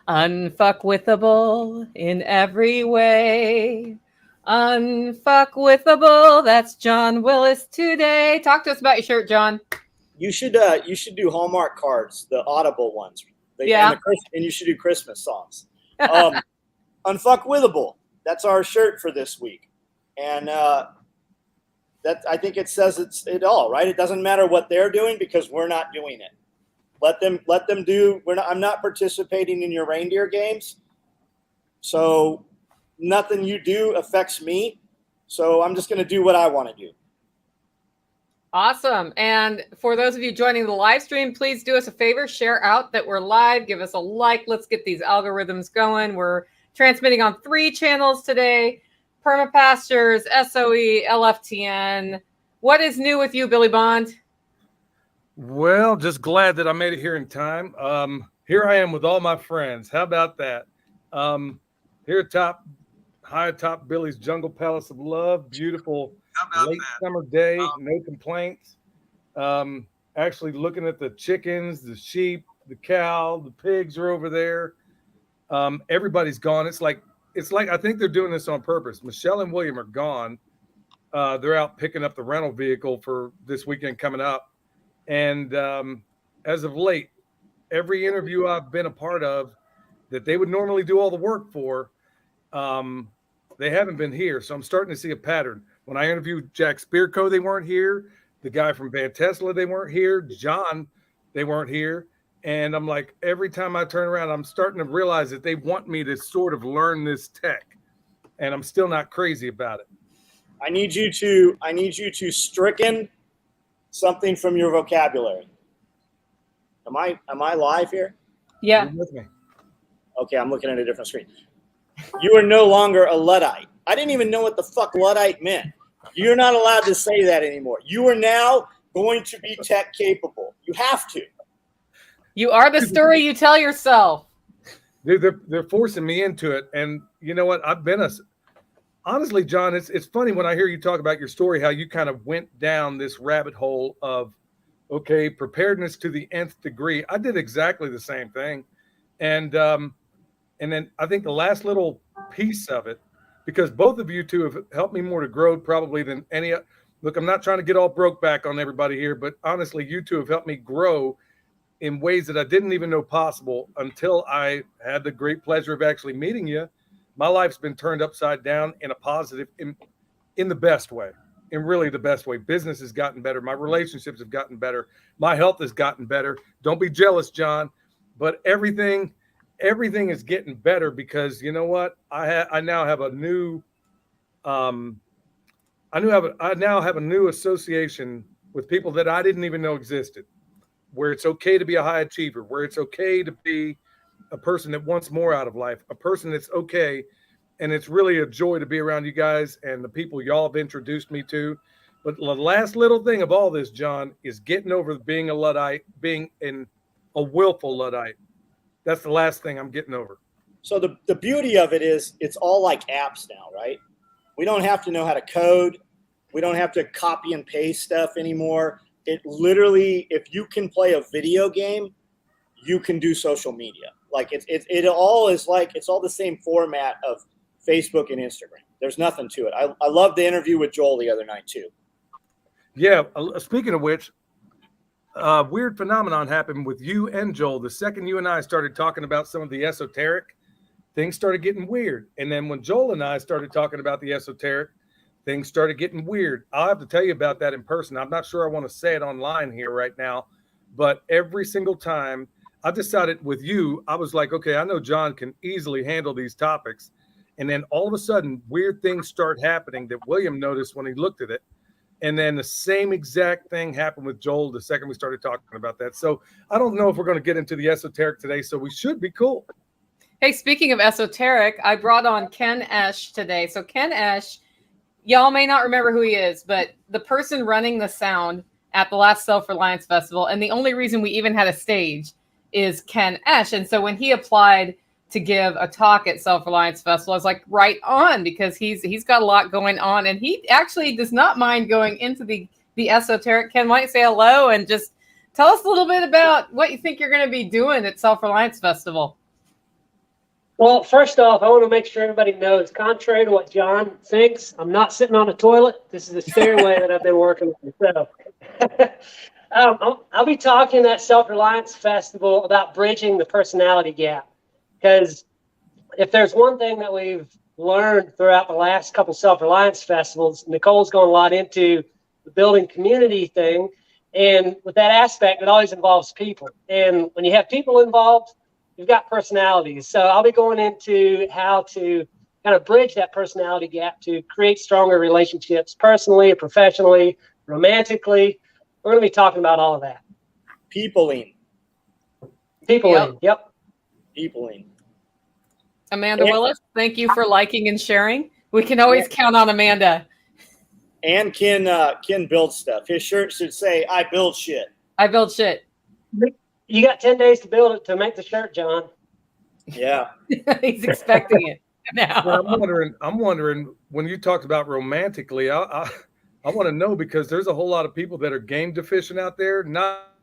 Unfuckwithable in every way. Unfuckwithable. That's John Willis today. Talk to us about your shirt, John. You should do Hallmark cards, the Audible ones. Yeah. And you should do Christmas songs. Unfuckwithable. That's our shirt for this week, and that I think it says it all, right? It doesn't matter what they're doing because we're not doing it. Let them do. I'm not participating in your reindeer games, so nothing you do affects me. So I'm just going to do what I want to do. Awesome. And for those of you joining the live stream, please do us a favor, share out that we're live, give us a like. Let's get these algorithms going. We're transmitting on 3 channels today: Permapastures, SOE, LFTN. What is new with you, Billy Bond? Well, just glad that I made it here in time. Here I am with all my friends. How about that? Here high atop Billy's Jungle Palace of Love. Beautiful late summer day. No complaints. Actually looking at the chickens, the sheep, the cow, the pigs are over there. Everybody's gone. It's like I think they're doing this on purpose. Michelle and William are gone. They're out picking up the rental vehicle for this weekend coming up. And as of late, every interview I've been a part of that they would normally do all the work for, they haven't been here. So I'm starting to see a pattern. When I interviewed Jack Spearco, they weren't here. The guy from Van Tesla, they weren't here. John, they weren't here. And I'm like, every time I turn around, I'm starting to realize that they want me to sort of learn this tech. And I'm still not crazy about it. I need you to stricken something from your vocabulary. Am I live here? Yeah. You're with me. Okay, I'm looking at a different screen. You are no longer a Luddite. I didn't even know what the fuck Luddite meant. You're not allowed to say that anymore. You are now going to be tech capable. You have to. You are the story you tell yourself. They're forcing me into it. And you know what? Honestly, John, it's funny when I hear you talk about your story, how you kind of went down this rabbit hole of, okay, preparedness to the nth degree. I did exactly the same thing. And then I think the last little piece of it, because both of you two have helped me more to grow probably than any. Look, I'm not trying to get all broke back on everybody here, but honestly, you two have helped me grow in ways that I didn't even know possible until I had the great pleasure of actually meeting you. My life's been turned upside down in a positive, in the best way, in really the best way. Business has gotten better. My relationships have gotten better. My health has gotten better. Don't be jealous, John, but everything is getting better because you know what? I now have a new, I now have a new association with people that I didn't even know existed, where it's okay to be a high achiever, where it's okay to be a person that wants more out of life, a person that's okay. And it's really a joy to be around you guys and the people y'all have introduced me to. But the last little thing of all this, John, is getting over being a Luddite, being a willful Luddite. That's the last thing I'm getting over. So the beauty of it is it's all like apps now, right? We don't have to know how to code. We don't have to copy and paste stuff anymore. It literally, if you can play a video game, you can do social media. Like it all is like, it's all the same format of Facebook and Instagram. There's nothing to it. I love the interview with Joel the other night too. Yeah. Speaking of which, weird phenomenon happened with you and Joel. The second you and I started talking about some of the esoteric, things started getting weird. And then when Joel and I started talking about the esoteric, things started getting weird. I'll have to tell you about that in person. I'm not sure I want to say it online here right now, but every single time I decided with you, I was like, okay, I know John can easily handle these topics. And then all of a sudden, weird things start happening that William noticed when he looked at it. And then the same exact thing happened with Joel the second we started talking about that. So I don't know if we're going to get into the esoteric today, so we should be cool. Hey, speaking of esoteric, I brought on Ken Eash today. So Ken Eash, y'all may not remember who he is, but the person running the sound at the last Self Reliance Festival, and the only reason we even had a stage is Ken Eash. And so when he applied to give a talk at Self Reliance Festival, I was like, right on, because he's got a lot going on, and he actually does not mind going into the esoteric. Ken, why don't you say hello and just tell us a little bit about what you think you're going to be doing at Self Reliance Festival? Well, first off, I want to make sure everybody knows, contrary to what John thinks, I'm not sitting on a toilet. This is a stairway that I've been working on. So, I'll be talking at Self Reliance Festival about bridging the personality gap. Because if there's one thing that we've learned throughout the last couple Self Reliance festivals, Nicole's gone a lot into the building community thing. And with that aspect, it always involves people. And when you have people involved, you've got personalities. So I'll be going into how to kind of bridge that personality gap to create stronger relationships personally, professionally, romantically. We're going to be talking about all of that. Peopling. Yep. Peopling. Amanda Willis, thank you for liking and sharing. We can always count on Amanda. And Ken builds stuff. His shirt should say, "I build shit." I build shit. You got 10 days to build it to make the shirt, John. Yeah. He's expecting it now. Well, I'm wondering when you talked about romantically, I want to know, because there's a whole lot of people that are game deficient out there. Not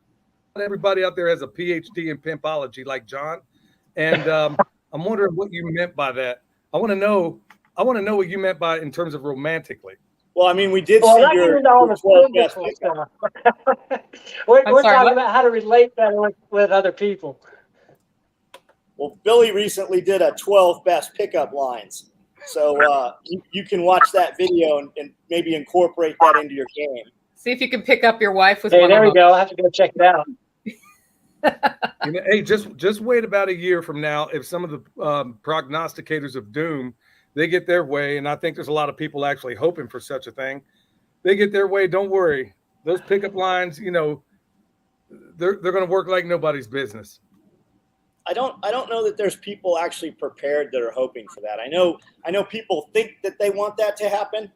everybody out there has a PhD in pimpology like John. And I'm wondering what you meant by that. I want to know what you meant by in terms of romantically. Well, I mean, we did see your 12 best pickup. We're talking about how to relate better with other people. Well, Billy recently did a 12 best pickup lines. So you can watch that video and maybe incorporate that into your game. See if you can pick up your wife with one. Hey, there we go. I have to go check it out. Hey, just wait about a year from now. If some of the prognosticators of doom, they get their way, and I think there's a lot of people actually hoping for such a thing. They get their way. Don't worry. Those pickup lines, they're going to work like nobody's business. I don't know that there's people actually prepared that are hoping for that. I know people think that they want that to happen.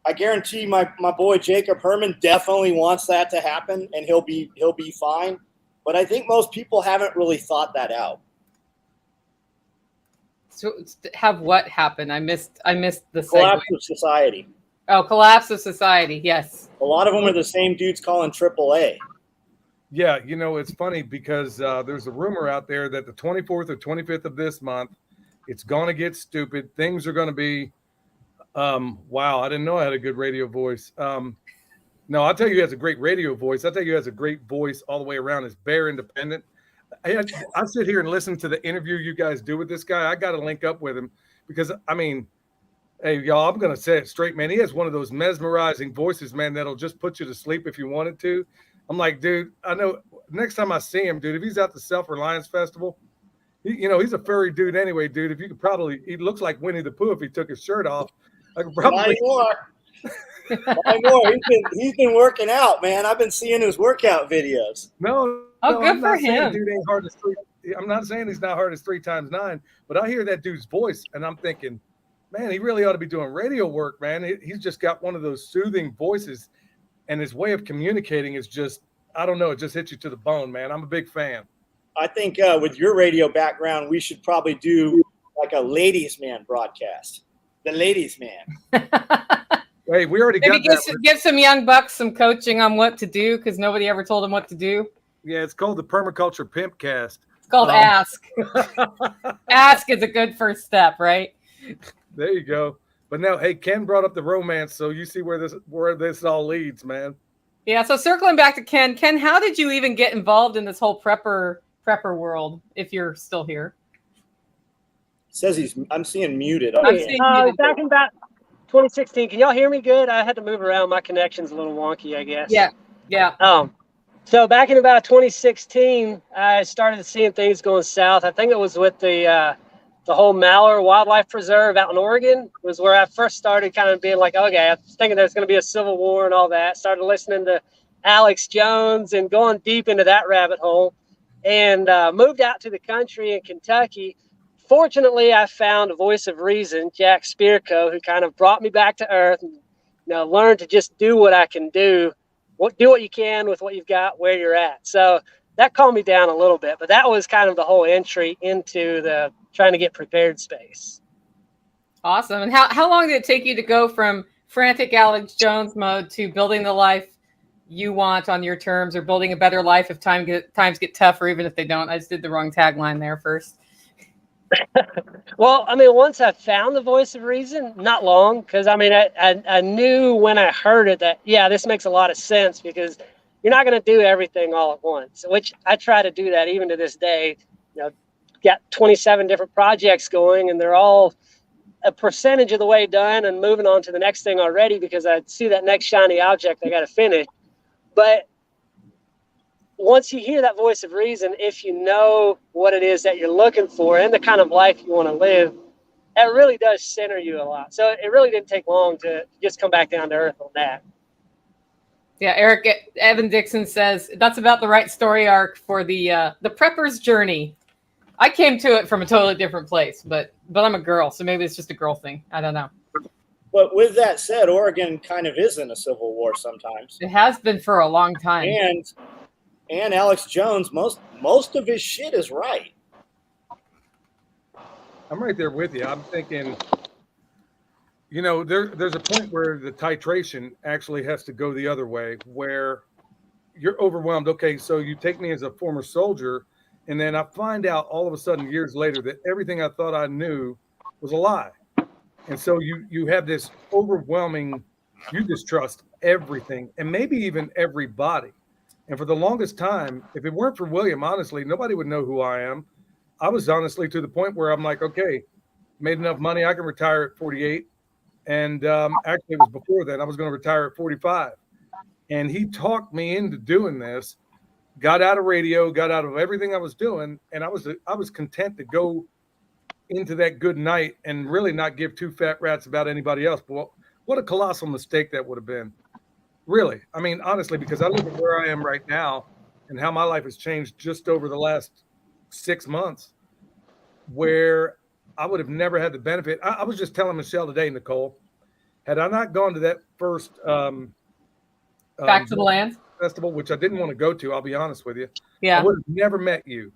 I guarantee my boy Jacob Herman definitely wants that to happen, and he'll be fine. But I think most people haven't really thought that out. So have what happen? I missed the collapse of society. Oh, collapse of society. Yes. A lot of them are the same dudes calling AAA. Yeah, it's funny because there's a rumor out there that the 24th or 25th of this month, it's going to get stupid. Things are going to be, wow, I didn't know I had a good radio voice. No, I'll tell you, he has a great radio voice. I'll tell you, he has a great voice all the way around. It's bare independent. I sit here and listen to the interview you guys do with this guy. I got to link up with him because, I mean, hey, y'all, I'm going to say it straight, man. He has one of those mesmerizing voices, man, that'll just put you to sleep if you wanted to. I'm like, dude, I know next time I see him, dude, if he's at the Self Reliance Festival, he's a furry dude anyway, dude. If you could probably, he looks like Winnie the Pooh if he took his shirt off. I could probably. He's been working out, man. I've been seeing his workout videos. No, good for him. Dude ain't hard as I'm not saying he's not hard as 3 times 9, but I hear that dude's voice and I'm thinking, man, he really ought to be doing radio work, man. He's just got one of those soothing voices, and his way of communicating is just, I don't know, it just hits you to the bone, man. I'm a big fan. I think with your radio background, we should probably do like a ladies' man broadcast. The ladies' man. Hey, we already got that. Give some young bucks some coaching on what to do because nobody ever told them what to do. Yeah, it's called the Permaculture Pimpcast. It's called Ask. Ask is a good first step, right? There you go. But no, hey, Ken brought up the romance, so you see where this all leads, man. Yeah, so circling back to Ken. Ken, how did you even get involved in this whole prepper world, if you're still here? Says I'm seeing muted. Back in about 2016. Can y'all hear me good? I had to move around. My connection's a little wonky, I guess. Yeah. So back in about 2016, I started seeing things going south. I think it was with the whole Malheur Wildlife Preserve out in Oregon was where I first started kind of being like, okay, I was thinking there's going to be a civil war and all that. Started listening to Alex Jones and going deep into that rabbit hole, and moved out to the country in Kentucky. Fortunately, I found a voice of reason, Jack Spirko, who kind of brought me back to earth and learned to just do what I can do. Do what you can with what you've got where you're at. So that calmed me down a little bit, but that was kind of the whole entry into the trying to get prepared space. Awesome. And how long did it take you to go from frantic Alex Jones mode to building the life you want on your terms, or building a better life if times get tough, or even if they don't? I just did the wrong tagline there first. Well, I mean, once I found the voice of reason, not long, because I mean, I knew when I heard it that, yeah, this makes a lot of sense because you're not going to do everything all at once, which I try to do that even to this day. You know, got 27 different projects going, and they're all a percentage of the way done and moving on to the next thing already because I see that next shiny object I got to finish. But once you hear that voice of reason, if you know what it is that you're looking for and the kind of life you want to live, it really does center you a lot. So it really didn't take long to just come back down to earth on that. Yeah, Evan Dixon says that's about the right story arc for the prepper's journey. I came to it from a totally different place, but I'm a girl, so maybe it's just a girl thing. I don't know. But with that said, Oregon kind of is in a civil war sometimes. It has been for a long time. And Alex Jones, most of his shit is right. I'm right there with you. I'm thinking, you know, there's a point where the titration actually has to go the other way, where you're overwhelmed. Okay, so you take me as a former soldier, and then I find out all of a sudden years later that everything I thought I knew was a lie. And so you have this overwhelming, you distrust everything and maybe even everybody. And for the longest time, if it weren't for William, honestly, nobody would know who I am. I was honestly to the point where I'm like, okay, made enough money, I can retire at 48. And actually, it was before that. I was going to retire at 45. And he talked me into doing this, got out of radio, got out of everything I was doing. And I was content to go into that good night and really not give two fat rats about anybody else. But what a colossal mistake that would have been. Really. I mean, honestly, because I look at where I am right now and how my life has changed just over the last 6 months, where I would have never had the benefit. I was just telling Michelle today, Nicole, had I not gone to that first Back to the Land festival, which I didn't want to go to, I'll be honest with you. Yeah. I would have never met you.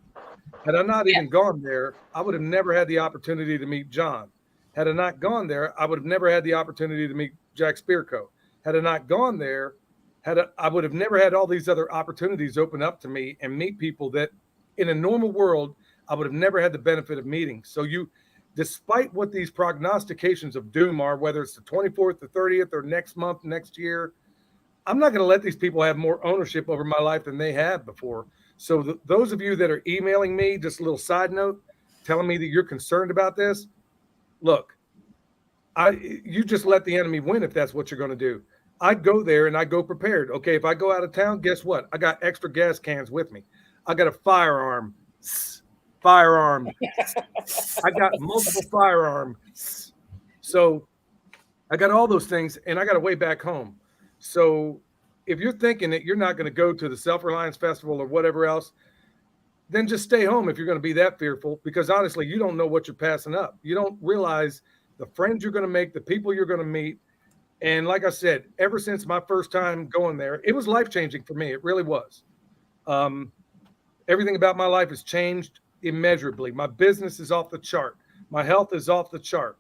Had I not even gone there, I would have never had the opportunity to meet John. Had I not gone there, I would have never had the opportunity to meet Jack Spearco. Had I not gone there, I would have never had all these other opportunities open up to me and meet people that in a normal world, I would have never had the benefit of meeting. So despite what these prognostications of doom are, whether it's the 24th, the 30th, or next month, next year, I'm not going to let these people have more ownership over my life than they have before. So those of you that are emailing me, just a little side note, telling me that you're concerned about this, look, you just let the enemy win if that's what you're going to do. I go there and I go prepared. Okay, if I go out of town, guess what? I got extra gas cans with me. I got a firearm. I got multiple firearms. So I got all those things, and I got a way back home. So if you're thinking that you're not going to go to the Self Reliance Festival or whatever else, then just stay home if you're going to be that fearful, because honestly, you don't know what you're passing up. You don't realize the friends you're going to make, the people you're going to meet. And like I said, ever since my first time going there, it was life-changing for me. It really was. Everything about my life has changed immeasurably. My business is off the chart. My health is off the chart.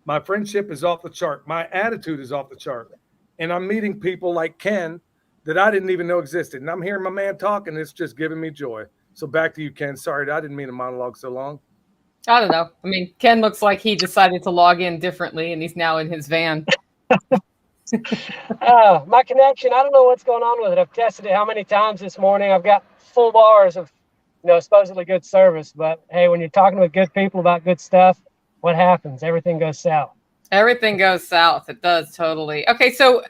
My friendship is off the chart. My attitude is off the chart. And I'm meeting people like Ken that I didn't even know existed. And I'm hearing my man talk, and it's just giving me joy. So back to you, Ken. Sorry, I didn't mean to monologue so long. I don't know. I mean, Ken looks like he decided to log in differently, and he's now in his van. My connection, I don't know what's going on with it. I've tested it how many times this morning. I've got full bars of, supposedly good service. But hey, when you're talking with good people about good stuff, what happens? Everything goes south. Everything goes south. It does, totally. Okay, so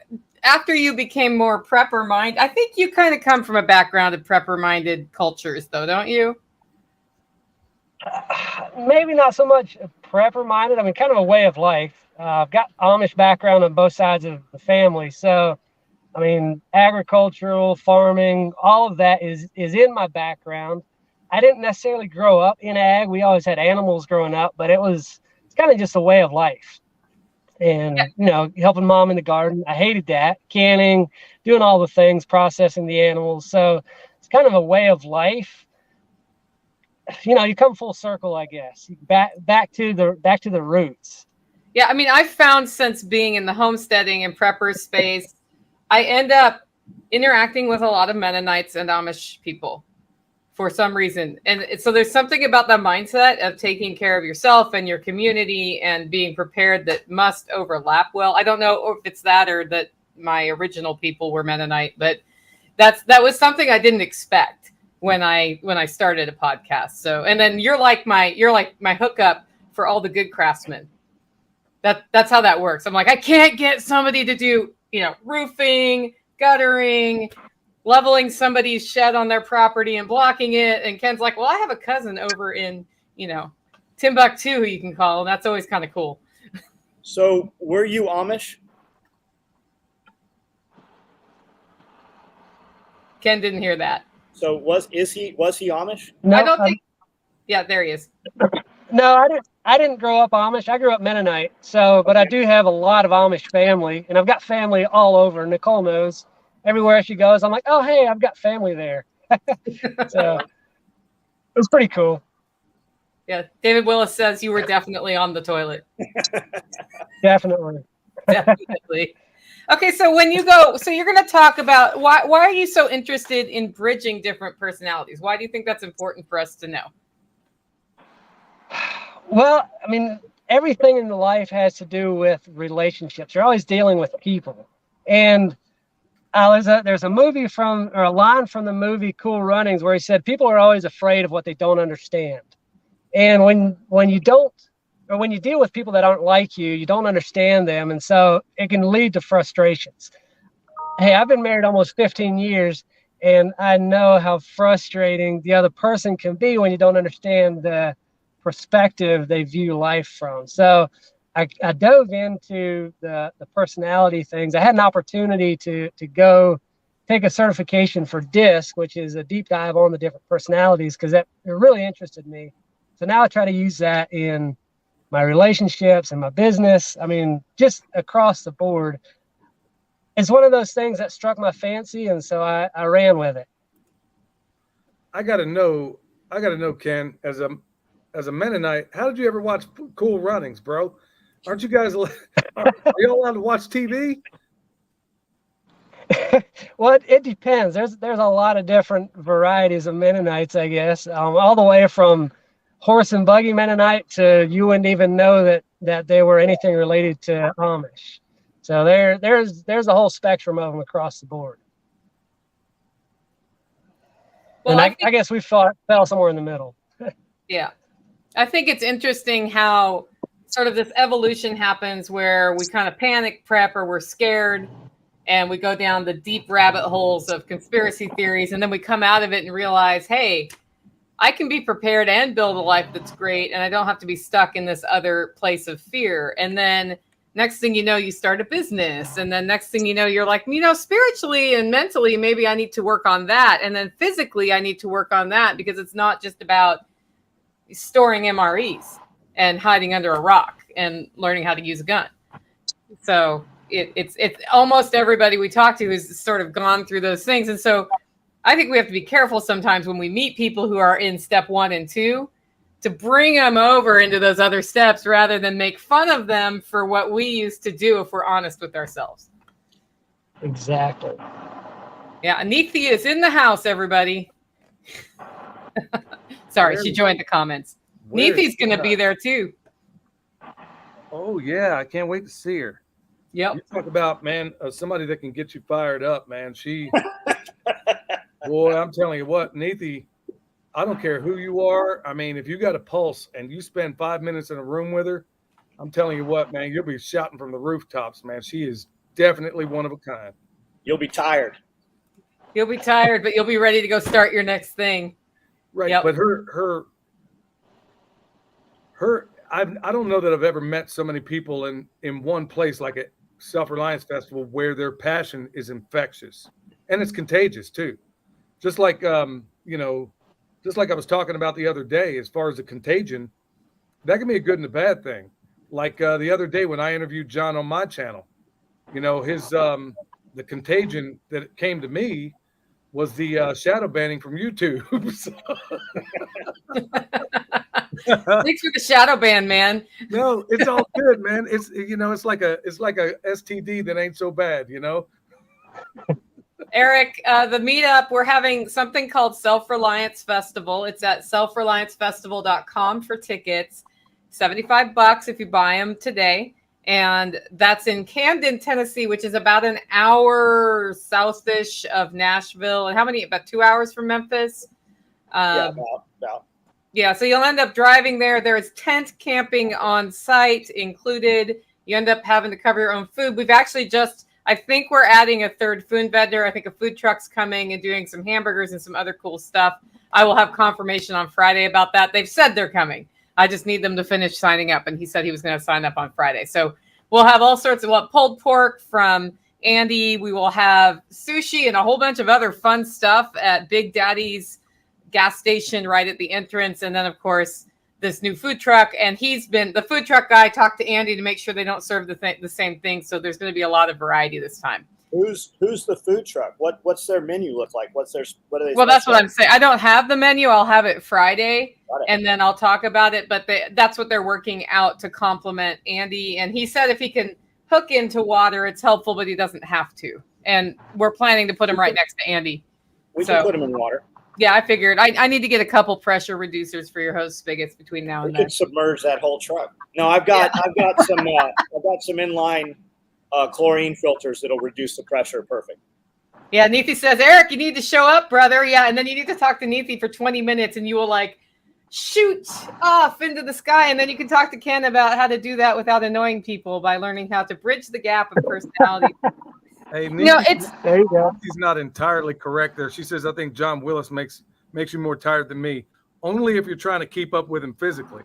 after you became more prepper-minded, I think you kind of come from a background of prepper-minded cultures, though, don't you? Maybe not so much prepper-minded. I mean, kind of a way of life. I've got Amish background on both sides of the family. So, I mean, agricultural, farming, all of that is in my background. I didn't necessarily grow up in ag. We always had animals growing up, but it's kind of just a way of life. And, helping mom in the garden. I hated that. Canning, doing all the things, processing the animals. So it's kind of a way of life. You come full circle, I guess. Back to the roots. Yeah, I mean, I've found since being in the homesteading and prepper space, I end up interacting with a lot of Mennonites and Amish people. for some reason. And so there's something about that mindset of taking care of yourself and your community and being prepared that must overlap well. I don't know if it's that or that my original people were Mennonite, but that was something I didn't expect when I started a podcast. So, and then you're like my hookup for all the good craftsmen. That's how that works. I'm like, I can't get somebody to do, roofing, guttering, leveling somebody's shed on their property and blocking it. And Ken's like, well, I have a cousin over in, Timbuktu who you can call. And that's always kind of cool. So were you Amish? Ken didn't hear that. So was he Amish? No, I don't think. Yeah, there he is. No, I didn't grow up Amish. I grew up Mennonite. So, but I do have a lot of Amish family, and I've got family all over. Nicole knows. Everywhere she goes, I'm like, oh, hey, I've got family there. So it was pretty cool. Yeah, David Willis says you were definitely on the toilet. Definitely. Definitely. Okay, so when you go, so you're going to talk about why are you so interested in bridging different personalities? Why do you think that's important for us to know? Well, I mean, everything in life has to do with relationships. You're always dealing with people. And there's a line from the movie Cool Runnings where he said, people are always afraid of what they don't understand. And when you deal with people that aren't like you, you don't understand them. And so it can lead to frustrations. Hey, I've been married almost 15 years, and I know how frustrating the other person can be when you don't understand the perspective they view life from. So I dove into the personality things. I had an opportunity to go take a certification for DISC, which is a deep dive on the different personalities, because it really interested me. So now I try to use that in my relationships and my business. I mean, just across the board. It's one of those things that struck my fancy, and so I ran with it. I gotta know, Ken, as a Mennonite, how did you ever watch Cool Runnings, bro? Aren't you guys? Are you allowed to watch TV? Well, it depends. There's a lot of different varieties of Mennonites, I guess. All the way from horse and buggy Mennonite to you wouldn't even know that they were anything related to Amish. So there's a whole spectrum of them across the board. Well, and I guess we fell somewhere in the middle. Yeah. I think it's interesting how sort of this evolution happens where we kind of panic prep or we're scared and we go down the deep rabbit holes of conspiracy theories. And then we come out of it and realize, hey, I can be prepared and build a life that's great. And I don't have to be stuck in this other place of fear. And then next thing you know, you start a business. And then next thing you know, you're like, spiritually and mentally, maybe I need to work on that. And then physically, I need to work on that because it's not just about storing MREs and hiding under a rock and learning how to use a gun. So it's almost everybody we talk to has sort of gone through those things. And so I think we have to be careful sometimes when we meet people who are in step 1 and 2 to bring them over into those other steps rather than make fun of them for what we used to do if we're honest with ourselves. Exactly. Yeah, Anithi is in the house, everybody. Sorry, she joined the comments. Neethi's going to be there too. Oh, yeah. I can't wait to see her. Yep. You talk about, man, somebody that can get you fired up, man. Boy, I'm telling you what, Neethi, I don't care who you are. I mean, if you got a pulse and you spend 5 minutes in a room with her, I'm telling you what, man, you'll be shouting from the rooftops, man. She is definitely one of a kind. You'll be tired. You'll be tired, but you'll be ready to go start your next thing. Right. Yep. But her, I don't know that I've ever met so many people in one place like a Self Reliance Festival where their passion is infectious and it's contagious too. Just like, just like I was talking about the other day, as far as the contagion, that can be a good and a bad thing. Like the other day when I interviewed John on my channel, his the contagion that came to me was the shadow banning from YouTube. Thanks for the shadow ban, man. No, it's all good, man. It's it's like a STD that ain't so bad, Eric, the meetup, we're having something called Self Reliance Festival. It's at selfreliancefestival.com for tickets. $75 if you buy them today. And that's in Camden, Tennessee, which is about an hour south-ish of Nashville. And how many? About 2 hours from Memphis? Yeah, about. Yeah, so you'll end up driving there. There's tent camping on site included. You end up having to cover your own food. We've actually I think we're adding a third food vendor. I think a food truck's coming and doing some hamburgers and some other cool stuff. I will have confirmation on Friday about that. They've said they're coming. I just need them to finish signing up. And he said he was going to sign up on Friday. So we'll have all sorts of pulled pork from Andy. We will have sushi and a whole bunch of other fun stuff at Big Daddy's gas station right at the entrance. And then, of course, this new food truck. And the food truck guy talked to Andy to make sure they don't serve the same thing. So there's going to be a lot of variety this time. Who's the food truck? What's their menu look like? What are they? Well, that's what I'm saying. I don't have the menu. I'll have it Friday, and then I'll talk about it. But that's what they're working out to complement Andy. And he said if he can hook into water, it's helpful, but he doesn't have to. And we're planning to put him right next to Andy. We can put him in water. Yeah, I figured. I need to get a couple pressure reducers for your hose spigots between now and then. We could submerge that whole truck. No, I've got some inline chlorine filters that'll reduce the pressure. Perfect. Yeah, Neethi says, Eric, you need to show up, brother. Yeah, and then you need to talk to Neethi for 20 minutes, and you will shoot off into the sky, and then you can talk to Ken about how to do that without annoying people by learning how to bridge the gap of personality. Hey, Neethi, there you go. She's not entirely correct there. She says, I think John Willis makes you more tired than me. Only if you're trying to keep up with him physically.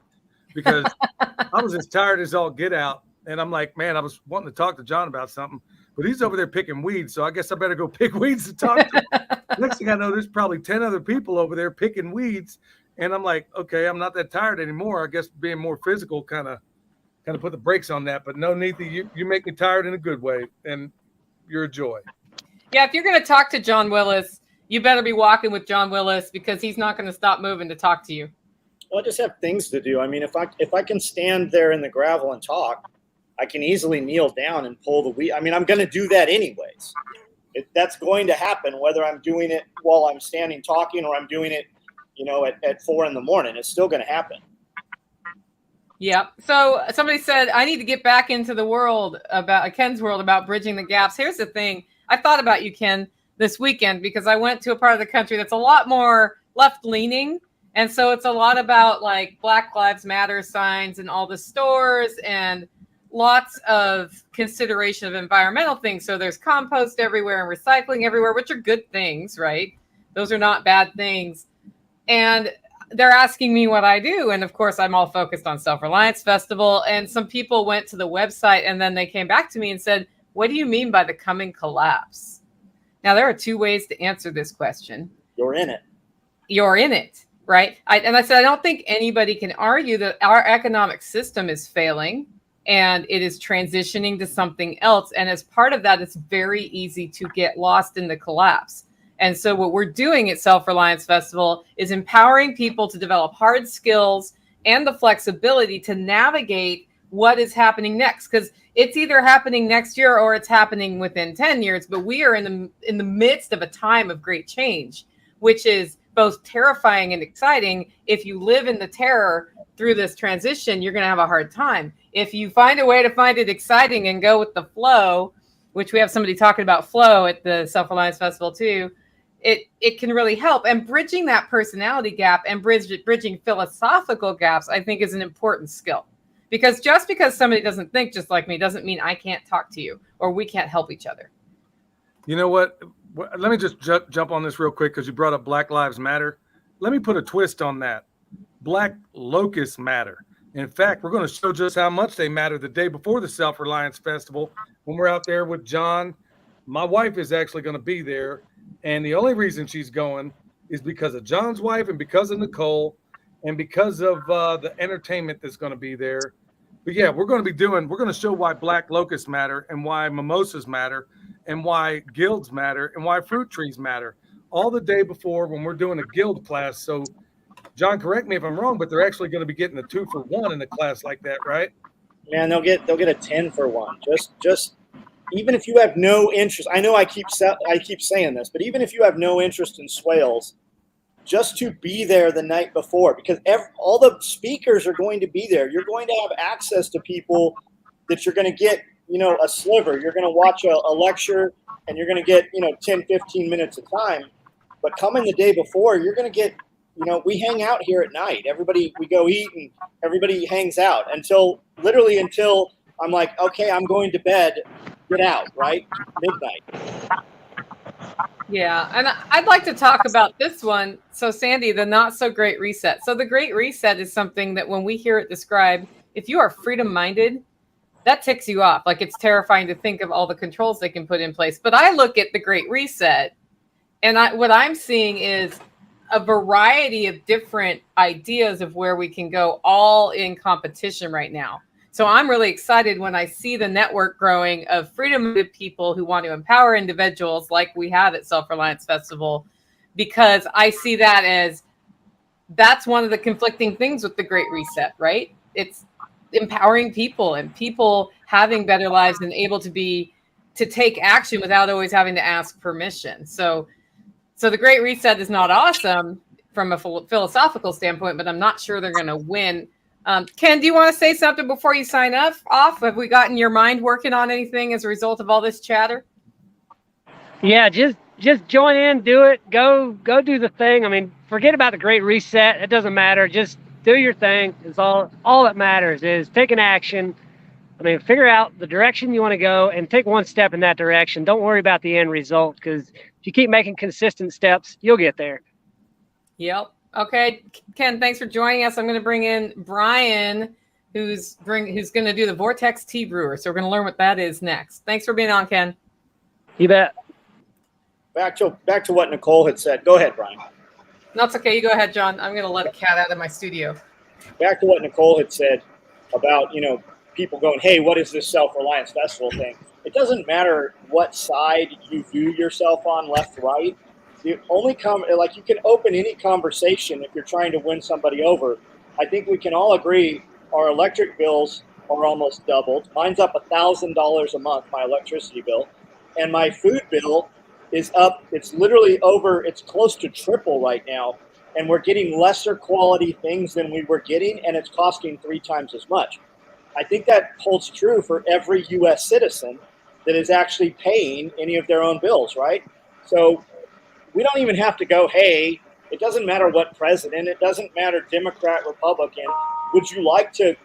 Because I was as tired as all get out. And I'm like, man, I was wanting to talk to John about something. But he's over there picking weeds. So I guess I better go pick weeds to talk to him. Next thing I know, there's probably 10 other people over there picking weeds. And I'm like, okay, I'm not that tired anymore. I guess being more physical kind of put the brakes on that. But no, Neethi, you make me tired in a good way. And you're a joy. Yeah, if you're going to talk to John Willis, you better be walking with John Willis because he's not going to stop moving to talk to you. Well, I just have things to do. I mean, if I can stand there in the gravel and talk, I can easily kneel down and pull the weed. I mean, I'm going to do that anyways. That's going to happen whether I'm doing it while I'm standing talking or I'm doing it, at 4 a.m. It's still going to happen. Yeah. So somebody said, I need to get back into the world Ken's world about bridging the gaps. Here's the thing. I thought about you, Ken, this weekend because I went to a part of the country that's a lot more left leaning. And so it's a lot about Black Lives Matter signs in all the stores and lots of consideration of environmental things. So there's compost everywhere and recycling everywhere, which are good things, right? Those are not bad things. And they're asking me what I do. And of course, I'm all focused on Self Reliance Festival. And some people went to the website and then they came back to me and said, what do you mean by the coming collapse? Now, there are two ways to answer this question. You're in it. You're in it, right? I said, I don't think anybody can argue that our economic system is failing and it is transitioning to something else. And as part of that, it's very easy to get lost in the collapse. And so what we're doing at Self Reliance Festival is empowering people to develop hard skills and the flexibility to navigate what is happening next. Because it's either happening next year or it's happening within 10 years. But we are in the midst of a time of great change, which is both terrifying and exciting. If you live in the terror through this transition, you're going to have a hard time. If you find a way to find it exciting and go with the flow, which we have somebody talking about flow at the Self Reliance Festival too, it can really help. And bridging that personality gap and bridging philosophical gaps, I think, is an important skill. Because just because somebody doesn't think just like me doesn't mean I can't talk to you or we can't help each other. You know what? Let me just jump on this real quick because you brought up Black Lives Matter. Let me put a twist on that. Black locusts matter. In fact, we're going to show just how much they matter the day before the Self Reliance Festival when we're out there with John. My wife is actually going to be there. And the only reason she's going is because of John's wife and because of Nicole and because of the entertainment that's going to be there. But yeah, we're going to show why black locusts matter and why mimosas matter and why guilds matter and why fruit trees matter all the day before when we're doing a guild class. So John, correct me if I'm wrong, but they're actually going to be getting a 2-for-1 in a class like that, right? Man, they'll get a 10-for-1. even if you have no interest, I know I keep saying this, but even if you have no interest in swales, just to be there the night before, because all the speakers are going to be there. You're going to have access to people that you're going to get, a sliver. You're going to watch a lecture and you're going to get, 10, 15 minutes of time. But coming the day before, you're going to get, we hang out here at night. We go eat and everybody hangs out until I'm like, okay, I'm going to bed, get out, right? Midnight. Yeah, and I'd like to talk about this one. So, Sandy, the not so great reset. So, the great reset is something that when we hear it described, if you are freedom minded, that ticks you off. Like, it's terrifying to think of all the controls they can put in place. But I look at the great reset, and what I'm seeing is a variety of different ideas of where we can go, all in competition right now. So I'm really excited when I see the network growing of freedom-minded people who want to empower individuals like we have at Self Reliance Festival, because I see that's one of the conflicting things with the Great Reset, right? It's empowering people and people having better lives and able to take action without always having to ask permission. So the Great Reset is not awesome from a philosophical standpoint, but I'm not sure they're going to win. Ken, do you want to say something before you sign off? Have we gotten your mind working on anything as a result of all this chatter? Yeah, just join in, do it, go do the thing. I mean, forget about the Great Reset. It doesn't matter. Just do your thing. It's all that matters is taking action. I mean, figure out the direction you want to go and take one step in that direction. Don't worry about the end result, because if you keep making consistent steps, you'll get there. Yep. Okay, Ken, thanks for joining us. I'm going to bring in Brian, who's going to do the Vortex tea brewer. So we're going to learn what that is next. Thanks for being on, Ken. You bet. Back to what Nicole had said. Go ahead, Brian. That's okay. You go ahead, John. I'm going to let a cat out of my studio. Back to what Nicole had said about, people going, hey, what is this Self Reliance Festival thing? It doesn't matter what side you view yourself on, left, right. You can open any conversation if you're trying to win somebody over. I think we can all agree our electric bills are almost doubled. Mine's up $1,000 a month, my electricity bill, and my food bill is up. It's literally it's close to triple right now, and we're getting lesser quality things than we were getting, and it's costing 3 times as much. I think that holds true for every U.S. citizen that is actually paying any of their own bills, right? So we don't even have to go, hey, it doesn't matter what president, it doesn't matter Democrat, Republican. Would you like to,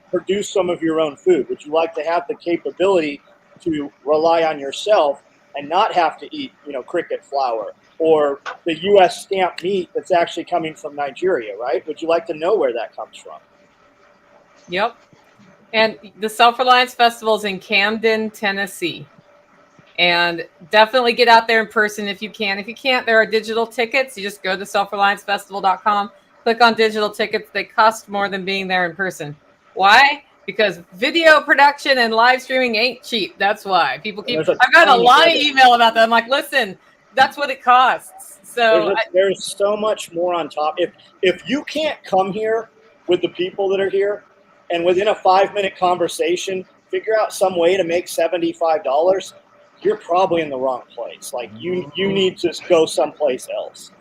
produce some of your own food? Would you like to have the capability to rely on yourself and not have to eat, cricket flour or the U.S. stamped meat that's actually coming from Nigeria, right? Would you like to know where that comes from? Yep. And the Self Reliance Festival is in Camden, Tennessee. And definitely get out there in person if you can. If you can't, there are digital tickets. You just go to selfreliancefestival.com, click on digital tickets. They cost more than being there in person. Why? Because video production and live streaming ain't cheap. That's why. I've got a lot of email about that. I'm like, listen, that's what it costs. So there's so much more on top. If you can't come here with the people that are here and within a 5-minute conversation, figure out some way to make $75, you're probably in the wrong place. Like you need to go someplace else.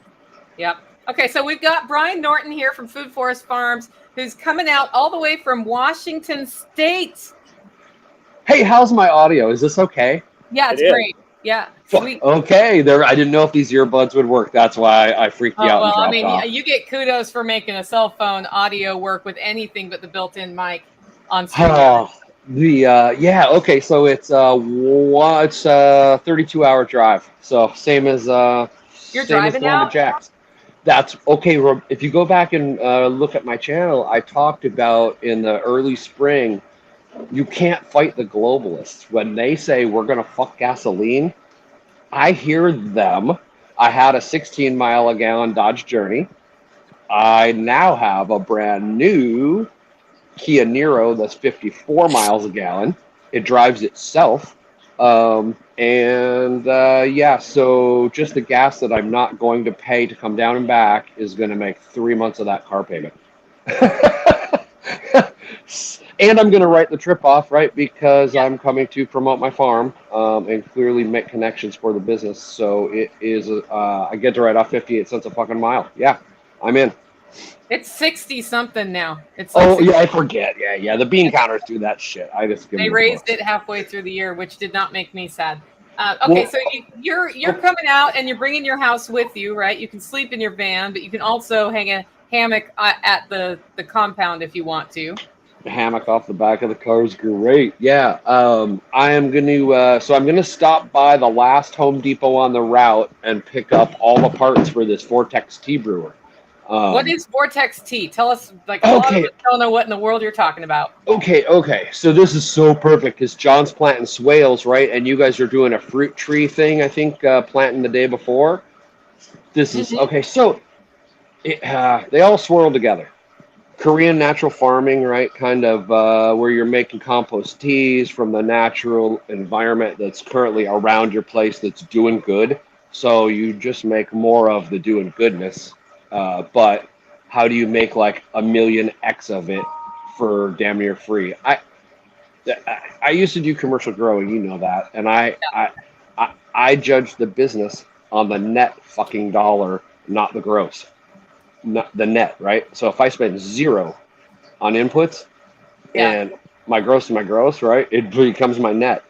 Yep. Okay, so we've got Brian Norton here from Food Forest Farms, who's coming out all the way from Washington State. Hey, how's my audio? Is this okay? Yeah, it's great. Yeah. Okay. I didn't know if these earbuds would work. That's why I freaked you out. Well, and dropped off. You get kudos for making a cell phone audio work with anything but the built-in mic on screen. Okay, so it's 32-hour drive, so same as you're driving going to Jack's. That's okay. If you go back and look at my channel, I talked about in the early spring, you can't fight the globalists when they say we're gonna fuck gasoline. I hear them. I had a 16-mile-a-gallon Dodge Journey. I now have a brand new Kia Niro that's 54 miles a gallon. It drives itself. So just the gas that I'm not going to pay to come down and back is going to make 3 months of that car payment. And I'm going to write the trip off, right? Because I'm coming to promote my farm and clearly make connections for the business. So it is, I get to write off 58 cents a fucking mile. Yeah, I'm in. It's 60 something now. It's like Oh, yeah, I forget. Yeah. The bean counters do that shit. I just give they them the raised books. it halfway through the year, which did not make me sad. Okay, Well, so you're coming out and you're bringing your house with you, right? You can sleep in your van, but you can also hang a hammock at the compound if you want to. the hammock off the back of the car is great. Yeah. I am going to, so I'm going to stop by the last Home Depot on the route and pick up all the parts for this Vortex tea brewer. What is Vortex tea? Tell us, like, a lot of us don't know what in the world you're talking about. Okay. So this is so perfect because John's planting swales, right? And you guys are doing a fruit tree thing, I think, planting the day before. This is, okay, so they all swirl together. Korean natural farming, right? Kind of where you're making compost teas from the natural environment that's currently around your place that's doing good. So you just make more of the doing goodness. But how do you make like a million X of it for damn near free? I used to do commercial growing, you know that, and I judge the business on the net fucking dollar, not the gross, not the net, right? So if I spend zero on inputs and my gross, right, it becomes my net.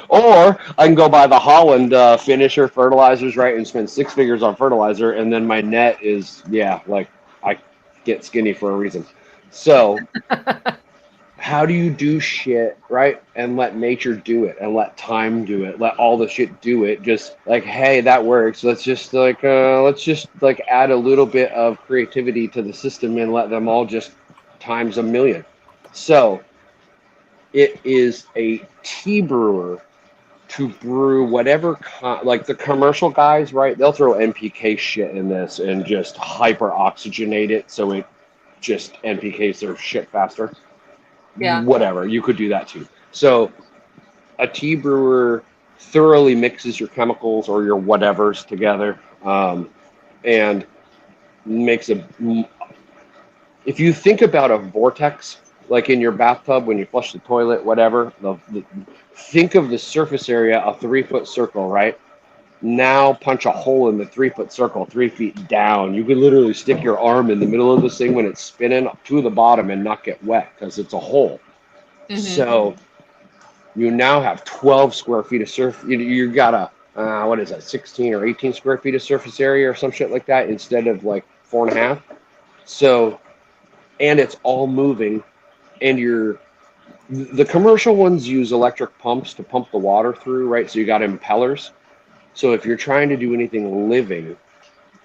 Or I can go buy the Holland finisher fertilizers, right, and spend 6 figures on fertilizer, and then my net is, like I get skinny for a reason. So how do you do shit, right, and let nature do it, and let time do it, let all the shit do it? Just like, hey, that works. Let's just add a little bit of creativity to the system and let them all just times a million. So it is a tea brewer to brew whatever, like the commercial guys, right? They'll throw NPK shit in this and just hyper oxygenate it so it just NPKs their shit faster. Yeah. Whatever, you could do that too. So a tea brewer thoroughly mixes your chemicals or your whatevers together and makes if you think about a vortex, like in your bathtub when you flush the toilet, whatever, think of the surface area, a 3-foot circle, right? Now punch a hole in the 3-foot circle, 3 feet down. You could literally stick your arm in the middle of this thing when it's spinning to the bottom and not get wet because it's a hole. Mm-hmm. So you now have 12 square feet of surface. You got a 16 or 18 square feet of surface area or some shit like that instead of like 4.5. So, and it's all moving. And the commercial ones use electric pumps to pump the water through, right? So you got impellers. So if you're trying to do anything living,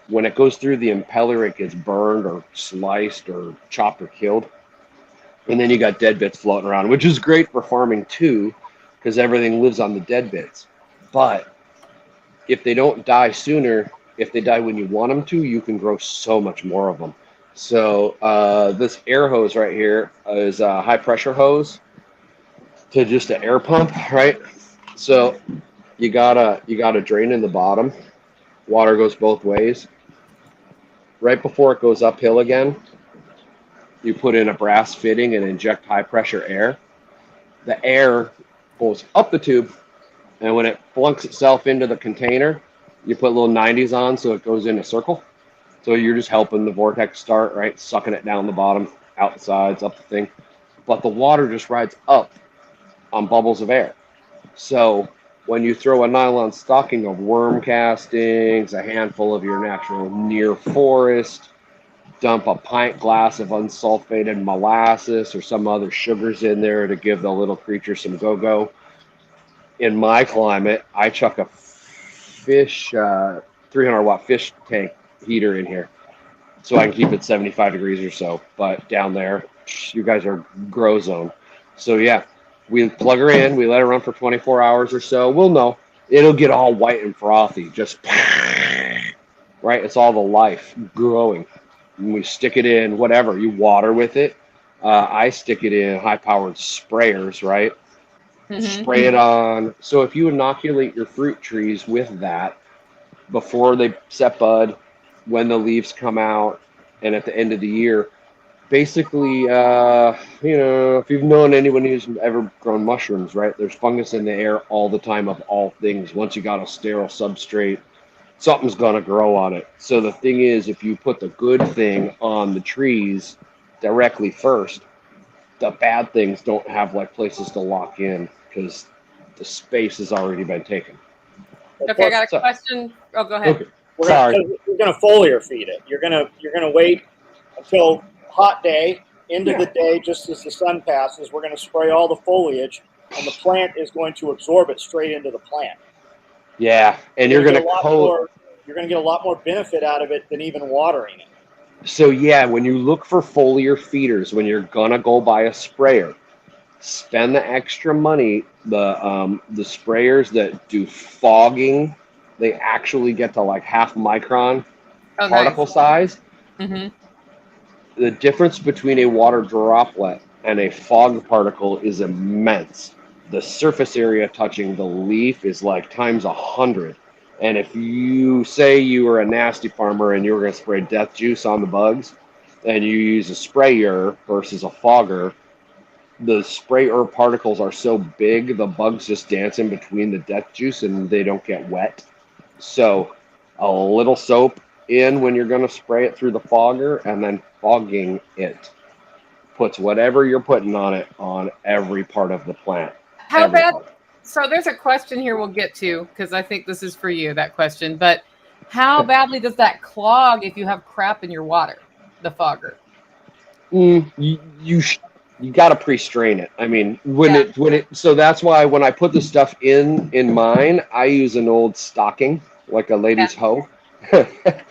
when it goes through the impeller, it gets burned or sliced or chopped or killed. And then you got dead bits floating around, which is great for farming too, because everything lives on the dead bits. But if they don't die sooner, if they die when you want them to, you can grow so much more of them. So this air hose right here is a high pressure hose to just an air pump, right? So you got a drain in the bottom. Water goes both ways. Right before it goes uphill again, you put in a brass fitting and inject high pressure air. The air goes up the tube, and when it flunks itself into the container, you put little 90s on so it goes in a circle. So you're just helping the vortex start, right? Sucking it down the bottom, out the sides, up the thing. But the water just rides up on bubbles of air. So when you throw a nylon stocking of worm castings, a handful of your natural near forest, dump a pint glass of unsulfated molasses or some other sugars in there to give the little creature some go-go. In my climate, I chuck a fish, 300-watt fish tank heater in here so I can keep it 75 degrees or so. But down there, you guys are grow zone. So yeah, we plug her in, we let her run for 24 hours or so. We'll know. It'll get all white and frothy, just right? It's all the life growing. And we stick it in whatever. You water with it. I stick it in high-powered sprayers, right? Mm-hmm. Spray it on. So if you inoculate your fruit trees with that before they set bud, when the leaves come out, and at the end of the year, basically, if you've known anyone who's ever grown mushrooms, right? There's fungus in the air all the time of all things. Once you got a sterile substrate, something's gonna grow on it. So the thing is, if you put the good thing on the trees directly first, the bad things don't have like places to lock in because the space has already been taken. Okay, I got a question. Oh, go ahead. Okay. We're Sorry. gonna foliar feed it. You're gonna wait until hot day, end of the day, just as the sun passes. We're gonna spray all the foliage, and the plant is going to absorb it straight into the plant. Yeah, and you're gonna you're gonna get a lot more benefit out of it than even watering it. So yeah, when you look for foliar feeders, when you're gonna go buy a sprayer, spend the extra money. The sprayers that do fogging, they actually get to like half micron particle size. Mm-hmm. The difference between a water droplet and a fog particle is immense. The surface area touching the leaf is like times 100. And if you say you were a nasty farmer and you were going to spray death juice on the bugs, and you use a sprayer versus a fogger, the sprayer particles are so big, the bugs just dance in between the death juice and they don't get wet. So a little soap in when you're going to spray it through the fogger, and then fogging it puts whatever you're putting on it on every part of the plant. How bad? So there's a question here we'll get to, because I think this is for you, that question. But how badly does that clog if you have crap in your water, the fogger? You got to pre-strain it. I mean, so that's why when I put the stuff in mine, I use an old stocking, like a lady's hoe,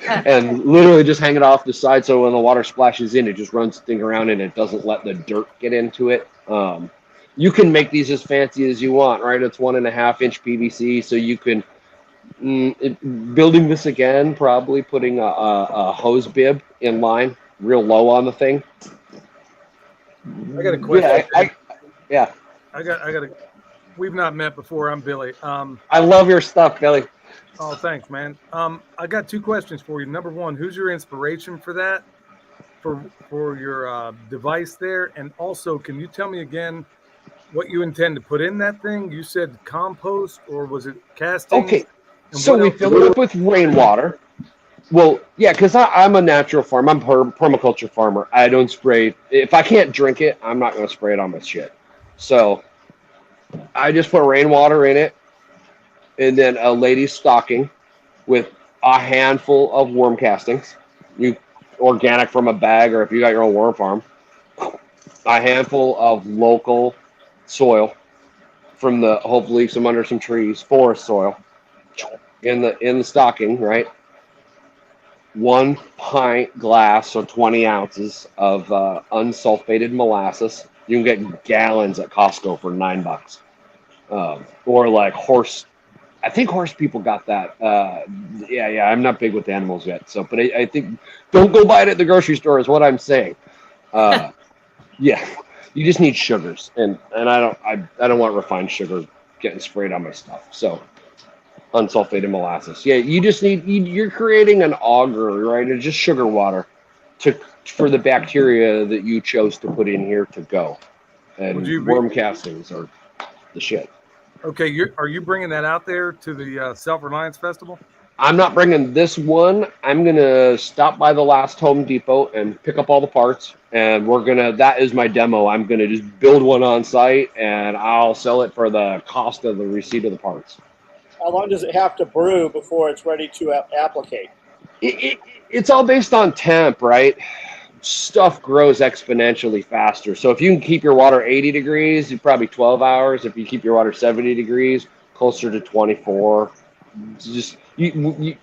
and literally just hang it off the side so when the water splashes in, it just runs the thing around and it doesn't let the dirt get into it. You can make these as fancy as you want, right? It's 1.5 inch PVC, so you can building this again, probably putting a hose bib in line real low on the thing. I got a question. Yeah. I got a. We've not met before. I'm Billy. I love your stuff, Billy. Oh, thanks, man. I got 2 questions for you. Number 1, who's your inspiration for that, for your device there? And also, can you tell me again what you intend to put in that thing? You said compost, or was it casting? Okay, so we fill it up with rainwater. Well, yeah, because I'm a natural farmer. I'm a permaculture farmer. I don't spray. If I can't drink it, I'm not going to spray it on my shit. So I just put rainwater in it, and then a lady's stocking with a handful of worm castings. You organic from a bag, or if you got your own worm farm, a handful of local soil from hopefully some under some trees, forest soil in the stocking, right? 1 pint glass, so 20 ounces of unsulfated molasses. You can get gallons at Costco for $9. Or like I think horse people got that. Yeah. I'm not big with animals yet, but I think don't go buy it at the grocery store is what I'm saying. Yeah, you just need sugars, and I don't want refined sugar getting sprayed on my stuff. So unsulfated molasses. Yeah, you just you're creating an auger, right? It's just sugar water for the bacteria that you chose to put in here to go. And worm castings are the shit. Okay, are you bringing that out there to the Self Reliance Festival? I'm not bringing this one. I'm going to stop by the last Home Depot and pick up all the parts. And that is my demo. I'm going to just build one on site, and I'll sell it for the cost of the receipt of the parts. How long does it have to brew before it's ready to applicate? It's all based on temp, right? Stuff grows exponentially faster. So if you can keep your water 80 degrees, you're probably 12 hours. If you keep your water 70 degrees, closer to 24. It's just you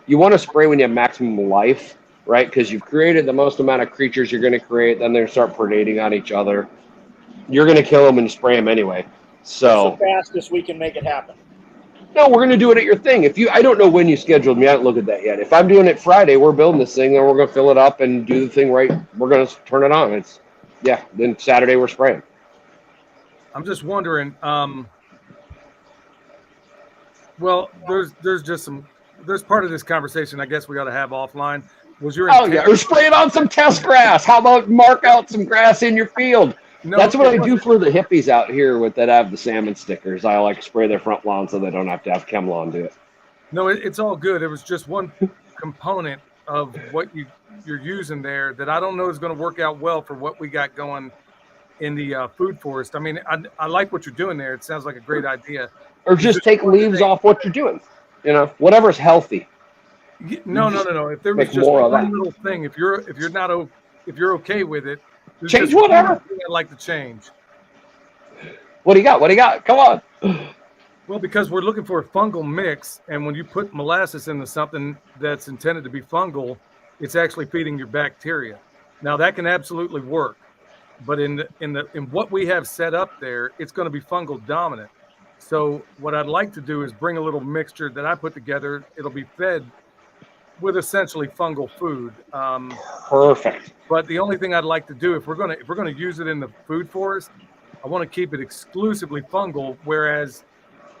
want to spray when you have maximum life, right? Because you've created the most amount of creatures you're going to create. Then they start predating on each other. You're going to kill them and spray them anyway. So the fastest we can make it happen. No, we're going to do it at your thing. I don't know when you scheduled me. I haven't looked at that yet. If I'm doing it Friday, we're building this thing, then we're going to fill it up and do the thing right. We're going to turn it on. Then Saturday we're spraying. I'm just wondering, well, there's just there's part of this conversation I guess we got to have offline, Was your Oh yeah, or spray it on some test grass. How about mark out some grass in your field? No, That's what I do for the hippies out here with that have the salmon stickers. I like spray their front lawn so they don't have to have ChemLawn do it. No, it's all good. It was just one component of what you're using there that I don't know is going to work out well for what we got going in the food forest. I mean, I like what you're doing there. It sounds like a great idea. Or just take leaves off what you're doing. You know, whatever's healthy. No. If there was just one little thing, if you're okay with it, change whatever. I'd like to change. What do you got? Come on. Well, because we're looking for a fungal mix, and when you put molasses into something that's intended to be fungal, it's actually feeding your bacteria. Now that can absolutely work, but in what we have set up there, it's going to be fungal dominant. So what I'd like to do is bring a little mixture that I put together. It'll be fed with essentially fungal food. Perfect. But the only thing I'd like to do, if we're gonna use it in the food forest, I want to keep it exclusively fungal. Whereas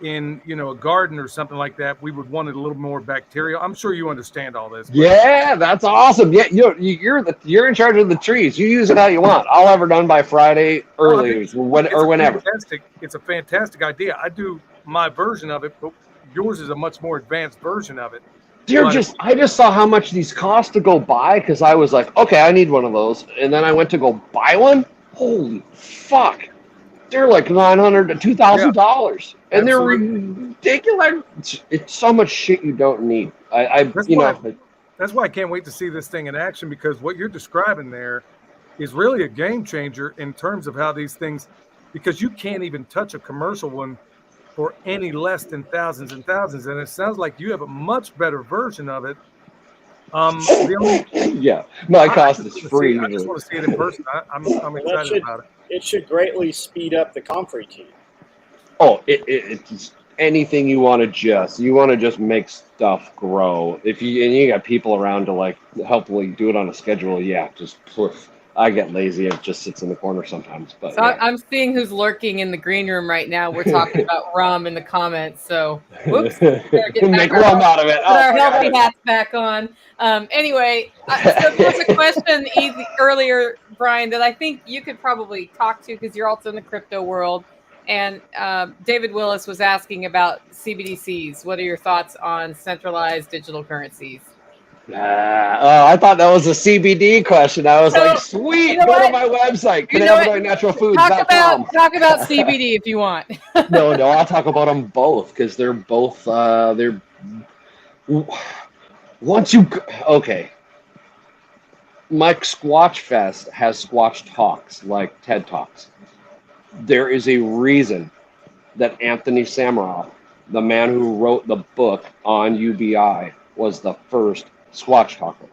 in a garden or something like that, we would want it a little more bacterial. I'm sure you understand all this. Yeah, that's awesome. Yeah, you're in charge of the trees. You use it how you want. I'll have it done by Friday early or whenever. It's a fantastic idea. I do my version of it, but yours is a much more advanced version of it. I just saw how much these cost to go buy because I was like, okay, I need one of those, and then I went to go buy one. Holy fuck! They're like $900 to $2,000, and they're ridiculous. It's so much shit you don't need. That's why I can't wait to see this thing in action, because what you're describing there is really a game changer in terms of how these things, because you can't even touch a commercial one for any less than thousands and thousands, and it sounds like you have a much better version of it. My cost is free. I just want to see it in person. I'm excited about it. It should greatly speed up the comfrey team. Oh, it's anything you want to just make stuff grow. And you got people around to like helpfully do it on a schedule. Yeah, just poof. I get lazy. It just sits in the corner sometimes. But so I'm seeing who's lurking in the green room right now. We're talking about rum in the comments. So whoops, make rum out of it. Put our healthy hats back on. Anyway, so there was a question earlier, Brian, that I think you could probably talk to because you're also in the crypto world. And David Willis was asking about CBDCs. What are your thoughts on centralized digital currencies? I thought that was a CBD question. I was like, sweet, go to my website, cannabinoidnaturalfoods.com. Talk about CBD if you want. No, I'll talk about them both because they're both, okay. Mike Squatch Fest has Squatch Talks, like TED Talks. There is a reason that Anthony Samaroff, the man who wrote the book on UBI, was the first Squatch talker.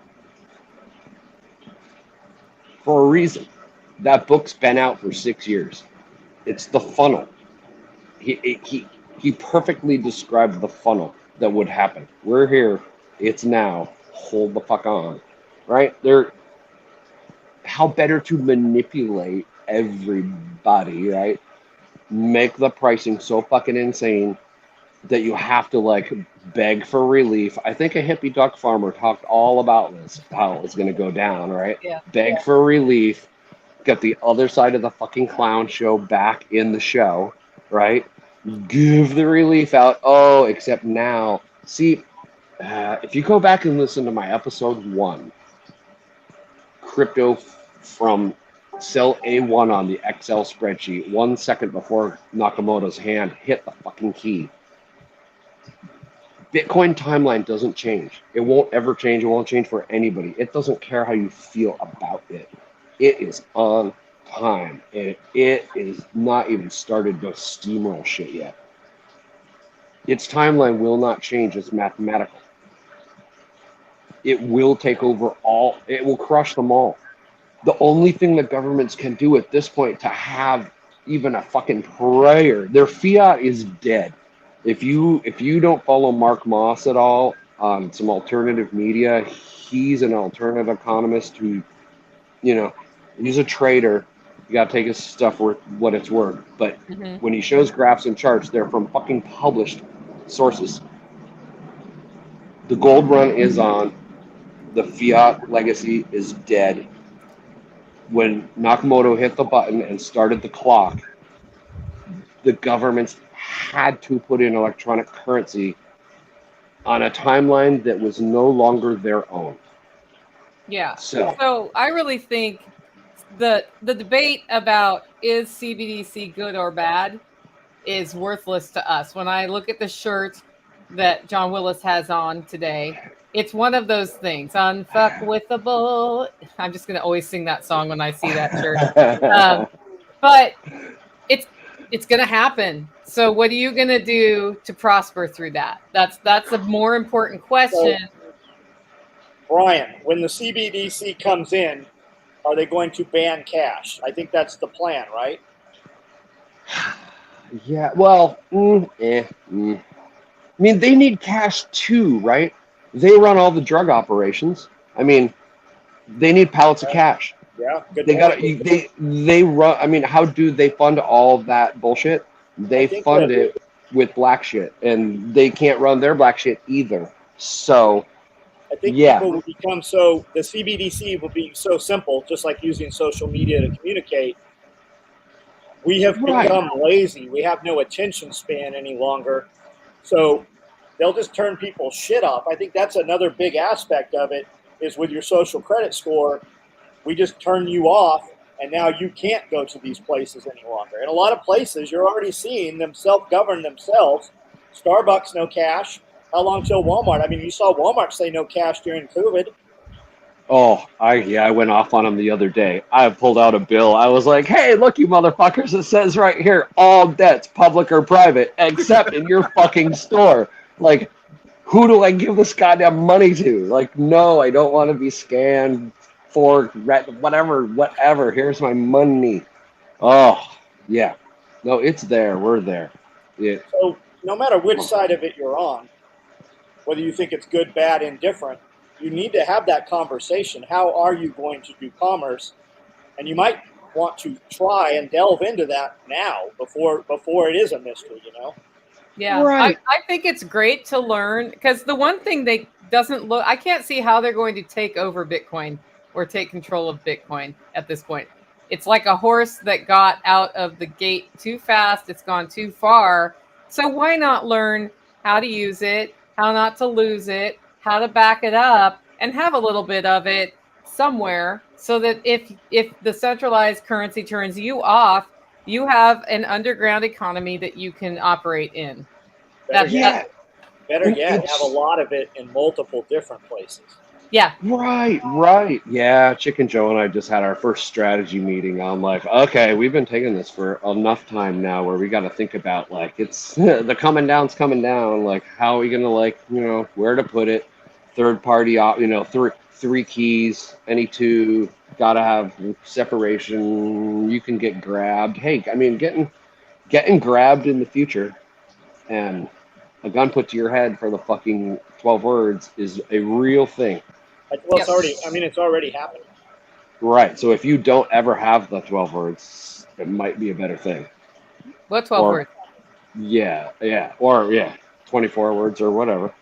For a reason. That book's been out for 6 years. It's the funnel. He perfectly described the funnel that would happen. We're here. It's now. Hold the fuck on. Right? How better to manipulate everybody, right? Make the pricing so fucking insane that you have to like beg for relief. I think a hippie duck farmer talked all about this, how it was going to go down, right? Yeah. Beg for relief, get the other side of the fucking clown show back in the show, right? Give the relief out. Oh, except now. See, if you go back and listen to my episode 1, crypto from cell A1 on the Excel spreadsheet 1 second before Nakamoto's hand hit the fucking key. Bitcoin timeline doesn't change. It won't ever change. It won't change for anybody. It doesn't care how you feel about it. It is on time. And it is not even started to steamroll shit yet. Its timeline will not change. It's mathematical. It will take over all. It will crush them all. The only thing the governments can do at this point to have even a fucking prayer, their fiat is dead. If you don't follow Mark Moss at all on some alternative media, he's an alternative economist who, he's a trader. You got to take his stuff for what it's worth. But when he shows graphs and charts, they're from fucking published sources. The gold run is on. The fiat legacy is dead. When Nakamoto hit the button and started the clock, the governments had to put in electronic currency on a timeline that was no longer their own. Yeah. So So I really think the debate about is CBDC good or bad is worthless to us. When I look at the shirt that John Willis has on today, it's one of those things. Unfuckwithable. I'm just gonna always sing that song when I see that shirt. But it's gonna happen. So what are you gonna do to prosper through that? That's a more important question. So, Brian, when the CBDC comes in, are they going to ban cash? I think that's the plan, right? yeah, well, I mean, they need cash too, right? They run all the drug operations. I mean, they need pallets of cash. Yeah, good They got point. they run. I mean, how do they fund all of that bullshit? They fund it with black shit, and they can't run their black shit either. So, I think yeah, people will become so, the CBDC will be so simple, just like using social media to communicate. We have Right. become lazy. We have no attention span any longer. So they'll just turn people's shit off. I think that's another big aspect of it is with your social credit score, we just turn you off and now you can't go to these places any longer. In a lot of places, you're already seeing them self-govern themselves. Starbucks, no cash. How long till Walmart? I mean, you saw Walmart say no cash during COVID. oh, I went off on them the other day. I pulled out a bill. I was like, hey, look, you motherfuckers! It says right here, all debts, public or private, except in your fucking store. Like, who do I give this goddamn money to? Like, no, I don't want to be scanned for whatever. Here's my money. Oh, yeah. No, it's there. We're there. Yeah. So no matter which side of it you're on, whether you think it's good, bad, indifferent, you need to have that conversation. How are you going to do commerce? And you might want to try and delve into that now before it is a mystery, you know? Yeah, Right. I think it's great to learn because the one thing they doesn't look, I can't see how they're going to take over Bitcoin or take control of Bitcoin at this point. It's like a horse that got out of the gate too fast. It's gone too far. So why not learn how to use it, how not to lose it, how to back it up, and have a little bit of it somewhere so that if the centralized currency turns you off, you have an underground economy that you can operate in. Better Yeah. yet, have a lot of it in multiple different places. Yeah. Right. Yeah, Chicken Joe and I just had our first strategy meeting. I'm like, okay, we've been taking this for enough time now where we got to think about, like, it's the coming down's coming down. Like, how are we going to, like, where to put it? Third party, three keys, any two, got to have separation. You can get grabbed. Hey, I mean, getting grabbed in the future and a gun put to your head for the fucking 12 words is a real thing. Well, it's already happening. Right. So if you don't ever have the 12 words, it might be a better thing. What 12 words? Yeah. Or 24 words or whatever.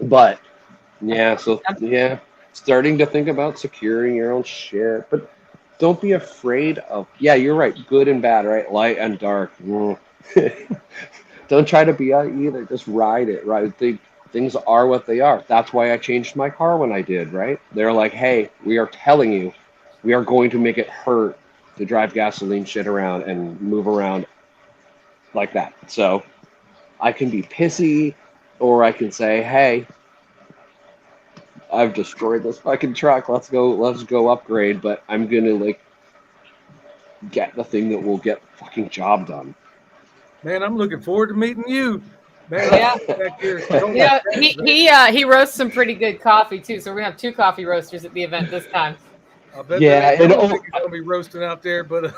But yeah, so yeah, starting to think about securing your own shit. But don't be afraid of, you're right, good and bad, right? Light and dark. Don't try to be out either. Just ride it, right? Things are what they are. That's why I changed my car when I did, right? They're like, hey, we are telling you, we are going to make it hurt to drive gasoline shit around and move around like that. So I can be pissy, or I can say, hey, I've destroyed this fucking truck. Let's go upgrade, but I'm gonna, like, get the thing that will get the fucking job done. Man, I'm looking forward to meeting you. Man, Yeah. back here. He roasts some pretty good coffee too. So we're gonna have 2 coffee roasters at the event this time. I bet Yeah, I don't think he's gonna be roasting out there, but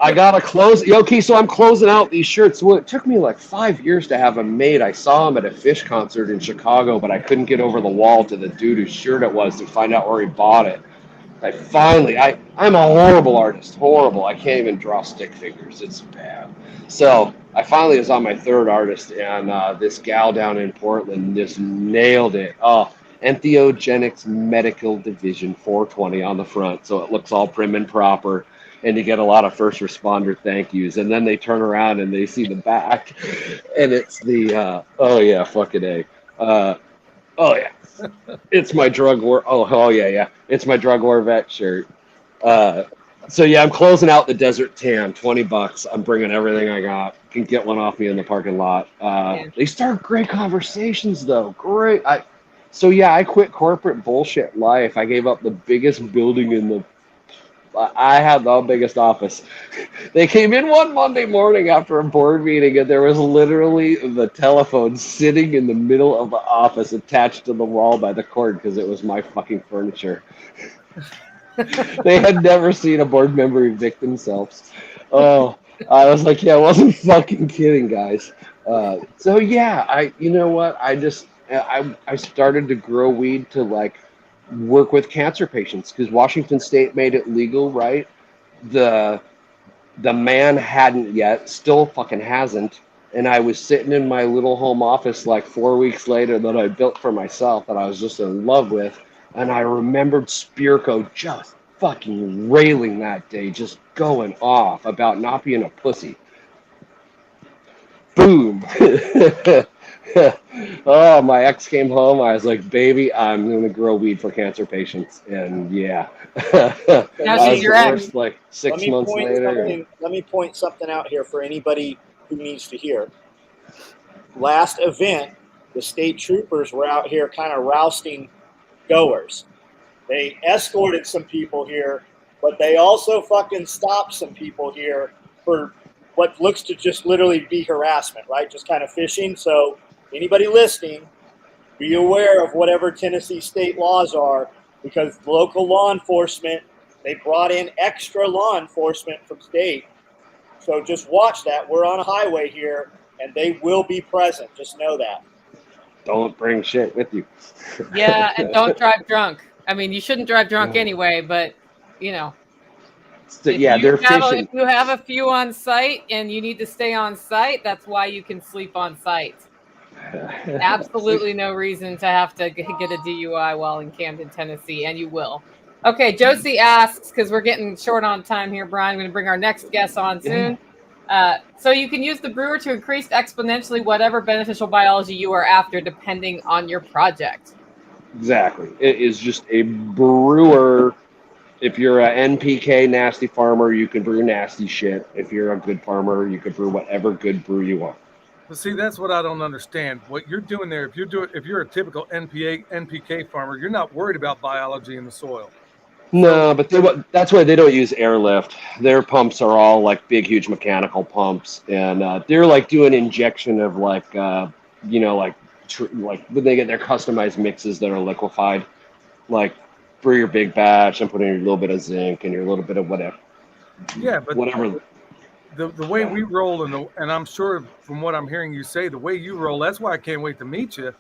I gotta close. Okay, so I'm closing out these shirts. Well, it took me like 5 years to have them made. I saw them at a Fish concert in Chicago, but I couldn't get over the wall to the dude whose shirt it was to find out where he bought it. I'm a horrible artist. Horrible. I can't even draw stick figures. It's bad. So I finally was on my 3rd artist, and this gal down in Portland just nailed it. Oh, Entheogenics Medical Division 420 on the front, so it looks all prim and proper, and you get a lot of first responder thank yous. And then they turn around and they see the back, and it's the oh yeah, fucking A. Oh yeah, it's my drug war. Oh yeah, it's my drug war vet shirt. So yeah, I'm closing out the Desert Tan, $20. I'm bringing everything I got. Can get one off me in the parking lot. They start great conversations though. Great. I quit corporate bullshit life. I gave up the biggest building in the. I had the biggest office. They came in one Monday morning after a board meeting, and there was literally the telephone sitting in the middle of the office, attached to the wall by the cord, because it was my fucking furniture. They had never seen a board member evict themselves. Oh, I was like, yeah, I wasn't fucking kidding, guys. So yeah, you know what? I started to grow weed to like work with cancer patients, because Washington State made it legal, right? The man hadn't yet, still fucking hasn't. And I was sitting in my little home office like 4 weeks later that I built for myself, that I was just in love with. And I remembered Spearco just fucking railing that day, just going off about not being a pussy. Boom. Oh, my ex came home. I was like, baby, I'm going to grow weed for cancer patients. And yeah. Now she's your ex. Like 6 months later. Let me point something out here for anybody who needs to hear. Last event, the state troopers were out here kind of rousting goers. They escorted some people here, but they also fucking stopped some people here for what looks to just literally be harassment, right? Just kind of fishing. So anybody listening, be aware of whatever Tennessee state laws are, because local law enforcement, they brought in extra law enforcement from state. So just watch that. We're on a highway here, and they will be present. Just know that. Don't bring shit with you. Yeah, and don't drive drunk. I mean, you shouldn't drive drunk anyway, but, you know. So, yeah, they're fishing. If you have a few on site and you need to stay on site, that's why you can sleep on site. Absolutely no reason to have to get a DUI while in Camden, Tennessee, and you will. Okay, Josie asks, because we're getting short on time here, Brian, I'm going to bring our next guest on soon. So you can use the brewer to increase exponentially whatever beneficial biology you are after, depending on your project. Exactly. It is just a brewer. If you're an NPK nasty farmer, you can brew nasty shit. If you're a good farmer, you can brew whatever good brew you want. But see, that's what I don't understand. What you're doing there, if you're a typical NPK farmer, you're not worried about biology in the soil. No, but that's why they don't use airlift. Their pumps are all like big, huge mechanical pumps, and they're like doing injection of like like when they get their customized mixes that are liquefied, like brew your big batch and put in a little bit of zinc and your little bit of whatever. Yeah, but whatever. The way we roll, and I'm sure from what I'm hearing you say, the way you roll, that's why I can't wait to meet you.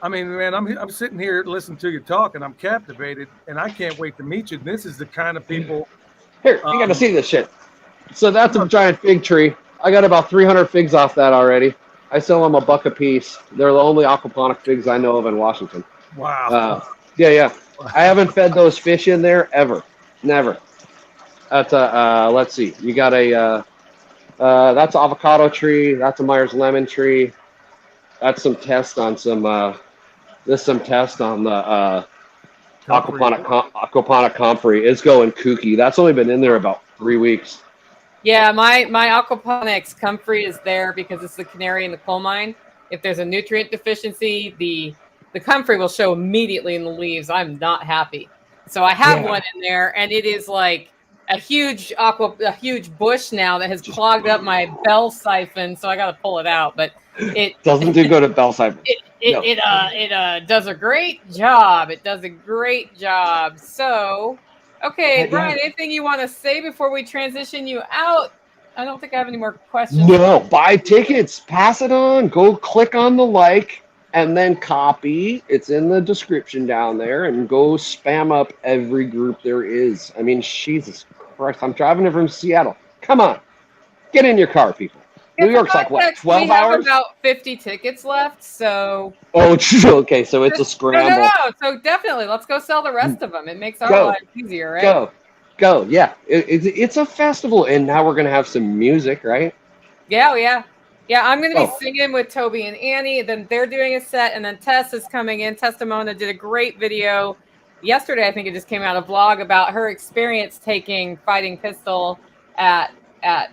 I mean, man, I'm sitting here listening to you talk, and I'm captivated, and I can't wait to meet you. This is the kind of people. Here, you got to see this shit. So that's a giant fig tree. I got about 300 figs off that already. I sell them $1 a piece. They're the only aquaponic figs I know of in Washington. Wow. Yeah. I haven't fed those fish in there ever. Never. That's let's see. You got that's an avocado tree. That's a Myers lemon tree. That's some test on the aquaponic comfrey. It's going kooky. That's only been in there about 3 weeks. Yeah, my aquaponics comfrey is there because it's the canary in the coal mine. If there's a nutrient deficiency, the comfrey will show immediately in the leaves. I'm not happy. So I have one in there, and it is like a huge bush now that has clogged up my bell siphon, so I got to pull it out. But it doesn't do good at bell siphon. It does a great job. It does a great job. So, okay, Brian, anything you want to say before we transition you out? I don't think I have any more questions. No, buy tickets, pass it on, go click on the like, and then copy. It's in the description down there, and go spam up every group there is. I mean, Jesus Christ, I'm driving it from Seattle. Come on, get in your car, people. New York's like what, 12 we have hours? about 50 tickets left, so. Oh, okay. So it's a scramble. No. So definitely, let's go sell the rest of them. It makes our lives easier, right? Go. Yeah, it's a festival, and now we're gonna have some music, right? Yeah. I'm gonna be singing with Toby and Annie. Then they're doing a set, and then Tess is coming in. Tess Damona did a great video yesterday. I think it just came out, a vlog about her experience taking Fighting Pistol at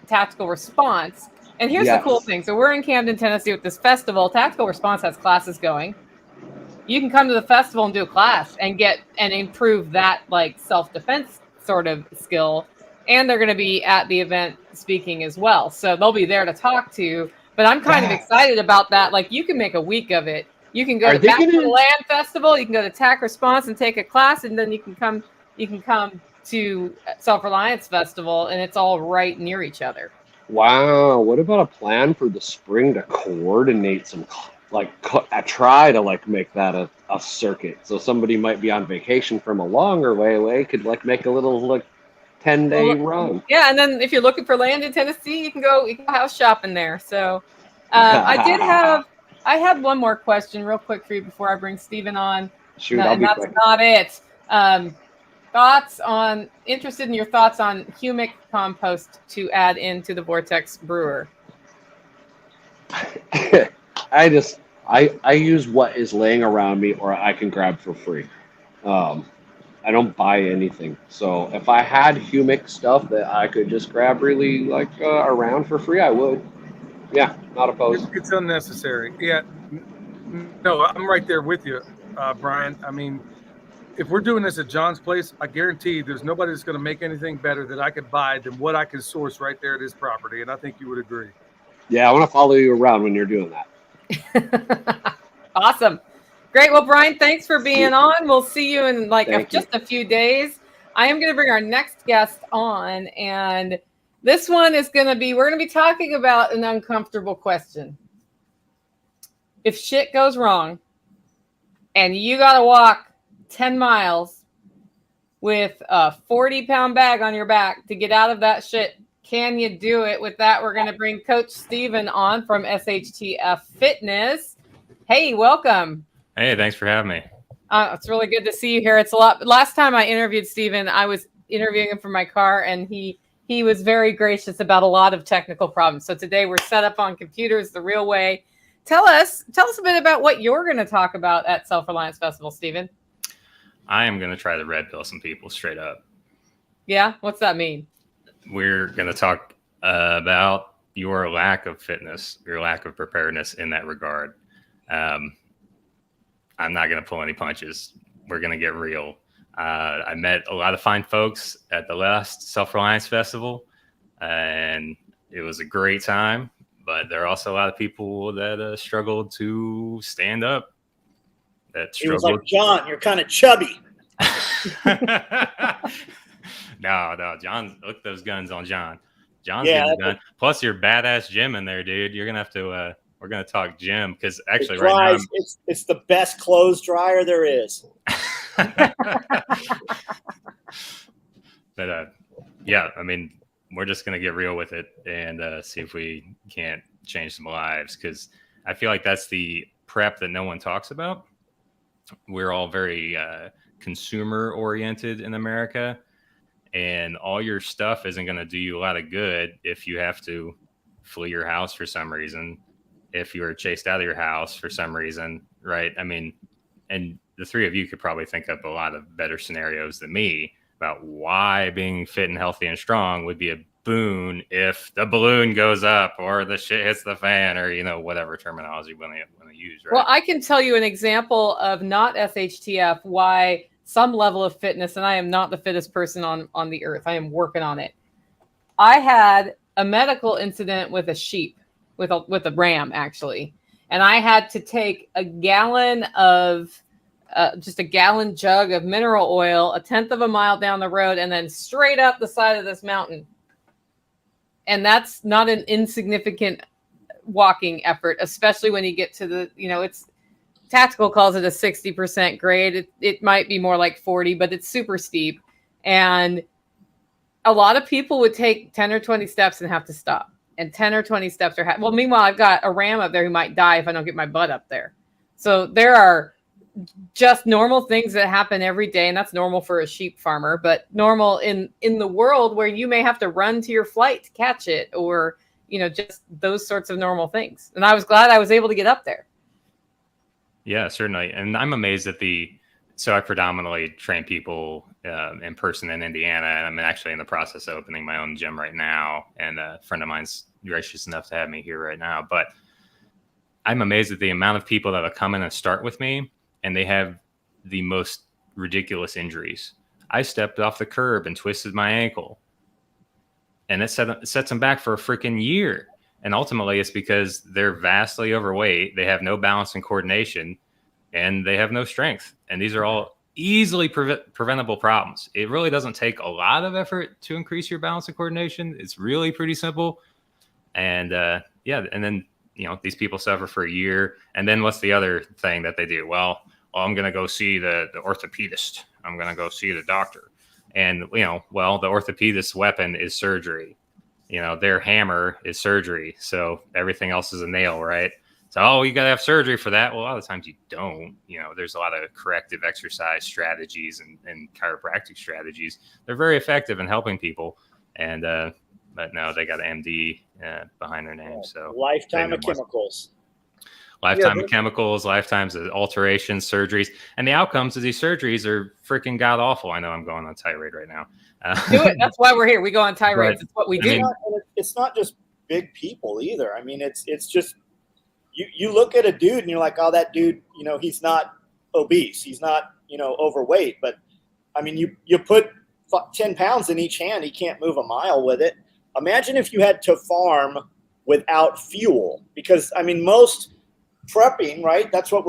Tactical Response. And here's the cool thing. So we're in Camden, Tennessee with this festival. Tactical Response has classes going. You can come to the festival and do a class and improve that like self-defense sort of skill. And they're going to be at the event speaking as well. So they'll be there to talk to. But I'm kind of excited about that. Like, you can make a week of it. You can go to the Land Festival. You can go to TAC Response and take a class, and then you can come to Self Reliance Festival, and it's all right near each other. Wow. What about a plan for the spring to coordinate some, try to make that a circuit? So somebody might be on vacation from a longer way away, could make a little 10-day run. Yeah, and then if you're looking for land in Tennessee, you can go house shopping there. So I had one more question real quick for you before I bring Stephen on. Shoot, and that's quick. Not it. Interested in your thoughts on Humic compost to add into the Vortex Brewer. I use what is laying around me or I can grab for free. I don't buy anything. So if I had Humic stuff that I could just grab really around for free, I would. Yeah, not opposed. It's unnecessary. Yeah. No, I'm right there with you, Brian. I mean, if we're doing this at John's place, I guarantee there's nobody that's going to make anything better that I could buy than what I can source right there at his property. And I think you would agree. Yeah, I want to follow you around when you're doing that. Awesome. Great. Well, Brian, thanks for being on. We'll see you in just a few days. I am going to bring our next guest on, and this one is we're going to be talking about an uncomfortable question. If shit goes wrong and you got to walk 10 miles with a 40-pound bag on your back to get out of that shit, can you do it? With that, we're going to bring Coach Stephen on from SHTF Fitness. Hey, welcome. Hey, thanks for having me. It's really good to see you here. It's a lot. Last time I interviewed Stephen, I was interviewing him from my car, and he was very gracious about a lot of technical problems. So today we're set up on computers the real way. Tell us a bit about what you're going to talk about at Self Reliance Festival, Stephen. I am going to try to red pill some people straight up. Yeah? What's that mean? We're going to talk about your lack of fitness, your lack of preparedness in that regard. I'm not going to pull any punches. We're going to get real. I met a lot of fine folks at the last Self Reliance Festival, and it was a great time. But there are also a lot of people that struggled to stand up. He was like, John, you're kind of chubby. No, John, look those guns on John. John's getting the gun. Plus your badass gym in there, dude. You're gonna have to. We're gonna talk gym because actually, right now, it's the best clothes dryer there is. But yeah, I mean, we're just gonna get real with it and see if we can't change some lives, because I feel like that's the prep that no one talks about. We're all very consumer oriented in America, and all your stuff isn't going to do you a lot of good if you have to flee your house for some reason, if you were chased out of your house for some reason, right? I mean, and the three of you could probably think up a lot of better scenarios than me about why being fit and healthy and strong would be a boon if the balloon goes up or the shit hits the fan, or whatever terminology we want to use, right? Well, I can tell you an example of not SHTF why some level of fitness, and I am not the fittest person on the earth. I am working on it. I had a medical incident with a sheep, with a ram actually, and I had to take a gallon of just a gallon jug of mineral oil, 1/10 of a mile down the road, and then straight up the side of this mountain. And that's not an insignificant walking effort, especially when you get to the, it's Tactical calls it a 60% grade. It might be more like 40, but it's super steep. And a lot of people would take 10 or 20 steps and have to stop. and 10 or 20 steps are well, meanwhile, I've got a ram up there who might die if I don't get my butt up there. So there are just normal things that happen every day, and that's normal for a sheep farmer, but normal in the world where you may have to run to your flight to catch it, or just those sorts of normal things. And I was glad I was able to get up there. Yeah, certainly. And I'm amazed at so I predominantly train people in person in Indiana, and I'm actually in the process of opening my own gym right now, and a friend of mine's gracious enough to have me here right now. But I'm amazed at the amount of people that will come in and start with me, and they have the most ridiculous injuries. I stepped off the curb and twisted my ankle, and it sets them back for a freaking year. And ultimately, it's because they're vastly overweight. They have no balance and coordination, and they have no strength. And these are all easily preventable problems. It really doesn't take a lot of effort to increase your balance and coordination. It's really pretty simple. And and then these people suffer for a year. And then what's the other thing that they do? Well, I'm going to go see the orthopedist. I'm going to go see the doctor. And, the orthopedist's weapon is surgery. Their hammer is surgery. So everything else is a nail, right? So, you got to have surgery for that. Well, a lot of times you don't. There's a lot of corrective exercise strategies and chiropractic strategies. They're very effective in helping people. And, but no, they got MD behind their name. So lifetime of chemicals. Lifetime of chemicals, lifetimes of alterations, surgeries, and the outcomes of these surgeries are freaking god awful. I know I'm going on tirade right now. Do it. That's why we're here. We go on tirades. It's what we do. It's not just big people either. I mean, it's just you look at a dude and you're like, oh, that dude, he's not obese, he's not overweight, but I mean, you put 10 pounds in each hand, he can't move a mile with it. Imagine if you had to farm without fuel, because I mean, most prepping, right? That's what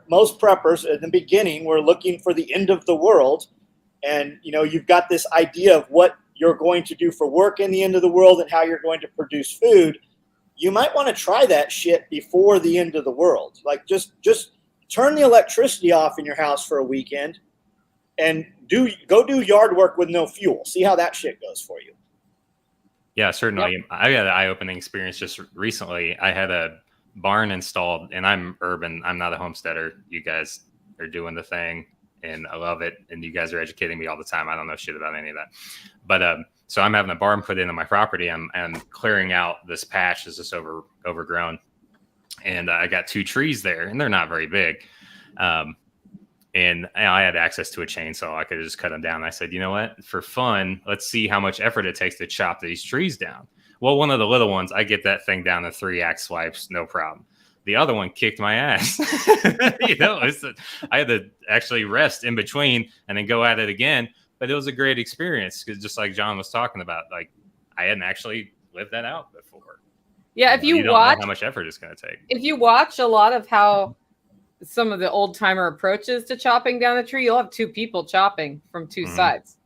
most preppers in the beginning, we're looking for the end of the world. And, you've got this idea of what you're going to do for work in the end of the world and how you're going to produce food. You might want to try that shit before the end of the world. Like just turn the electricity off in your house for a weekend and go do yard work with no fuel. See how that shit goes for you. Yeah, certainly. Yep. I had an eye-opening experience just recently. I had a barn installed, and I'm urban. I'm not a homesteader. You guys are doing the thing, and I love it. And you guys are educating me all the time. I don't know shit about any of that. But so I'm having a barn put into my property. I'm clearing out this patch that's just overgrown. And I got 2 trees there, and they're not very big. And I had access to a chainsaw. I could just cut them down. I said, you know what? For fun, let's see how much effort it takes to chop these trees down. Well, one of the little ones, I get that thing down to 3 axe swipes, no problem. The other one kicked my ass. I had to actually rest in between and then go at it again. But it was a great experience because just like John was talking about, like I hadn't actually lived that out before. Yeah, if you don't watch know how much effort it's going to take. If you watch a lot of how some of the old timer approaches to chopping down a tree, you'll have 2 people chopping from 2 sides.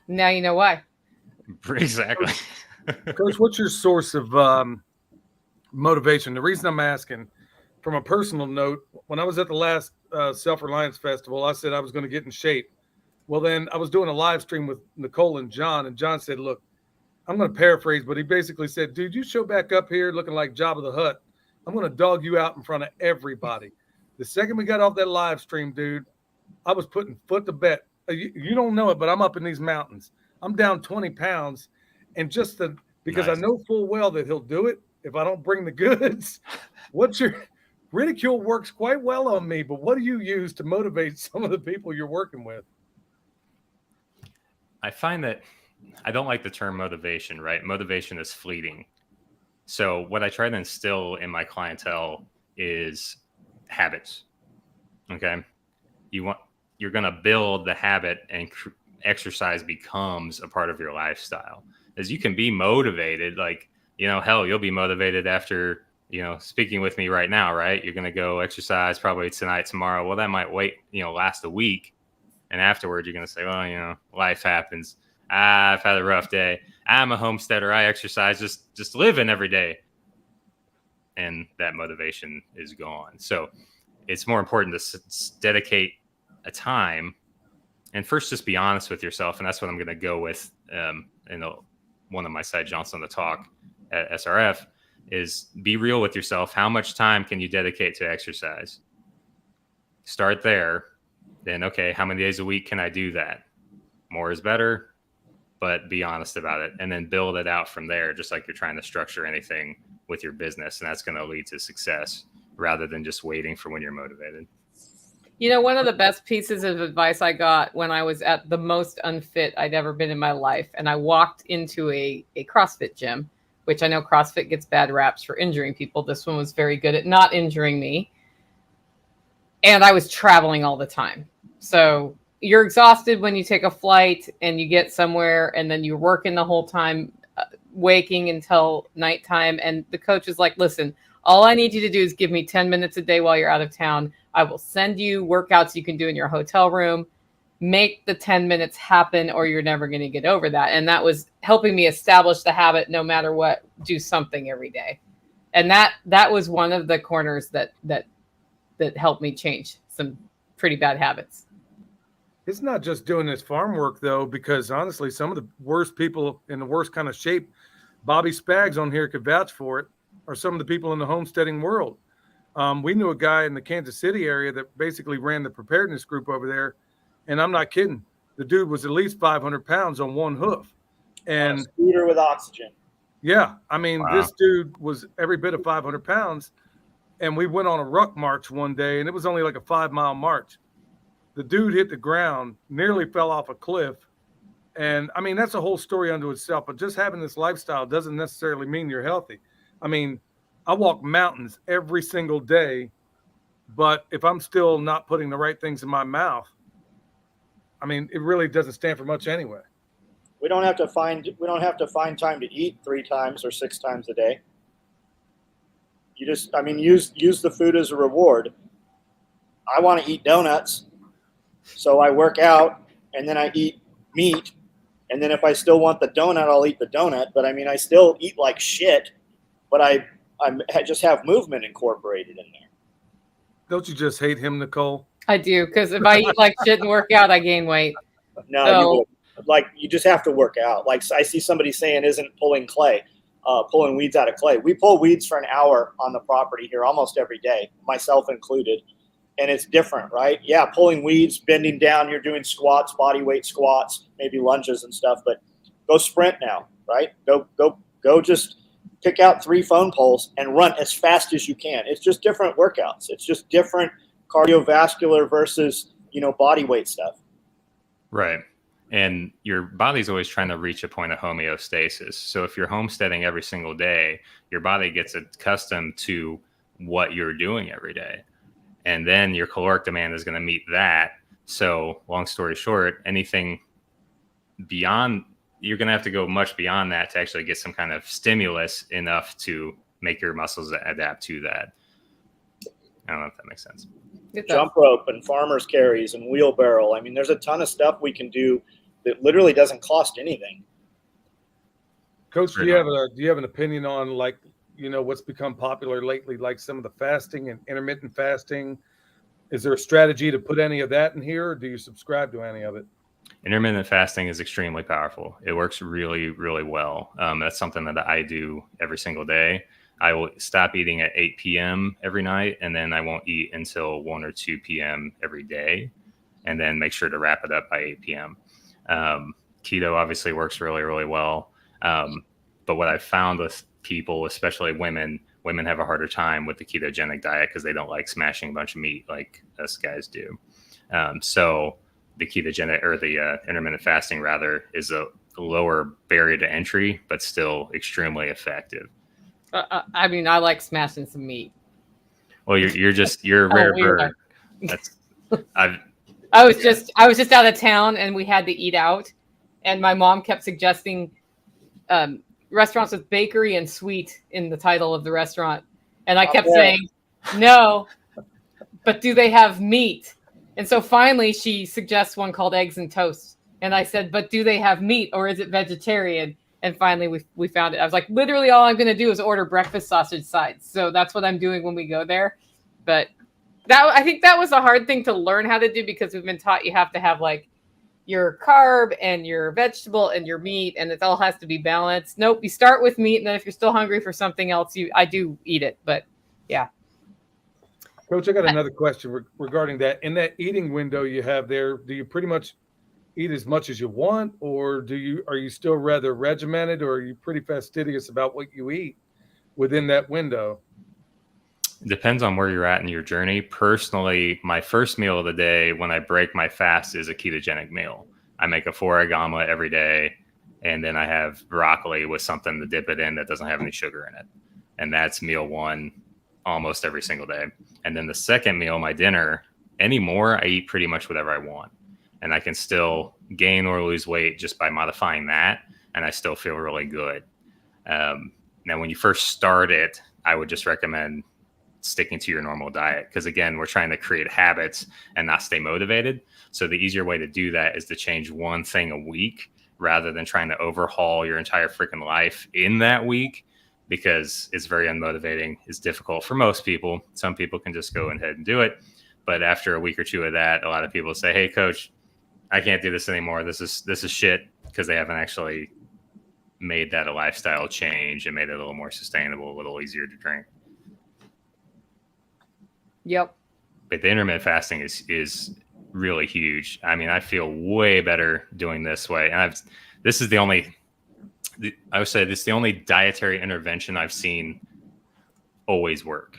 Now you know why. Exactly. Coach, what's your source of motivation? The reason I'm asking, from a personal note, when I was at the last Self Reliance Festival, I said I was going to get in shape. Well, then I was doing a live stream with Nicole and John said, look, I'm going to paraphrase, but he basically said, dude, you show back up here looking like Jabba the Hutt, I'm going to dog you out in front of everybody. The second we got off that live stream, dude, I was putting foot to bed. You don't know it, but I'm up in these mountains. I'm down 20 pounds. And because nice. I know full well that he'll do it if I don't bring the goods. What's your ridicule works quite well on me, but what do you use to motivate some of the people you're working with? I find that I don't like the term motivation, right? Motivation is fleeting. So what I try to instill in my clientele is habits. Okay. You're going to build the habit, and exercise becomes a part of your lifestyle. As you can be motivated, like, hell, you'll be motivated after, speaking with me right now, right? You're going to go exercise probably tonight, tomorrow. Well, that might last a week. And afterwards, you're going to say, well, life happens. I've had a rough day. I'm a homesteader. I exercise, just living every day. And that motivation is gone. So it's more important to dedicate a time and first just be honest with yourself. And that's what I'm going to go with in one of my side Johnson on the talk. at SRF is be real with yourself. How much time can you dedicate to exercise? Start there. Then, okay, how many days a week can I do that? More is better, but be honest about it. And then build it out from there, just like you're trying to structure anything with your business. And that's going to lead to success rather than just waiting for when you're motivated. You know, one of the best pieces of advice I got when I was at the most unfit I'd ever been in my life, and I walked into a CrossFit gym, which I know CrossFit gets bad raps for injuring people. This one was very good at not injuring me. And I was traveling all the time. So you're exhausted when you take a flight and you get somewhere, and then you're working the whole time, waking until nighttime. And the coach is like, listen, all I need you to do is give me 10 minutes a day while you're out of town. I will send you workouts you can do in your hotel room. Make the 10 minutes happen, or you're never going to get over that. And that was helping me establish the habit, no matter what, do something every day. And that was one of the corners that helped me change some pretty bad habits. It's not just doing this farm work, though, because honestly, some of the worst people in the worst kind of shape, Bobby Spags on here could vouch for it, are some of the people in the homesteading world. We knew a guy in the Kansas City area that basically ran the preparedness group over there. And I'm not kidding. The dude was at least 500 pounds on one hoof. And a scooter with oxygen. Yeah. I mean, Wow. This dude was every bit of 500 pounds. And we went on a ruck march one day, and it was only like a 5-mile march. The dude hit the ground, nearly fell off a cliff. And I mean, that's a whole story unto itself. But just having this lifestyle doesn't necessarily mean you're healthy. I mean, I walk mountains every single day, but if I'm still not putting the right things in my mouth, I mean, it really doesn't stand for much anyway. We don't have to find time to eat 3 times or 6 times a day. You just, I mean, use the food as a reward. I want to eat donuts, so I work out and then I eat meat, and then if I still want the donut, I'll eat the donut. But I mean, I still eat like shit, but I just have movement incorporated in there. Don't you just hate him, Nicole? I do, because if I eat like shit and work out, I gain weight. No, So- you would. Like, you just have to work out. Like, I see somebody saying, isn't pulling weeds out of clay. We pull weeds for an hour on the property here almost every day, myself included. And it's different, right? Yeah, pulling weeds, bending down, you're doing squats, body weight squats, maybe lunges and stuff, but go sprint now, right? Go just pick out 3 phone poles and run as fast as you can. It's just different workouts. It's just different cardiovascular versus, body weight stuff. Right. And your body's always trying to reach a point of homeostasis. So if you're homesteading every single day, your body gets accustomed to what you're doing every day. And then your caloric demand is going to meet that. So long story short, anything beyond, you're going to have to go much beyond that to actually get some kind of stimulus enough to make your muscles adapt to that. I don't know if that makes sense. Jump rope and farmer's carries and wheelbarrow. I mean, there's a ton of stuff we can do that literally doesn't cost anything. Coach, do you have an opinion on, like, what's become popular lately, like some of the fasting and intermittent fasting? Is there a strategy to put any of that in here, or do you subscribe to any of it? Intermittent fasting is extremely powerful. It works really, really well. That's something that I do every single day. I will stop eating at 8 p.m. every night, and then I won't eat until 1 or 2 p.m. every day, and then make sure to wrap it up by 8 p.m. Keto obviously works really, really well. But what I've found with people, especially women have a harder time with the ketogenic diet because they don't like smashing a bunch of meat like us guys do. So the ketogenic, or the intermittent fasting rather, is a lower barrier to entry, but still extremely effective. I mean, I like smashing some meat. Well, you're a rare bird. That's I was just out of town, and we had to eat out, and my mom kept suggesting restaurants with bakery and sweet in the title of the restaurant, and I kept saying no, but do they have meat? And so finally she suggests one called eggs and toast, and I said, but do they have meat, or is it vegetarian? And finally we found it. I was like, literally all I'm going to do is order breakfast sausage sides. So that's what I'm doing when we go there. But I think that was a hard thing to learn how to do, because we've been taught you have to have like your carb and your vegetable and your meat, and it all has to be balanced. Nope, you start with meat, and then if you're still hungry for something else, I do eat it. But yeah. Coach, I got another question regarding that. In that eating window you have there, do you pretty much eat as much as you want, or are you still rather regimented, or are you pretty fastidious about what you eat within that window? It depends on where you're at in your journey. Personally, my first meal of the day when I break my fast is a ketogenic meal. I make a 4-egg omelet every day, and then I have broccoli with something to dip it in that doesn't have any sugar in it. And that's meal one almost every single day. And then the second meal, my dinner, anymore, I eat pretty much whatever I want. And I can still gain or lose weight just by modifying that, and I still feel really good. Now, when you first start it, I would just recommend sticking to your normal diet, because again, we're trying to create habits and not stay motivated. So the easier way to do that is to change one thing a week rather than trying to overhaul your entire freaking life in that week, because it's very unmotivating. It's difficult for most people. Some people can just go ahead and do it, but after a week or two of that, a lot of people say, hey coach, I can't do this anymore. This is shit, because they haven't actually made that a lifestyle change and made it a little more sustainable, a little easier to drink. Yep. But the intermittent fasting is really huge. I mean, I feel way better doing this way. And I would say this is the only dietary intervention I've seen always work.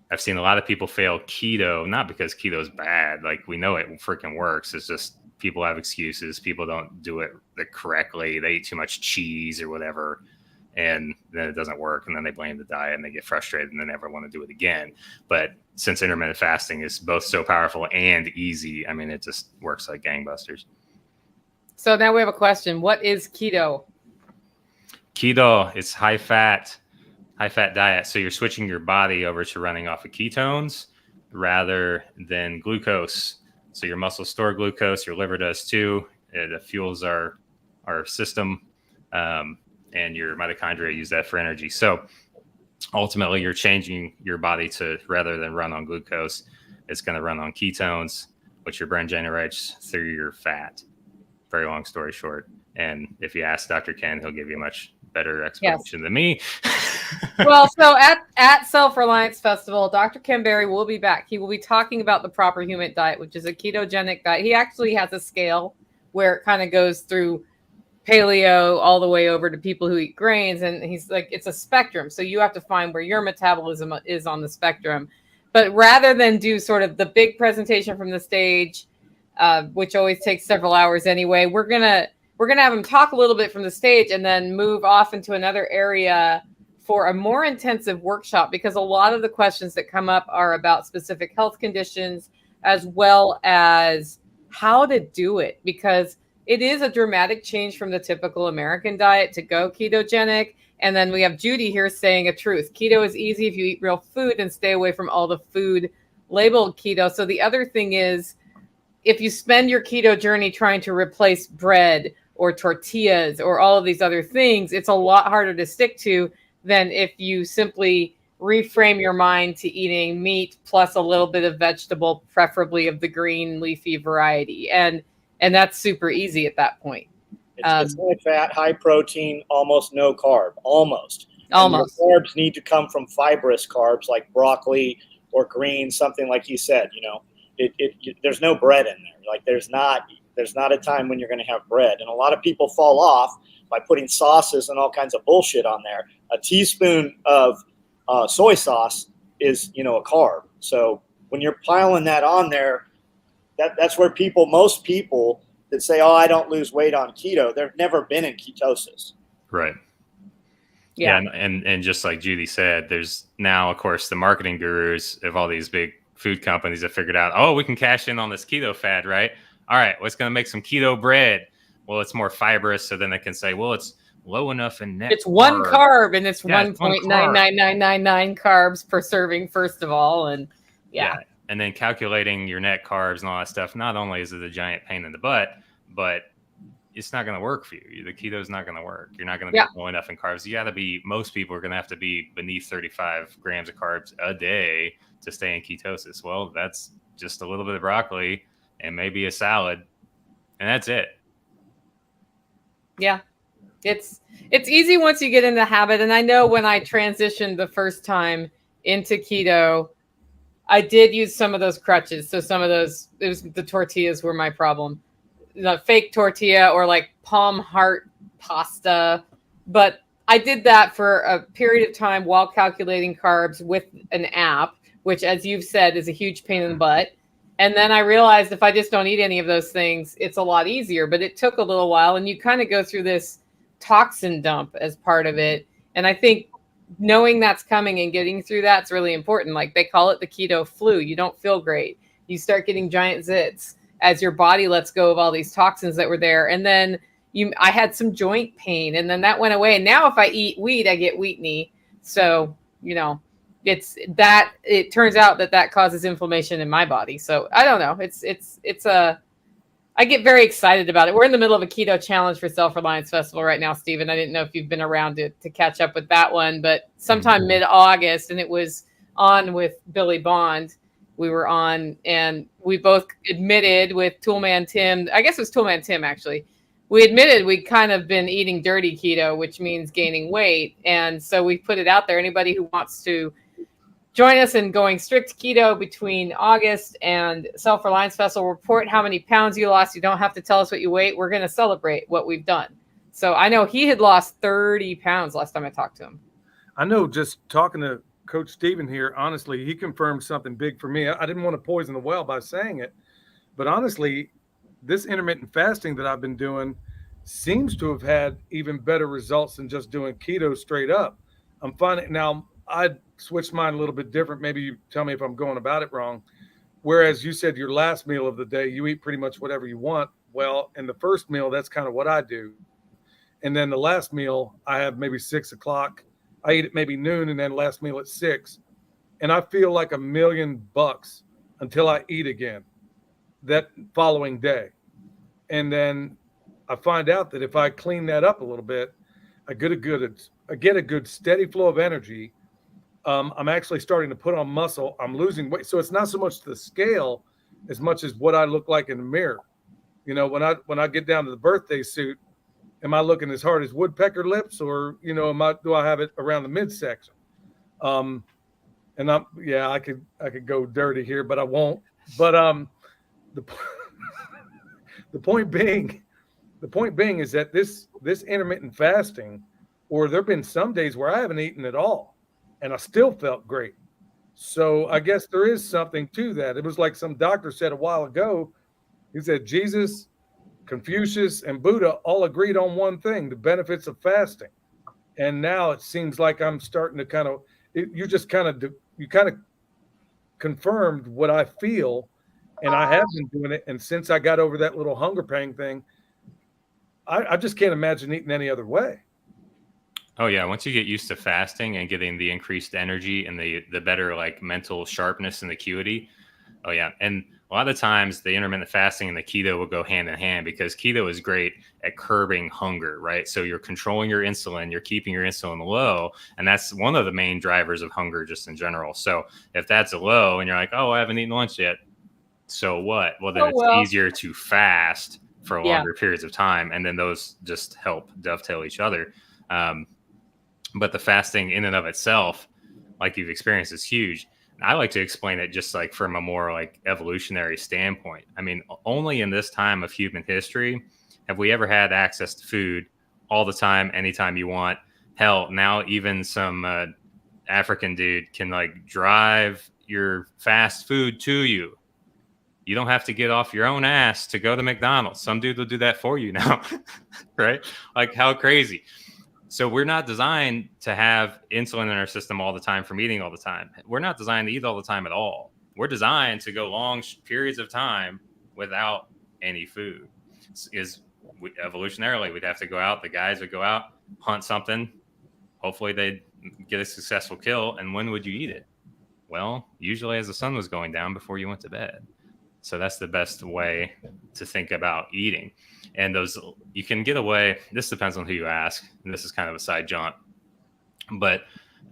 I've seen a lot of people fail keto, not because keto is bad. Like, we know it freaking works. It's just people have excuses. People don't do it correctly. They eat too much cheese or whatever, and then it doesn't work. And then they blame the diet and they get frustrated and they never want to do it again. But since intermittent fasting is both so powerful and easy, I mean, it just works like gangbusters. So now we have a question. What is keto? Keto, it's high fat diet. So you're switching your body over to running off of ketones rather than glucose. So your muscles store glucose, your liver does too. It fuels our system, and your mitochondria use that for energy. So ultimately, you're changing your body to, rather than run on glucose, it's going to run on ketones, which your brain generates through your fat. Very long story short. And if you ask Dr. Ken, he'll give you a much better explanation than me. Well, so at Self Reliance Festival, Dr. Ken Berry will be back. He will be talking about the proper Humic diet, which is a ketogenic diet. He actually has a scale where it kind of goes through paleo all the way over to people who eat grains, and he's like, it's a spectrum, so you have to find where your metabolism is on the spectrum. But rather than do sort of the big presentation from the stage, which always takes several hours anyway, we're gonna have him talk a little bit from the stage and then move off into another area for a more intensive workshop, because a lot of the questions that come up are about specific health conditions as well as how to do it, because it is a dramatic change from the typical American diet to go ketogenic. And then we have Judy here saying a truth. Keto is easy if you eat real food and stay away from all the food labeled keto. So the other thing is, if you spend your keto journey trying to replace bread or tortillas or all of these other things, it's a lot harder to stick to than if you simply reframe your mind to eating meat plus a little bit of vegetable, preferably of the green leafy variety. And that's super easy at that point. It's high fat, high protein, almost no carb. Almost. Almost. And your carbs need to come from fibrous carbs like broccoli or greens, something like you said. You know, there's no bread in there. Like there's not a time when you're going to have bread. And a lot of people fall off by putting sauces and all kinds of bullshit on there. A teaspoon of soy sauce is, a carb. So when you're piling that on there, that's where most people that say, oh, I don't lose weight on keto, they've never been in ketosis. Right. Yeah. And just like Judy said, there's now, of course, the marketing gurus of all these big food companies have figured out, oh, we can cash in on this keto fad, right? All right, what's going to make some keto bread? Well, it's more fibrous, so then they can say, well, it's low enough in net. It's one carb, and it's 1.99999 carbs per serving, first of all. And yeah. And then calculating your net carbs and all that stuff, not only is it a giant pain in the butt, but it's not going to work for you. The keto is not going to work. You're not going to be low enough in carbs. Most people are going to have to be beneath 35 grams of carbs a day to stay in ketosis. Well, that's just a little bit of broccoli and maybe a salad and that's it. Yeah. It's easy once you get in the habit. And I know when I transitioned the first time into keto, I did use some of those crutches. So some of those, it was the tortillas were my problem. The fake tortilla or like palm heart pasta. But I did that for a period of time while calculating carbs with an app, which, as you've said, is a huge pain in the butt. And then I realized if I just don't eat any of those things, it's a lot easier. But it took a little while, and you kind of go through this toxin dump as part of it. And I think knowing that's coming and getting through that's really important. Like they call it the keto flu. You don't feel great. You start getting giant zits as your body lets go of all these toxins that were there. And then I had some joint pain, and then that went away. And now if I eat wheat, I get wheat knee. So, it turns out that causes inflammation in my body. So I don't know. I get very excited about it. We're in the middle of a keto challenge for Self Reliance Festival right now, Stephen. I didn't know if you've been around to catch up with that one, but sometime mid-August, and it was on with Billy Bond. We were on, and we both admitted with Toolman Tim, I guess it was Toolman Tim actually, we admitted we'd kind of been eating dirty keto, which means gaining weight. And so we put it out there. Anybody who wants to join us in going strict keto between August and Self Reliance Festival, report how many pounds you lost. You don't have to tell us what you weigh. We're going to celebrate what we've done. So I know he had lost 30 pounds last time I talked to him. I know, just talking to Coach Stephen here, honestly, he confirmed something big for me. I didn't want to poison the well by saying it, but honestly, this intermittent fasting that I've been doing seems to have had even better results than just doing keto straight up. I'm finding now I switched mine a little bit different. Maybe you tell me if I'm going about it wrong. Whereas you said your last meal of the day, you eat pretty much whatever you want. Well, in the first meal, that's kind of what I do. And then the last meal, I have maybe 6 o'clock. I eat at maybe noon, and then last meal at 6. And I feel like $1,000,000 until I eat again that following day. And then I find out that if I clean that up a little bit, I get a good steady flow of energy. I'm actually starting to put on muscle. I'm losing weight. So it's not so much the scale as much as what I look like in the mirror. When I get down to the birthday suit, am I looking as hard as woodpecker lips, or, do I have it around the midsection? I could go dirty here, but I won't. But the point being is that this intermittent fasting, or there've been some days where I haven't eaten at all, and I still felt great. So I guess there is something to that. It was like some doctor said a while ago. He said Jesus, Confucius, and Buddha all agreed on one thing: the benefits of fasting. And now it seems like I'm starting to you kind of confirmed what I feel, and I have been doing it. And since I got over that little hunger pang thing, I just can't imagine eating any other way. Oh yeah, once you get used to fasting and getting the increased energy and the better like mental sharpness and acuity. Oh yeah, and a lot of times the intermittent fasting and the keto will go hand in hand, because keto is great at curbing hunger, right? So you're controlling your insulin, you're keeping your insulin low, and that's one of the main drivers of hunger just in general. So if that's low and you're like, oh, I haven't eaten lunch yet, so what? Well, then it's easier to fast for longer periods of time, and then those just help dovetail each other. But the fasting in and of itself, like you've experienced, is huge. I like to explain it just like from a more like evolutionary standpoint. I mean, only in this time of human history have we ever had access to food all the time, anytime you want. Hell, now even some African dude can like drive your fast food to you. You don't have to get off your own ass to go to McDonald's. Some dude will do that for you now, right? Like, how crazy. So we're not designed to have insulin in our system all the time from eating all the time. We're not designed to eat all the time at all. We're designed to go long periods of time without any food. Evolutionarily, we'd have to go out. The guys would go out, hunt something. Hopefully they'd get a successful kill. And when would you eat it? Well, usually as the sun was going down before you went to bed. So that's the best way to think about eating. And those, you can get away, this depends on who you ask, and this is kind of a side jaunt, but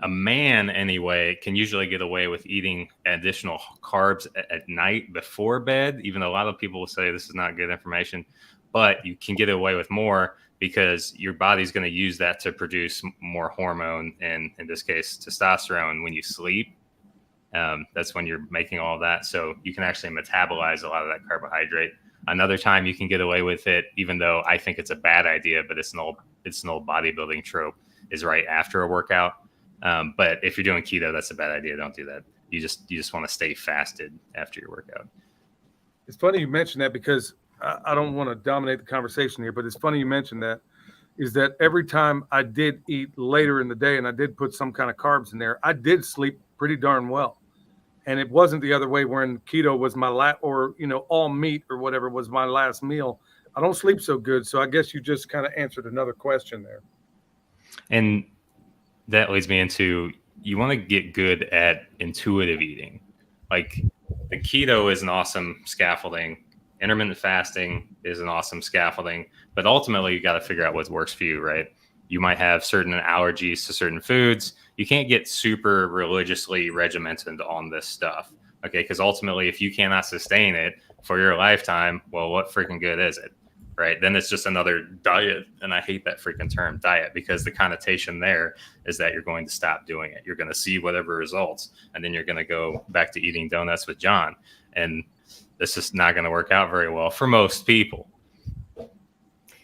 a man anyway can usually get away with eating additional carbs at night before bed, even though a lot of people will say this is not good information. but you can get away with more because your body's going to use that to produce more hormone, and in this case, testosterone, when you sleep. That's when you're making all of that. So you can actually metabolize a lot of that carbohydrate. Another time you can get away with it, even though I think it's a bad idea, but it's an old bodybuilding trope, is right after a workout. But if you're doing keto, that's a bad idea. Don't do that. You just want to stay fasted after your workout. It's funny you mentioned that, because I don't want to dominate the conversation here, but it's funny you mentioned that, is that every time I did eat later in the day and I did put some kind of carbs in there, I did sleep pretty darn well. And it wasn't the other way when keto was my all meat or whatever was my last meal. I don't sleep so good. So I guess you just kind of answered another question there. And that leads me into, you want to get good at intuitive eating. Like, the keto is an awesome scaffolding. Intermittent fasting is an awesome scaffolding. But ultimately, you got to figure out what works for you, right? You might have certain allergies to certain foods. You can't get super religiously regimented on this stuff, okay? Because ultimately, if you cannot sustain it for your lifetime, well, what freaking good is it, right? Then it's just another diet, and I hate that freaking term diet, because the connotation there is that you're going to stop doing it. You're going to see whatever results, and then you're going to go back to eating donuts with John, and this is not going to work out very well for most people.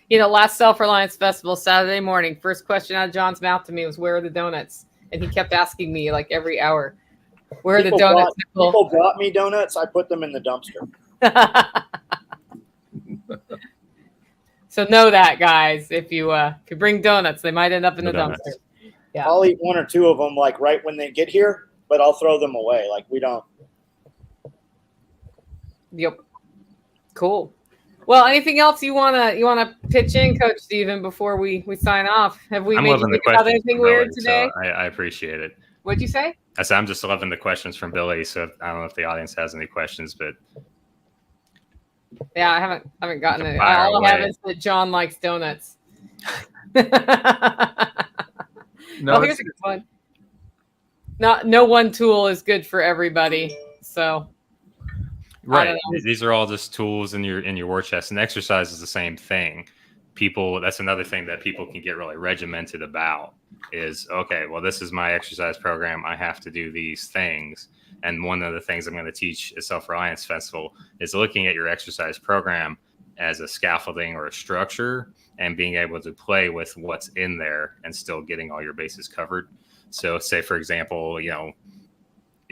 Last Self Reliance Festival, Saturday morning, first question out of John's mouth to me was, "Where are the donuts?" And he kept asking me like every hour, "Where are the donuts?" People brought me donuts. I put them in the dumpster. So know that, guys. If you bring donuts, they might end up in the dumpster. Yeah. I'll eat one or two of them like right when they get here, but I'll throw them away. Like, we don't. Yep. Cool. Well, anything else you wanna pitch in, Coach Steven, before we sign off? Have we made you think about anything weird today? So I appreciate it. What'd you say? I said I'm just loving the questions from Billy. So I don't know if the audience has any questions, but yeah, I haven't gotten it. All I have is that John likes donuts. No, here's a good one. No one tool is good for everybody. So right, these are all just tools in your war chest, and exercise is the same thing. That's another thing that people can get really regimented about, is, okay, well, this is my exercise program, I have to do these things. And one of the things I'm going to teach at Self Reliance Festival is looking at your exercise program as a scaffolding or a structure, and being able to play with what's in there and still getting all your bases covered. So say, for example, you're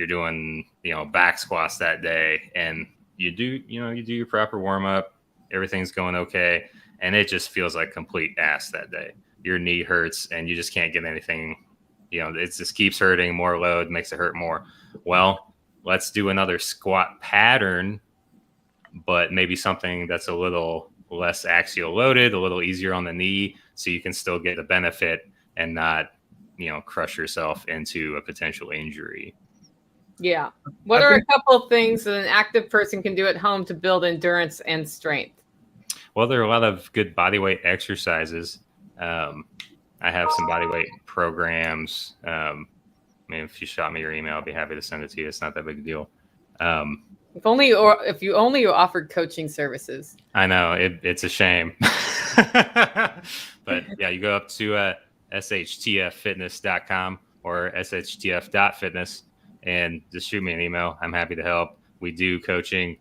doing, back squats that day, and you do your proper warm up, everything's going okay, and it just feels like complete ass that day. Your knee hurts and you just can't get anything, it just keeps hurting, more load makes it hurt more. Well, let's do another squat pattern, but maybe something that's a little less axial loaded, a little easier on the knee, so you can still get the benefit and not, crush yourself into a potential injury. Yeah. What are a couple of things that an active person can do at home to build endurance and strength? Well, there are a lot of good bodyweight exercises. I have some bodyweight programs. If you shot me your email, I'll be happy to send it to you. It's not that big a deal. If you only offered coaching services. I know, it's a shame. But yeah, you go up to shtffitness.com or shtf.fitness and just shoot me an email. I'm happy to help. We do coaching.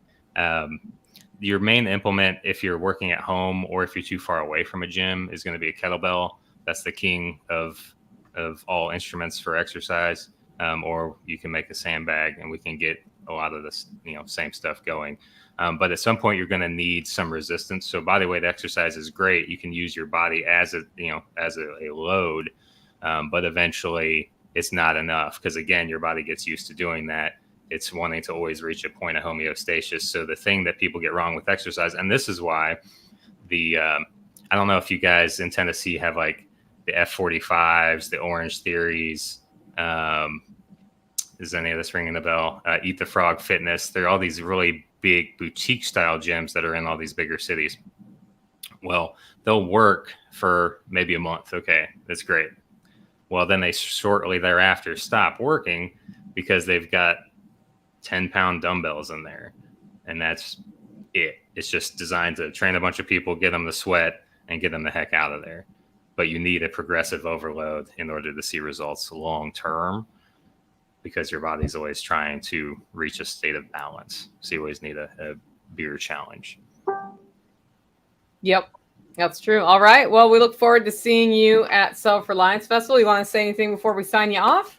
Your main implement, if you're working at home or if you're too far away from a gym, is going to be a kettlebell. That's the king of all instruments for exercise. Or you can make a sandbag, and we can get a lot of this, same stuff going. But at some point, you're going to need some resistance. So bodyweight exercise is great. You can use your body as a load, but eventually it's not enough, because again, your body gets used to doing that. It's wanting to always reach a point of homeostasis. So the thing that people get wrong with exercise, and this is why I don't know if you guys in Tennessee have like the F45s, the Orange Theories. Is any of this ringing a bell? Eat the Frog Fitness. There are all these really big boutique style gyms that are in all these bigger cities. Well, they'll work for maybe a month. Okay, that's great. Well, then they shortly thereafter stop working because they've got 10-pound dumbbells in there. And that's it. It's just designed to train a bunch of people, get them to sweat, and get them the heck out of there. But you need a progressive overload in order to see results long term, because your body's always trying to reach a state of balance. So you always need a beer challenge. Yep, that's true. All right. Well, we look forward to seeing you at Self Reliance Festival. You want to say anything before we sign you off?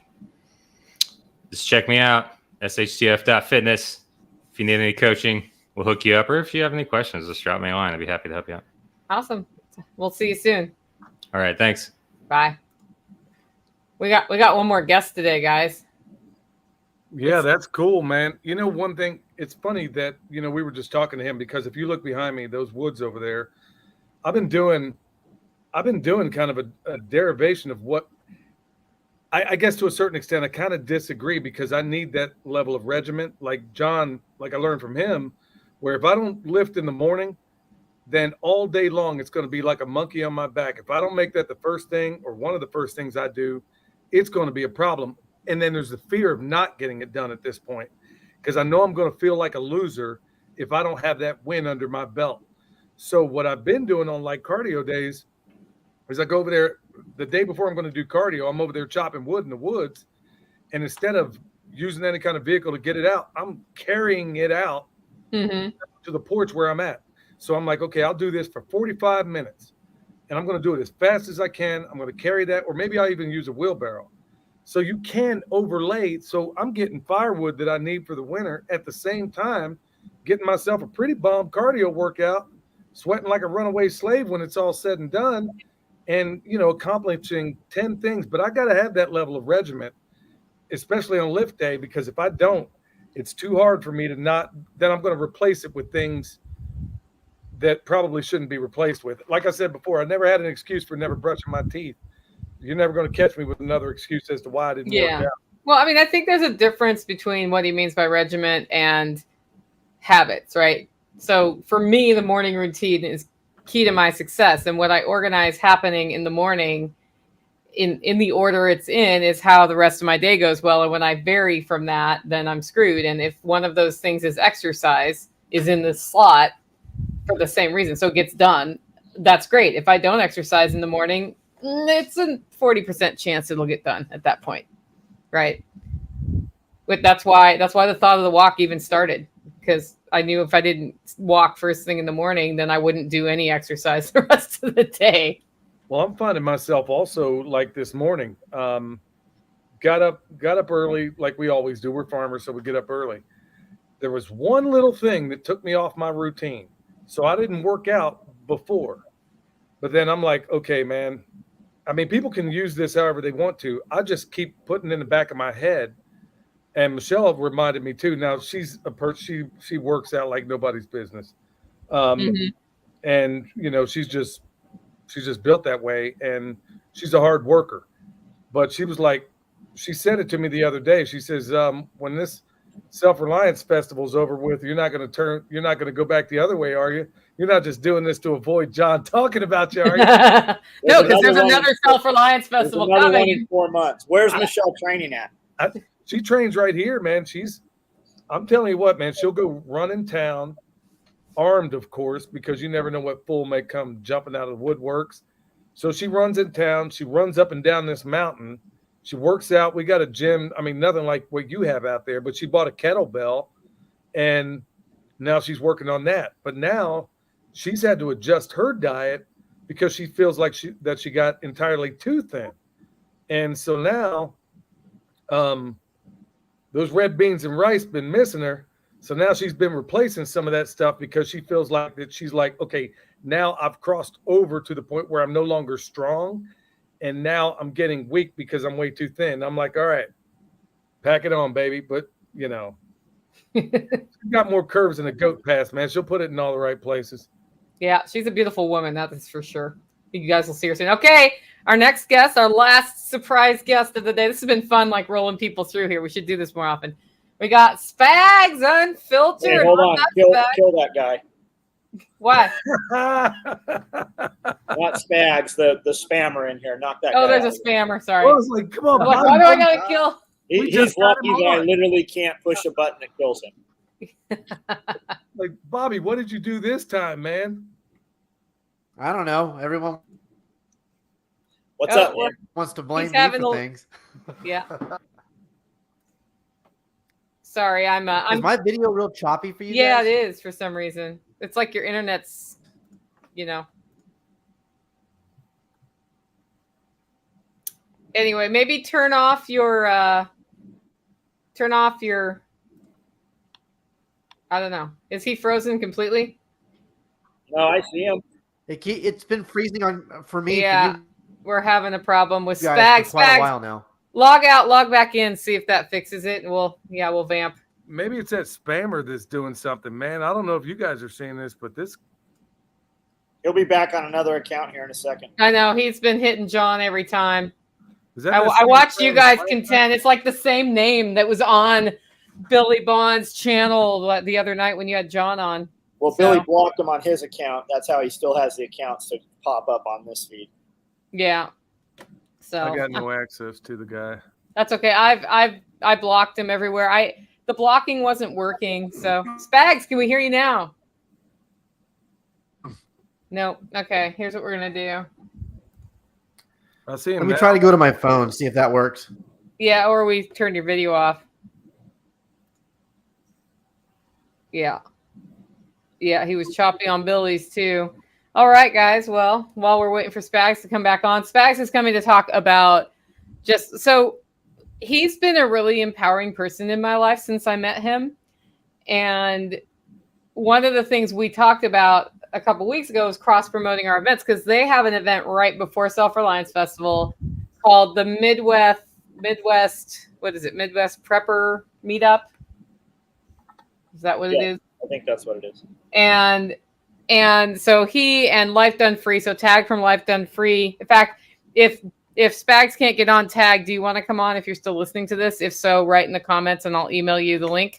Just check me out, shtf.fitness. If you need any coaching, we'll hook you up. Or if you have any questions, just drop me a line. I'd be happy to help you out. Awesome. We'll see you soon. All right. Thanks. Bye. We got one more guest today, guys. Yeah, that's cool, man. You know, one thing, it's funny that, we were just talking to him, because if you look behind me, those woods over there, I've been doing kind of a derivation of what I guess to a certain extent, I kind of disagree, because I need that level of regiment. Like John, like I learned from him, where if I don't lift in the morning, then all day long, it's going to be like a monkey on my back. If I don't make that the first thing or one of the first things I do, it's going to be a problem. And then there's the fear of not getting it done at this point, because I know I'm going to feel like a loser if I don't have that win under my belt. So what I've been doing on like cardio days is I go over there the day before I'm going to do cardio. I'm over there chopping wood in the woods. And instead of using any kind of vehicle to get it out, I'm carrying it out to the porch where I'm at. So I'm like, okay, I'll do this for 45 minutes and I'm going to do it as fast as I can. I'm going to carry that, or maybe I'll even use a wheelbarrow. So you can overlay. So I'm getting firewood that I need for the winter, at the same time getting myself a pretty bomb cardio workout, sweating like a runaway slave when it's all said and done, and, accomplishing 10 things. But I got to have that level of regiment, especially on lift day, because if I don't, it's too hard for me to not, then I'm going to replace it with things that probably shouldn't be replaced with. Like I said before, I never had an excuse for never brushing my teeth. You're never going to catch me with another excuse as to why I didn't work out. Well, I mean, I think there's a difference between what he means by regiment and habits, right? So for me, the morning routine is key to my success. And what I organize happening in the morning in the order it's in is how the rest of my day goes well. And when I vary from that, then I'm screwed. And if one of those things is exercise is in this slot for the same reason, so it gets done, that's great. If I don't exercise in the morning, it's a 40% chance it'll get done at that point, right? But that's why the thought of the walk even started, because I knew if I didn't walk first thing in the morning, then I wouldn't do any exercise the rest of the day. Well, I'm finding myself also like this morning. Got up early, like we always do. We're farmers, so we get up early. There was one little thing that took me off my routine, so I didn't work out before. But then I'm like, okay, man. I mean, people can use this however they want to. I just keep putting it in the back of my head. And Michelle reminded me too. Now she's a person. She works out like nobody's business, and she's just built that way, and she's a hard worker. But she was like, she said it to me the other day. She says, when this Self Reliance Festival's over with, you're not going to go back the other way, are you? You're not just doing this to avoid John talking about you, are you? No, because there's another Self Reliance Festival coming in 4 months. Where's Michelle training at? She trains right here, man. I'm telling you what, man, she'll go run in town, armed, of course, because you never know what fool may come jumping out of the woodworks. So she runs in town. She runs up and down this mountain. She works out. We got a gym. I mean, nothing like what you have out there, but she bought a kettlebell, and now she's working on that. But now she's had to adjust her diet because she feels like she got entirely too thin. And so now those red beans and rice been missing her. So now she's been replacing some of that stuff because she feels like that. She's like, okay, now I've crossed over to the point where I'm no longer strong. And now I'm getting weak because I'm way too thin. I'm like, all right, pack it on, baby. But, she's got more curves than a goat pass, man. She'll put it in all the right places. Yeah, she's a beautiful woman. That is for sure. You guys will see her soon. Okay, our next guest, our last surprise guest of the day. This has been fun, like rolling people through here. We should do this more often. We got Spags Unfiltered. Hey, hold on. Kill that guy. What? Not Spags, the spammer in here. Knock that guy there's out. a spammer. Sorry. I was like, come on. Like, why do I got to kill? He's lucky that I literally can't push a button that kills him. Like, Bobby, what did you do this time, man? I don't know. Everyone What's up, man? wants to blame He's me having for a- things. Yeah. Sorry, Is my video real choppy for you yeah, guys? it is for some reason. It's like your internet's, Anyway, maybe turn off your I don't know. Is he frozen completely? No, I see him. It's been freezing for me. Yeah. For you We're having a problem with guys Spags. for quite a Spags, while now. log out, log back in, see if that fixes it, and we'll vamp. Maybe it's that spammer that's doing something, man. I don't know if you guys are seeing this, but this. He'll be back on another account here in a second. I know he's been hitting John every time. Is that I watched you guys contend. It's like the same name that was on Billy Bond's channel the other night when you had John on. Well, Billy blocked him on his account. That's how he still has the accounts to pop up on this feed. Yeah. So I got no access to the guy. That's okay. I blocked him everywhere. The blocking wasn't working. So Spags, can we hear you now? No. Okay. Here's what we're gonna do. I see him. Let me try to go to my phone, see if that works. Yeah, or we turned your video off. Yeah. Yeah, he was choppy on Billy's too. All right, guys. Well, while we're waiting for Spags to come back on, Spags is coming to talk about he's been a really empowering person in my life since I met him. And one of the things we talked about a couple weeks ago was cross-promoting our events, because they have an event right before Self Reliance Festival called the Midwest, what is it? Midwest Prepper Meetup. Is that what it is? I think that's what it is. And so he and Life Done Free, so Tag from Life Done Free. In fact, if Spags can't get on Tag, do you want to come on if you're still listening to this? If so, write in the comments and I'll email you the link.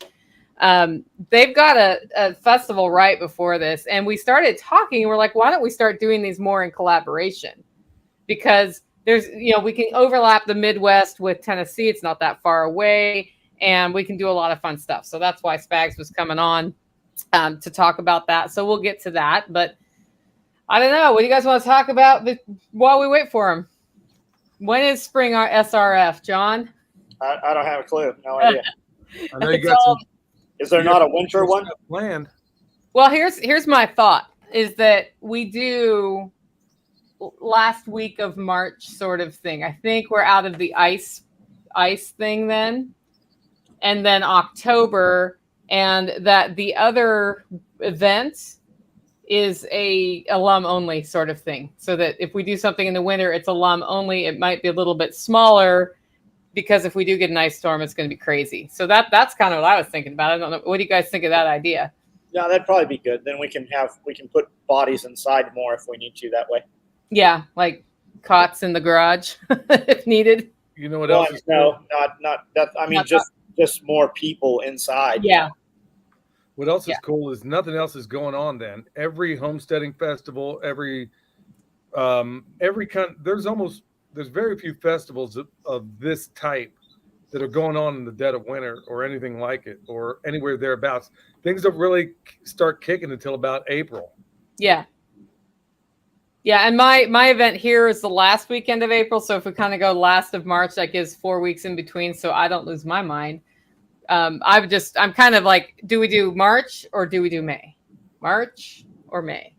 They've got a festival right before this, and we started talking, and we're like, why don't we start doing these more in collaboration? Because there's, we can overlap the Midwest with Tennessee. It's not that far away, and we can do a lot of fun stuff. So that's why Spags was coming on to talk about that. So we'll get to that, but I don't know. What do you guys want to talk about while we wait for him? When is spring SRF, John? I don't have a clue. No idea. I know you got some. Is there not a winter one planned? Well, here's my thought, is that we do last week of March sort of thing. I think we're out of the ice thing then, and then October, and that the other event is a alum only sort of thing. So that if we do something in the winter, it's alum only. It might be a little bit smaller, because if we do get an ice storm, it's going to be crazy. So that's kind of what I was thinking about. I don't know. What do you guys think of that idea? Yeah, that'd probably be good. Then we can put bodies inside more if we need to that way. Yeah, like cots in the garage if needed. You know what else? No, not that. I mean, just more people inside. Yeah. What else is cool is nothing else is going on then. Every homesteading festival, there's very few festivals of this type that are going on in the dead of winter or anything like it, or anywhere thereabouts. Things don't really start kicking until about April. Yeah. Yeah, and my event here is the last weekend of April. So if we kind of go last of March, that gives 4 weeks in between, so I don't lose my mind. I'm kind of like, do we do March or do we do May? March or May?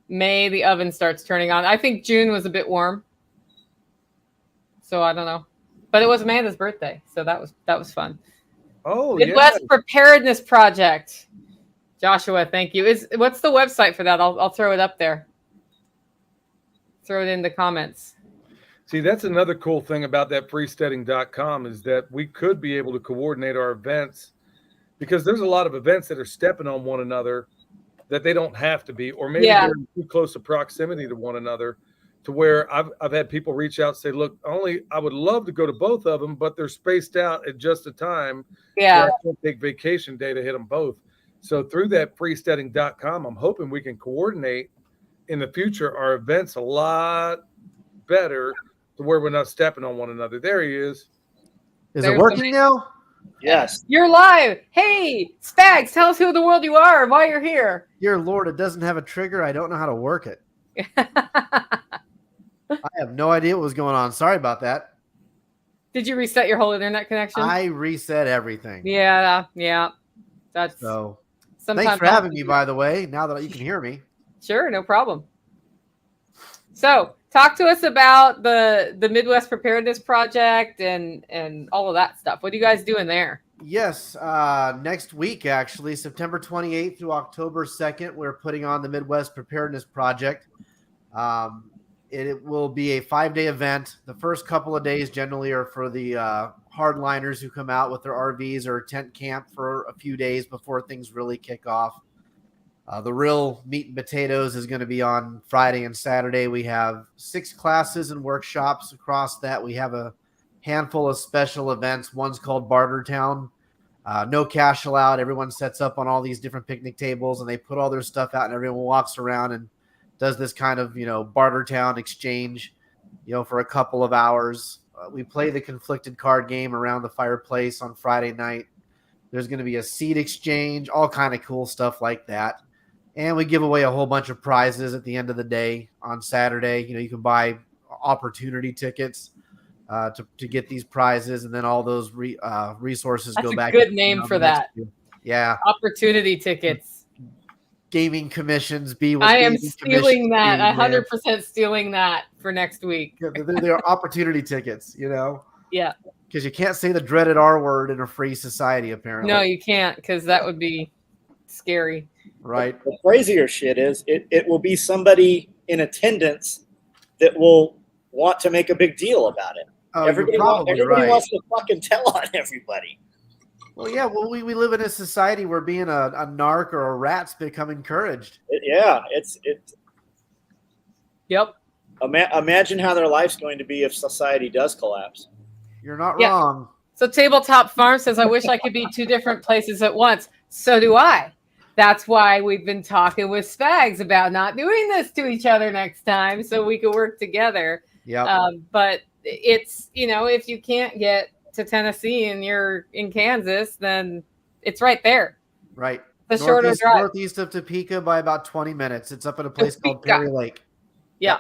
May, the oven starts turning on. I think June was a bit warm, so I don't know. But it was Amanda's birthday, so that was fun. Oh, Midwest Preparedness Project. Joshua, thank you. What's the website for that? I'll throw it up there. Throw it in the comments. See, that's another cool thing about that freesteading.com is that we could be able to coordinate our events, because there's a lot of events that are stepping on one another that they don't have to be, or maybe they're in too close a proximity to one another, to where I've had people reach out and say, look, I would love to go to both of them, but they're spaced out at just a time. Yeah. Where I can't take vacation day to hit them both. So through that freesteading.com, I'm hoping we can coordinate in the future our events a lot better, to where we're not stepping on one another. There he is. Is it working now? Yes. You're live. Hey, Spags, tell us who in the world you are and why you're here. Dear Lord, it doesn't have a trigger. I don't know how to work it. I have no idea what was going on. Sorry about that. Did you reset your whole internet connection? I reset everything. Yeah. That's So sometimes thanks for having me, by the way, now that you can hear me. Sure, no problem. So talk to us about the Midwest Preparedness Project and all of that stuff. What are you guys doing there? Yes, next week, actually, September 28th through October 2nd, we're putting on the Midwest Preparedness Project. It will be a 5-day event. The first couple of days generally are for the hardliners who come out with their RVs or tent camp for a few days before things really kick off. The real meat and potatoes is going to be on Friday and Saturday. We have 6 classes and workshops across that. We have a handful of special events. One's called Barter Town. No cash allowed. Everyone sets up on all these different picnic tables and they put all their stuff out and everyone walks around and does this kind of, Barter Town exchange, for a couple of hours. We play the conflicted card game around the fireplace on Friday night. There's going to be a seed exchange, all kind of cool stuff like that. And we give away a whole bunch of prizes at the end of the day on Saturday. You can buy opportunity tickets to get these prizes, and then all those resources That's go back. That's a good name for that. Yeah. Opportunity tickets. Gaming commissions. I am stealing that. 100% stealing that for next week. They're opportunity tickets, Yeah. Because you can't say the dreaded R word in a free society, apparently. No, you can't, because that would be scary. Right. The crazier shit is it will be somebody in attendance that will want to make a big deal about it. Oh, everybody wants to fucking tell on everybody. Well, yeah. Well, we live in a society where being a narc or a rat's become encouraged. Yep. Imagine how their life's going to be if society does collapse. You're not wrong. So Tabletop Farm says, I wish I could be 2 different places at once. So do I. That's why we've been talking with Spags about not doing this to each other next time so we could work together. Yeah. But it's, if you can't get to Tennessee and you're in Kansas, then it's right there. Right. The shorter drive. Northeast of Topeka by about 20 minutes. It's up at a place called Perry Lake. Yeah.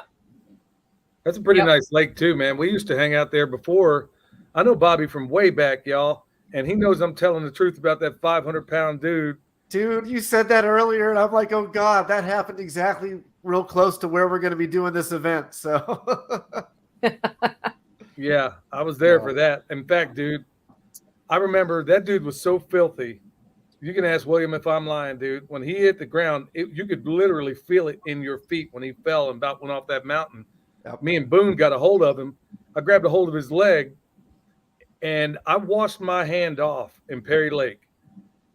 That's a pretty nice lake too, man. We used to hang out there before. I know Bobby from way back, y'all, and he knows I'm telling the truth about that 500-pound dude. Dude, you said that earlier, and I'm like, oh, God, that happened exactly real close to where we're going to be doing this event. So, yeah, I was there for that. In fact, dude, I remember that dude was so filthy. You can ask William if I'm lying, dude. When he hit the ground, you could literally feel it in your feet when he fell and about went off that mountain. Yep. Me and Boone got a hold of him. I grabbed a hold of his leg, and I washed my hand off in Perry Lake.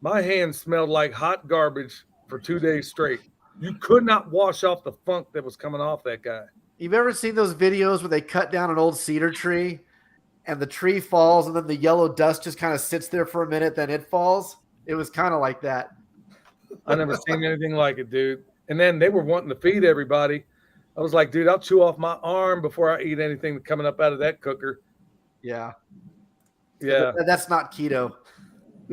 My hand smelled like hot garbage for 2 days straight. You could not wash off the funk that was coming off that guy. You've ever seen those videos where they cut down an old cedar tree and the tree falls and then the yellow dust just kind of sits there for a minute, then it falls? It was kind of like that. I never seen anything like it, dude. And then they were wanting to feed everybody. I was like, dude, I'll chew off my arm before I eat anything coming up out of that cooker. Yeah. Yeah. That's not keto.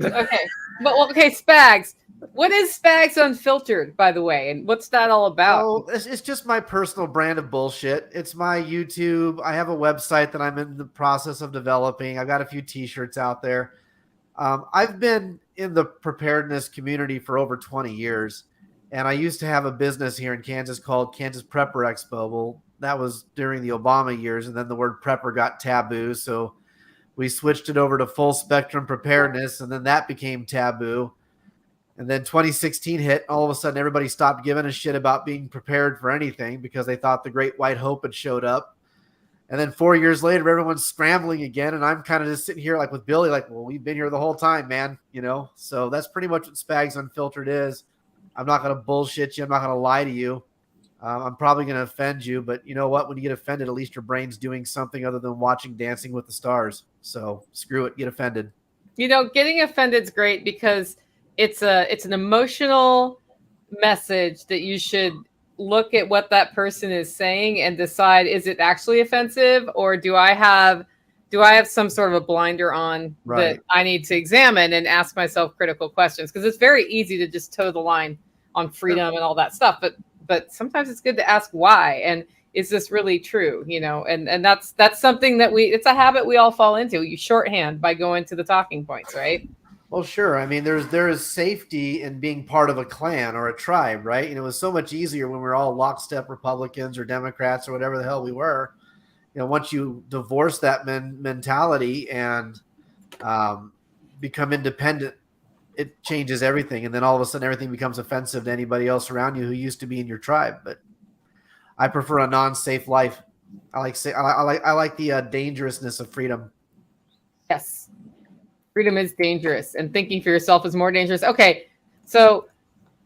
Okay. Okay, Spags. What is Spags Unfiltered, by the way? And what's that all about? Oh, it's just my personal brand of bullshit. It's my YouTube. I have a website that I'm in the process of developing. I've got a few t-shirts out there. I've been in the preparedness community for over 20 years. And I used to have a business here in Kansas called Kansas Prepper Expo. Well, that was during the Obama years. And then the word prepper got taboo. So we switched it over to full spectrum preparedness. And then that became taboo. And then 2016 hit. All of a sudden, everybody stopped giving a shit about being prepared for anything because they thought the Great White Hope had showed up. And then 4 years later, everyone's scrambling again. And I'm kind of just sitting here like with Billy, like, well, we've been here the whole time, man. So that's pretty much what Spags Unfiltered is. I'm not going to bullshit you. I'm not going to lie to you. I'm probably going to offend you. But you know what? When you get offended, at least your brain's doing something other than watching Dancing with the Stars. So screw it. Get offended. Getting offended is great because it's an emotional message that you should look at what that person is saying and decide, is it actually offensive or do I have do I have some sort of a blinder on Right. that I need to examine and ask myself critical questions? Because it's very easy to just toe the line on freedom and all that stuff, but sometimes it's good to ask why, and is this really true? And that's something that it's a habit we all fall into. You shorthand by going to the talking points, right? Well, sure. I mean, there is safety in being part of a clan or a tribe, right? And it was so much easier when we were all lockstep Republicans or Democrats or whatever the hell we were. Once you divorce that mentality and become independent, it changes everything. And then all of a sudden, everything becomes offensive to anybody else around you who used to be in your tribe. But I prefer a non-safe life. I like the dangerousness of freedom. Yes. Freedom is dangerous, and thinking for yourself is more dangerous. Okay, so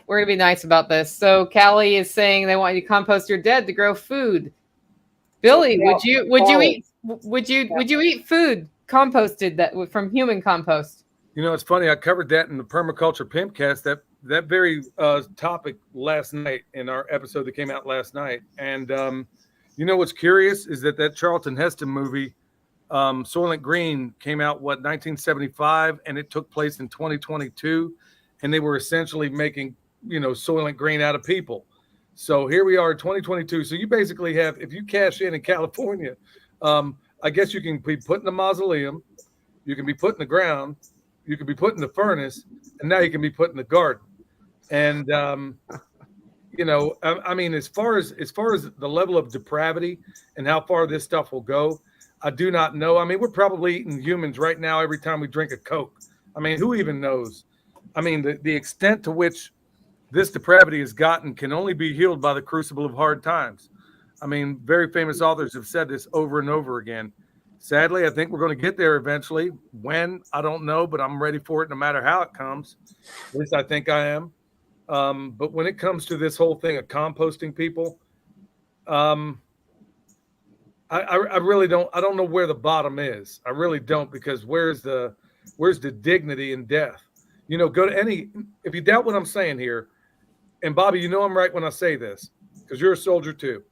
we're gonna be nice about this. So Callie is saying they want you to compost your dead to grow food. Billy, would you eat food composted that from human compost? It's funny. I covered that in the Permaculture Pimpcast, that very topic last night in our episode that came out last night. And what's curious is that Charlton Heston movie, Soylent Green, came out 1975, and it took place in 2022, and they were essentially making Soylent Green out of people. So here we are in 2022. So you basically have, if you cash in California, I guess you can be put in the mausoleum, you can be put in the ground, you can be put in the furnace, and now you can be put in the garden. And I mean, as far as the level of depravity and how far this stuff will go, I do not know. I mean, we're probably eating humans right now every time we drink a Coke. I mean, who even knows? I mean, the extent to which this depravity has gotten can only be healed by the crucible of hard times. I mean, very famous authors have said this over and over again. Sadly, I think we're going to get there eventually. When, I don't know, but I'm ready for it no matter how it comes. At least I think I am. But when it comes to this whole thing of composting people, I really don't. I don't know where the bottom is. I really don't, because where's the dignity in death? Go to any. If you doubt what I'm saying here, and Bobby, I'm right when I say this, because you're a soldier too.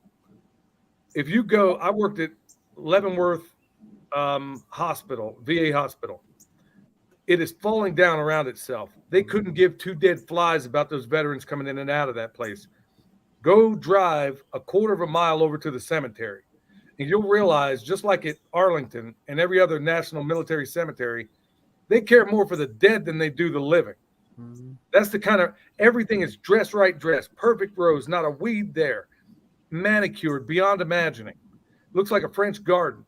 If you go, I worked at Leavenworth Hospital, VA hospital. It is falling down around itself. They couldn't give two dead flies about those veterans coming in and out of that place. Go drive a quarter of a mile over to the cemetery, and you'll realize, just like at Arlington and every other national military cemetery, they care more for the dead than they do the living. Mm-hmm. That's the kind of, everything is dressed, perfect rows, not a weed there, manicured beyond imagining. Looks like a French garden.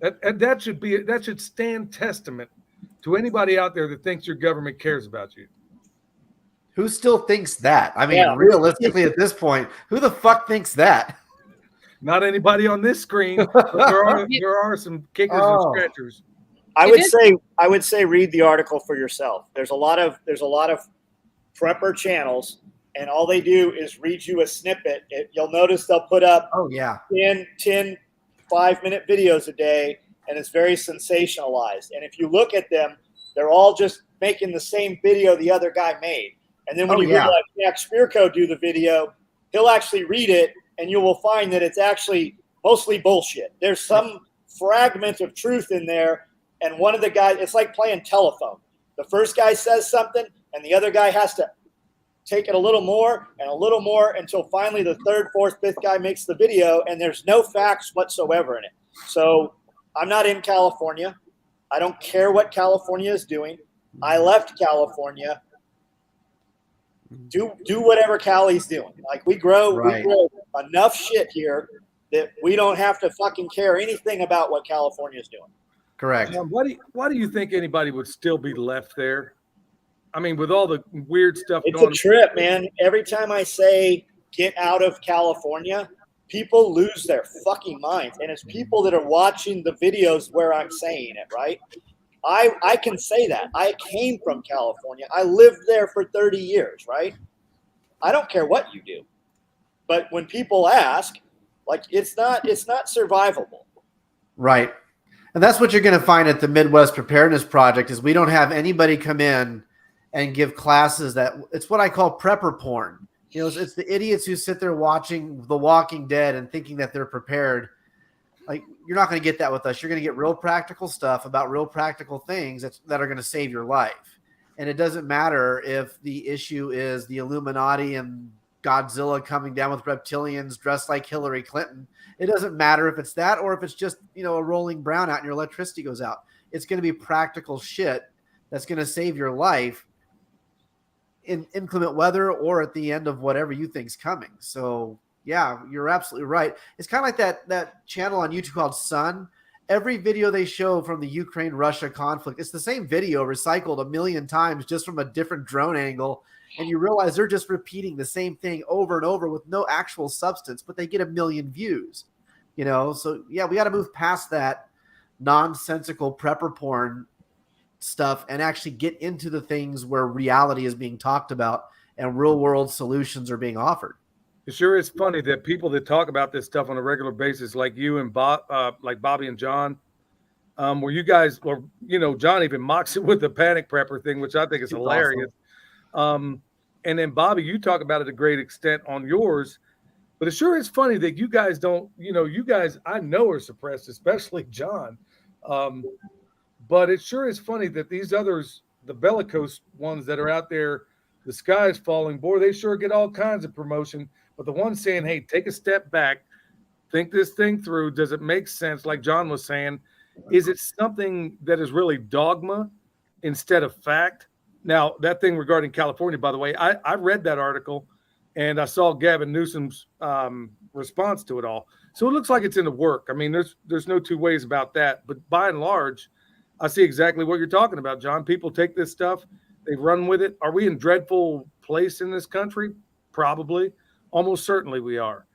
That should stand testament to anybody out there that thinks your government cares about you. Who still thinks that? I mean, realistically, at this point, who the fuck thinks that? Not anybody on this screen, but there are some kickers and scratchers. I would say read the article for yourself. There's a lot of prepper channels, and all they do is read you a snippet. You'll notice they'll put up 10 5-minute videos a day, and it's very sensationalized. And if you look at them, they're all just making the same video the other guy made. And then when you realize Jack Spearco do the video, he'll actually read it, and you will find that it's actually mostly bullshit. There's some fragment of truth in there. And one of the guys, it's like playing telephone. The first guy says something, and the other guy has to take it a little more until finally the third, fourth, fifth guy makes the video, and there's no facts whatsoever in it. So I'm not in California. I don't care what California is doing. I left California. Do whatever Cali's doing. Like we grow enough shit here that we don't have to fucking care anything about what California is doing. Correct. Why do you think anybody would still be left there? I mean, with all the weird stuff it's going on. It's a trip, man. Every time I say get out of California, people lose their fucking minds. And it's people that are watching the videos where I'm saying it, right? I can say that. I came from California. I lived there for 30 years, right? I don't care what you do. But when people ask, like, it's not survivable. Right. And that's what you're going to find at the Midwest Preparedness Project is we don't have anybody come in and give classes that it's what I call prepper porn. It's the idiots who sit there watching The Walking Dead and thinking that they're prepared. Like, you're not going to get that with us. You're going to get real practical stuff about real practical things that are going to save your life. And it doesn't matter if the issue is the Illuminati and Godzilla coming down with reptilians dressed like Hillary Clinton. It doesn't matter if it's that or if it's just, a rolling brownout and your electricity goes out. It's going to be practical shit that's going to save your life in inclement weather or at the end of whatever you think's coming. So yeah, you're absolutely right. It's kind of like that channel on YouTube called Sun. Every video they show from the Ukraine-Russia conflict, it's the same video recycled a million times just from a different drone angle. And you realize they're just repeating the same thing over and over with no actual substance, but they get a million views. So yeah, we got to move past that nonsensical prepper porn stuff and actually get into the things where reality is being talked about and real world solutions are being offered. It sure is funny that people that talk about this stuff on a regular basis, like you and Bob, like Bobby and John, where you guys, or John even mocks it with the panic prepper thing, which I think is hilarious. Awesome. And then Bobby, you talk about it a great extent on yours, but it sure is funny that you guys don't, you guys I know are suppressed, especially John. But it sure is funny that these others, the bellicose ones that are out there, the sky is falling, boy, they sure get all kinds of promotion. But the ones saying, hey, take a step back, think this thing through. Does it make sense? Like John was saying, is it something that is really dogma instead of fact? Now, that thing regarding California, by the way, I read that article and I saw Gavin Newsom's response to it all. So it looks like it's in the work. I mean, there's no two ways about that. But by and large, I see exactly what you're talking about, John. People take this stuff, they run with it. Are we in dreadful place in this country? Probably. Almost certainly we are.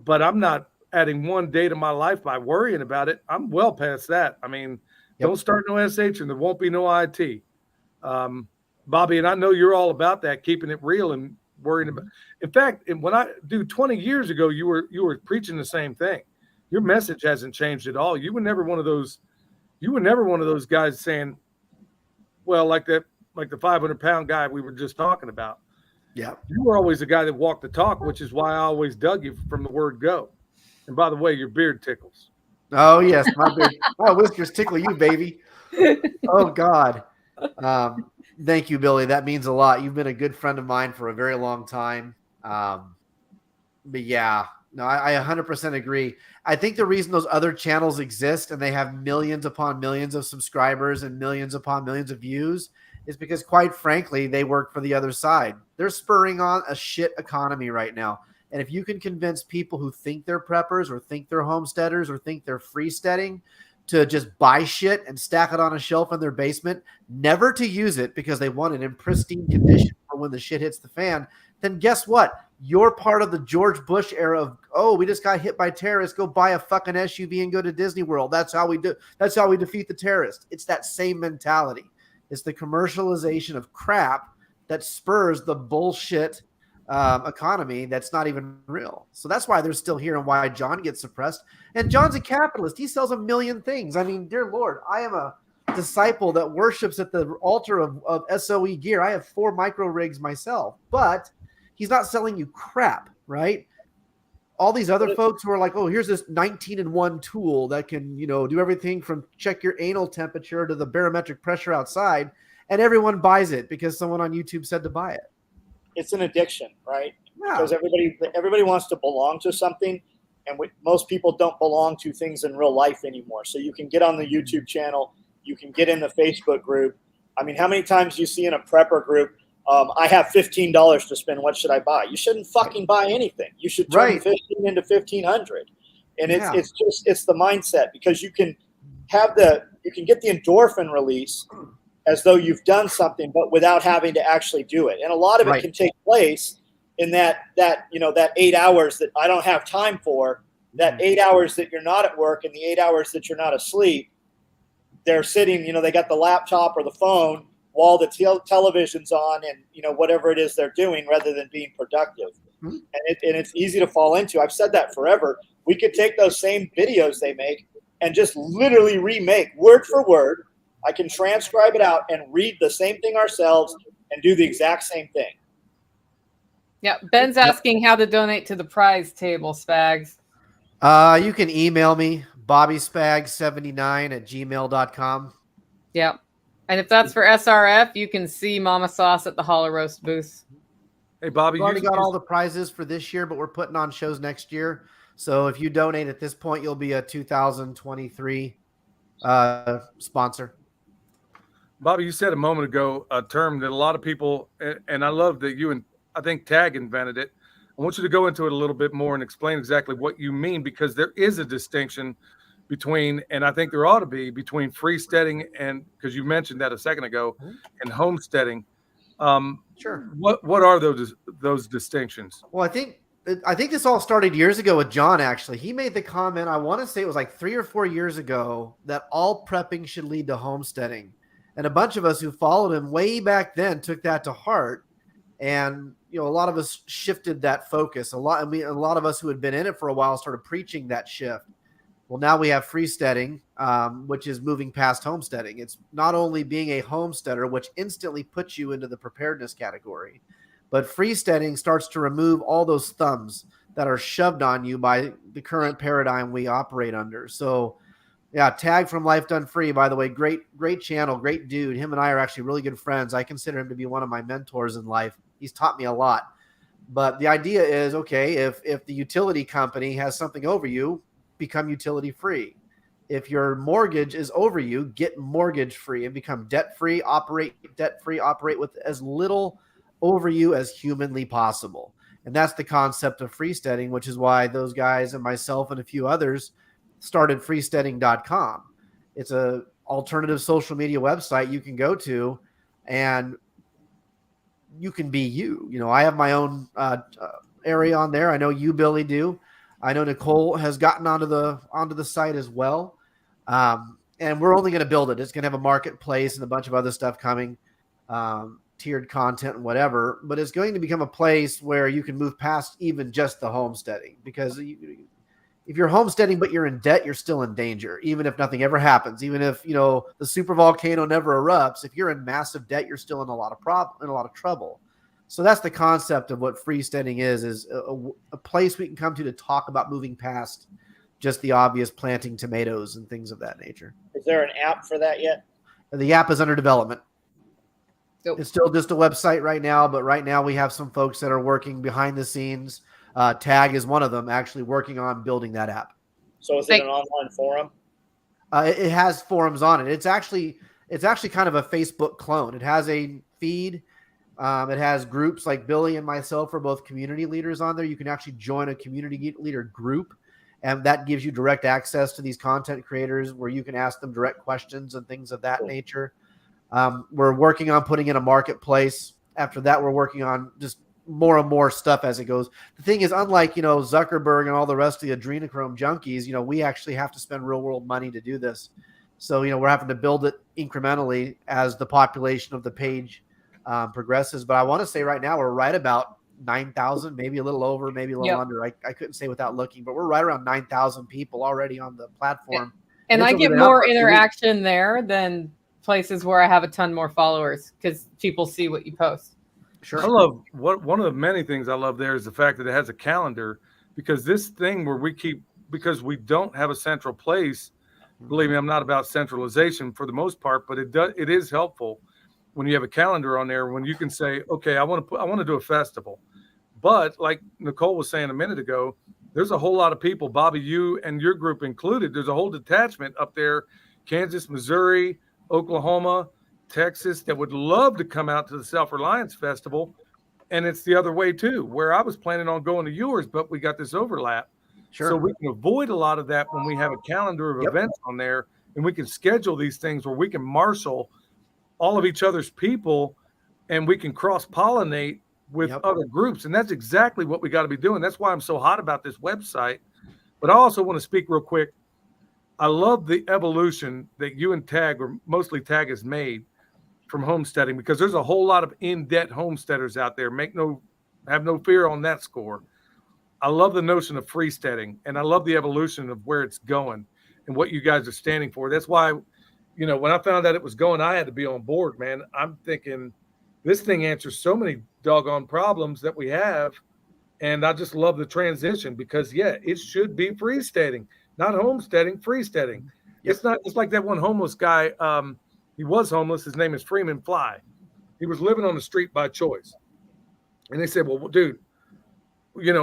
But I'm not adding one day to my life by worrying about it. I'm well past that. I mean, Don't start no SH and there won't be no IT. Bobby, and I know you're all about that, keeping it real and worrying about. In fact, when 20 years ago, you were preaching the same thing. Your message hasn't changed at all. You were never one of those guys saying, well, like the 500-pound guy we were just talking about. Yeah. You were always the guy that walked the talk, which is why I always dug you from the word go. And by the way, your beard tickles. Oh, yes. My beard. My whiskers tickle you, baby. Oh, God. Thank you, Billy. That means a lot. You've been a good friend of mine for a very long time. But yeah, no, I 100% agree. I think the reason those other channels exist and they have millions upon millions of subscribers and millions upon millions of views is because, quite frankly, they work for the other side. They're spurring on a shit economy right now. And if you can convince people who think they're preppers or think they're homesteaders or think they're freesteading to just buy shit and stack it on a shelf in their basement, never to use it because they want it in pristine condition for when the shit hits the fan, then guess what? You're part of the George Bush era of, oh, we just got hit by terrorists. Go buy a fucking SUV and go to Disney World. That's how we do. That's how we defeat the terrorists. It's that same mentality. It's the commercialization of crap that spurs the bullshit economy that's not even real. So that's why they're still here and why John gets suppressed. And John's a capitalist. He sells a million things. I mean, dear Lord, I am a disciple that worships at the altar of SOE gear. I have 4 micro rigs myself, but he's not selling you crap, right? All these other folks who are like, oh, here's this 19-in-1 tool that can, do everything from check your anal temperature to the barometric pressure outside, and everyone buys it because someone on YouTube said to buy it. It's an addiction, right? Yeah. Because everybody wants to belong to something, and most people don't belong to things in real life anymore. So you can get on the YouTube channel, you can get in the Facebook group. I mean, how many times do you see in a prepper group, I have $15 to spend. What should I buy? You shouldn't fucking buy anything. You should turn 15 into 1,500. And it's the mindset, because you can get the endorphin release as though you've done something, but without having to actually do it. And a lot of it can take place in that 8 hours that I don't have time for, that 8 hours that you're not at work and the 8 hours that you're not asleep. They're sitting, they got the laptop or the phone while the television's on and, whatever it is they're doing, rather than being productive. Mm-hmm. And it's easy to fall into. I've said that forever. We could take those same videos they make and just literally remake word for word. I can transcribe it out and read the same thing ourselves and do the exact same thing. Yeah. Ben's asking how to donate to the prize table, Spags. You can email me, BobbySpags79@gmail.com. Yep. And if that's for SRF, you can see Mama Sauce at the Hollow Roast booth. Hey, Bobby, We've already got all the prizes for this year, but we're putting on shows next year. So if you donate at this point, you'll be a 2023 sponsor. Bobby, you said a moment ago a term that a lot of people, and I love that you and I think Tag invented it. I want you to go into it a little bit more and explain exactly what you mean, because there is a distinction between, and I think there ought to be, between freesteading and, because you mentioned that a second ago, and homesteading. Sure. What are those distinctions? Well, I think this all started years ago with John, actually. He made the comment, I want to say it was like 3 or 4 years ago, that all prepping should lead to homesteading. And a bunch of us who followed him way back then took that to heart. And, a lot of us shifted that focus. A lot of us who had been in it for a while started preaching that shift. Well, now we have freesteading, which is moving past homesteading. It's not only being a homesteader, which instantly puts you into the preparedness category, but freesteading starts to remove all those thumbs that are shoved on you by the current paradigm we operate under. So, yeah, Tag from Life Done Free, by the way, great channel, great dude. Him and I are actually really good friends. I consider him to be one of my mentors in life. He's taught me a lot. But the idea is, okay, if the utility company has something over you, become utility free. If your mortgage is over you, get mortgage free and become debt free, operate with as little over you as humanly possible. And that's the concept of freesteading, which is why those guys and myself and a few others started freesteading.com. It's a alternative social media website you can go to, and you can be you. I have my own area on there. I know you, Billy, do. I know Nicole has gotten onto the site as well. And we're only going to build it. It's going to have a marketplace and a bunch of other stuff coming, tiered content and whatever. But it's going to become a place where you can move past even just the homesteading, because if you're homesteading but you're in debt, you're still in danger, even if nothing ever happens. Even if the super volcano never erupts, if you're in massive debt, you're still in a lot of trouble. So that's the concept of what freesteading is a place we can come to talk about moving past just the obvious planting tomatoes and things of that nature. Is there an app for that yet? The app is under development. Nope. It's still just a website right now, but right now we have some folks that are working behind the scenes. Tag is one of them, actually working on building that app. So is it an online forum? It has forums on it. It's actually kind of a Facebook clone. It has a feed. It has groups like Billy and myself are both community leaders on there. You can actually join a community leader group, and that gives you direct access to these content creators where you can ask them direct questions and things of that nature. We're working on putting in a marketplace. After that, we're working on just more and more stuff as it goes. The thing is, unlike, Zuckerberg and all the rest of the adrenochrome junkies, we actually have to spend real world money to do this. So, we're having to build it incrementally as the population of the page progresses. But I want to say right now we're right about 9,000, maybe a little over, maybe a little under. I couldn't say without looking, but we're right around 9,000 people already on the platform. And I get more interaction there than places where I have a ton more followers, because people see what you post. Sure. I love one of the many things I love there is the fact that it has a calendar, because this thing where because we don't have a central place, believe me, I'm not about centralization for the most part, but it is helpful when you have a calendar on there, when you can say, okay, I want to do a festival. But like Nicole was saying a minute ago, there's a whole lot of people, Bobby, you and your group included, there's a whole detachment up there, Kansas, Missouri, Oklahoma, Texas, that would love to come out to the Self Reliance Festival. And it's the other way too, where I was planning on going to yours, but we got this overlap. Sure. So we can avoid a lot of that when we have a calendar of events on there, and we can schedule these things where we can marshal all of each other's people, and we can cross-pollinate with other groups. And that's exactly what we got to be doing. That's why I'm so hot about this website. But I also want to speak real quick. I love the evolution that you and Tag, or mostly Tag, has made from homesteading, because there's a whole lot of in-debt homesteaders out there. Have no fear on that score. I love the notion of freesteading, and I love the evolution of where it's going and what you guys are standing for. That's why, when I found out it was going, I had to be on board, man. I'm thinking this thing answers so many doggone problems that we have, and I just love the transition, because, it should be freesteading. not homesteading, freesteading. Yep. It's like that one homeless guy. He was homeless. His name is Freeman Fly. He was living on the street by choice. And they said, well, dude,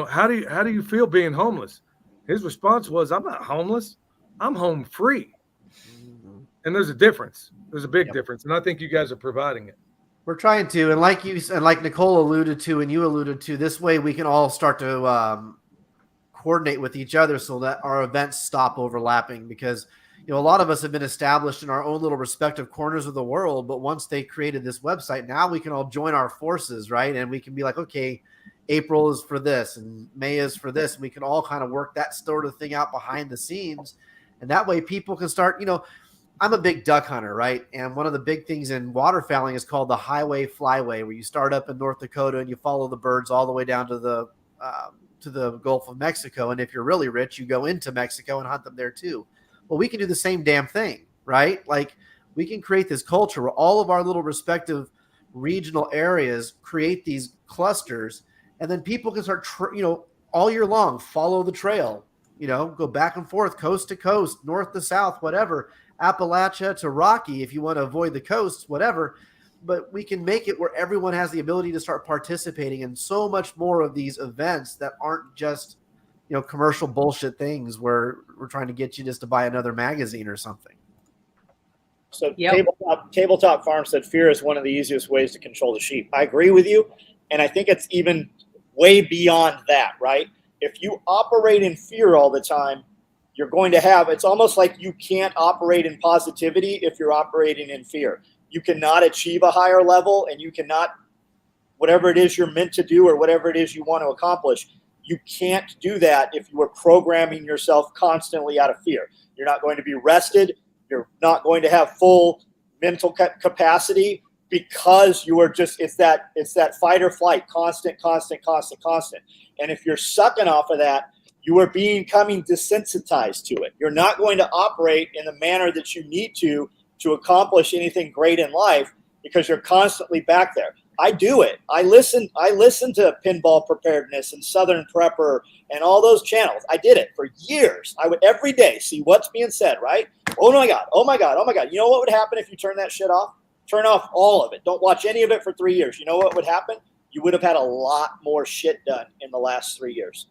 how do you feel being homeless? His response was, I'm not homeless. I'm home free. Mm-hmm. And there's a difference. There's a big Yep. difference. And I think you guys are providing it. We're trying to, and like Nicole alluded to, and you alluded to, this way we can all start to coordinate with each other so that our events stop overlapping. Because a lot of us have been established in our own little respective corners of the world, but once they created this website, now we can all join our forces, right? And we can be like, okay, April is for this, and May is for this, and we can all kind of work that sort of thing out behind the scenes, and that way people can start. I'm a big duck hunter, right? And one of the big things in waterfowling is called the highway flyway, where you start up in North Dakota and you follow the birds all the way down to the Gulf of Mexico. And if you're really rich, you go into Mexico and hunt them there too. Well, we can do the same damn thing, right? Like, we can create this culture where all of our little respective regional areas create these clusters, and then people can start, all year long, follow the trail, go back and forth, coast to coast, north to south, whatever. Appalachia to Rocky, if you want to avoid the coasts, whatever. But we can make it where everyone has the ability to start participating in so much more of these events that aren't just, commercial bullshit things where we're trying to get you just to buy another magazine or something. So Yep. Tabletop Farm said fear is one of the easiest ways to control the sheep. I agree with you. And I think it's even way beyond that, right? If you operate in fear all the time, you're going to have, it's almost like you can't operate in positivity if you're operating in fear. You cannot achieve a higher level, and you cannot, whatever it is you're meant to do or whatever it is you want to accomplish, you can't do that if you are programming yourself constantly out of fear. You're not going to be rested. You're not going to have full mental capacity because you are just, it's that fight or flight, constant. And if you're sucking off of that, you are becoming desensitized to it. You're not going to operate in the manner that you need to accomplish anything great in life because you're constantly back there. I do it. I listen to Pinball Preparedness and Southern Prepper and all those channels. I did it for years. I would every day see what's being said, right? Oh my God. You know what would happen if you turn that shit off? Turn off all of it. Don't watch any of it for 3 years. You know what would happen? You would have had a lot more shit done in the last 3 years.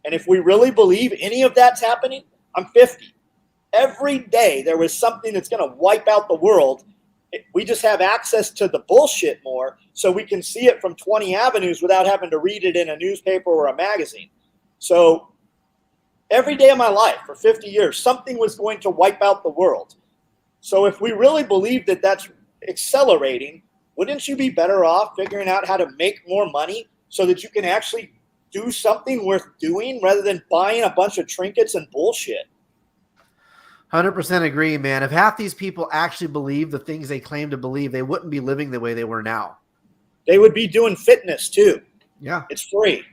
And if we really believe any of that's happening, I'm 50. Every day there was something that's going to wipe out the world. We just have access to the bullshit more, so we can see it from 20 avenues without having to read it in a newspaper or a magazine. So every day of my life for 50 years, something was going to wipe out the world. So if we really believe that that's accelerating, wouldn't you be better off figuring out how to make more money so that you can actually do something worth doing rather than buying a bunch of trinkets and bullshit? 100% agree, man. If half these people actually believe the things they claim to believe, they wouldn't be living the way they were now. They would be doing fitness too. Yeah. It's free.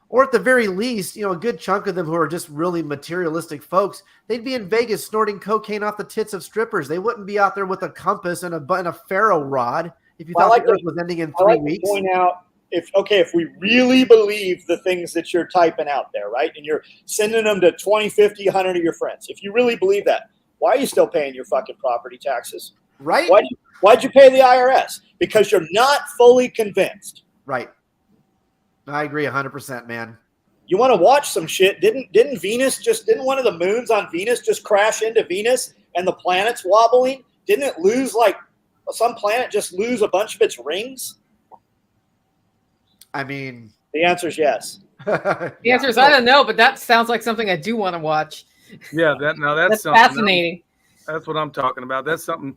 Or at the very least, a good chunk of them who are just really materialistic folks, they'd be in Vegas snorting cocaine off the tits of strippers. They wouldn't be out there with a compass and a Pharaoh rod if you thought the earth was ending in 3 weeks. To point out, if we really believe the things that you're typing out there, right, and you're sending them to 20, 50, 100 of your friends, if you really believe that, why are you still paying your fucking property taxes? Right? Why'd you pay the IRS? Because you're not fully convinced. Right. I agree 100%, man. You want to watch some shit? Didn't one of the moons on Venus just crash into Venus and the planet's wobbling? Didn't it lose, like, some planet just lose a bunch of its rings? I mean, the answer is yes. The answer is I don't know, but that sounds like something I do want to watch. Yeah, that's something fascinating. That's what I'm talking about. That's something,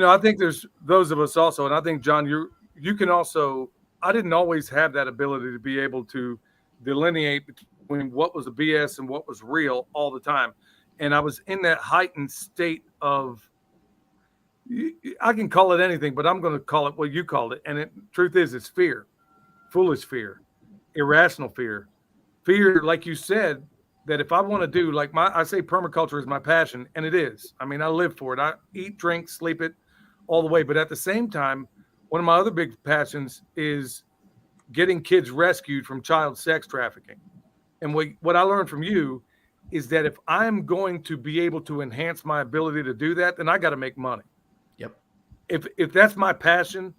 I think there's those of us also, and I think, John, you can also, I didn't always have that ability to be able to delineate between what was a BS and what was real all the time. And I was in that heightened state of, I can call it anything, but I'm going to call it what you called it. And truth is, it's fear. Foolish fear, irrational fear, like you said, that if I want to do, like I say permaculture is my passion, and it is. I mean, I live for it. I eat, drink, sleep it all the way. But at the same time, one of my other big passions is getting kids rescued from child sex trafficking. And what I learned from you is that if I'm going to be able to enhance my ability to do that, then I got to make money. Yep. If that's my passion,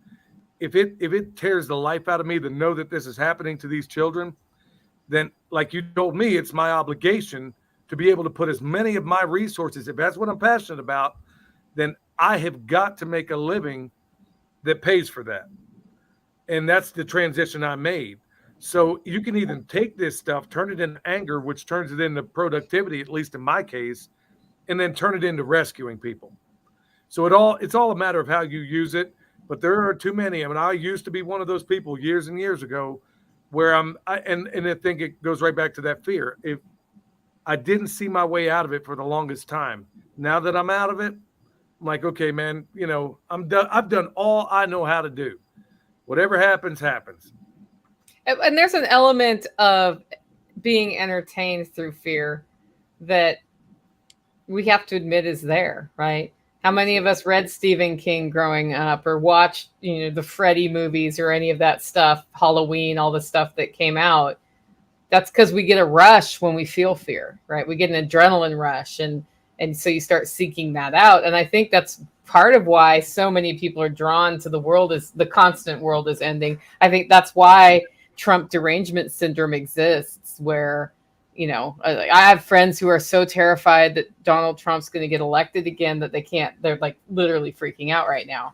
if it tears the life out of me to know that this is happening to these children, then like you told me, it's my obligation to be able to put as many of my resources. If that's what I'm passionate about, then I have got to make a living that pays for that. And that's the transition I made. So you can either take this stuff, turn it into anger, which turns it into productivity, at least in my case, and then turn it into rescuing people. So it's all a matter of how you use it. But there are too many. I mean, I used to be one of those people years and years ago where and I think it goes right back to that fear. If I didn't see my way out of it for the longest time, now that I'm out of it, I'm like, okay, man, I'm done. I've done all I know how to do. Whatever happens, happens. And there's an element of being entertained through fear that we have to admit is there, right? How many of us read Stephen King growing up or watched, the Freddy movies or any of that stuff, Halloween, all the stuff that came out? That's because we get a rush when we feel fear, right? We get an adrenaline rush. And so you start seeking that out. And I think that's part of why so many people are drawn to the constant world is ending. I think that's why Trump derangement syndrome exists, where, I have friends who are so terrified that Donald Trump's going to get elected again that they're like literally freaking out right now.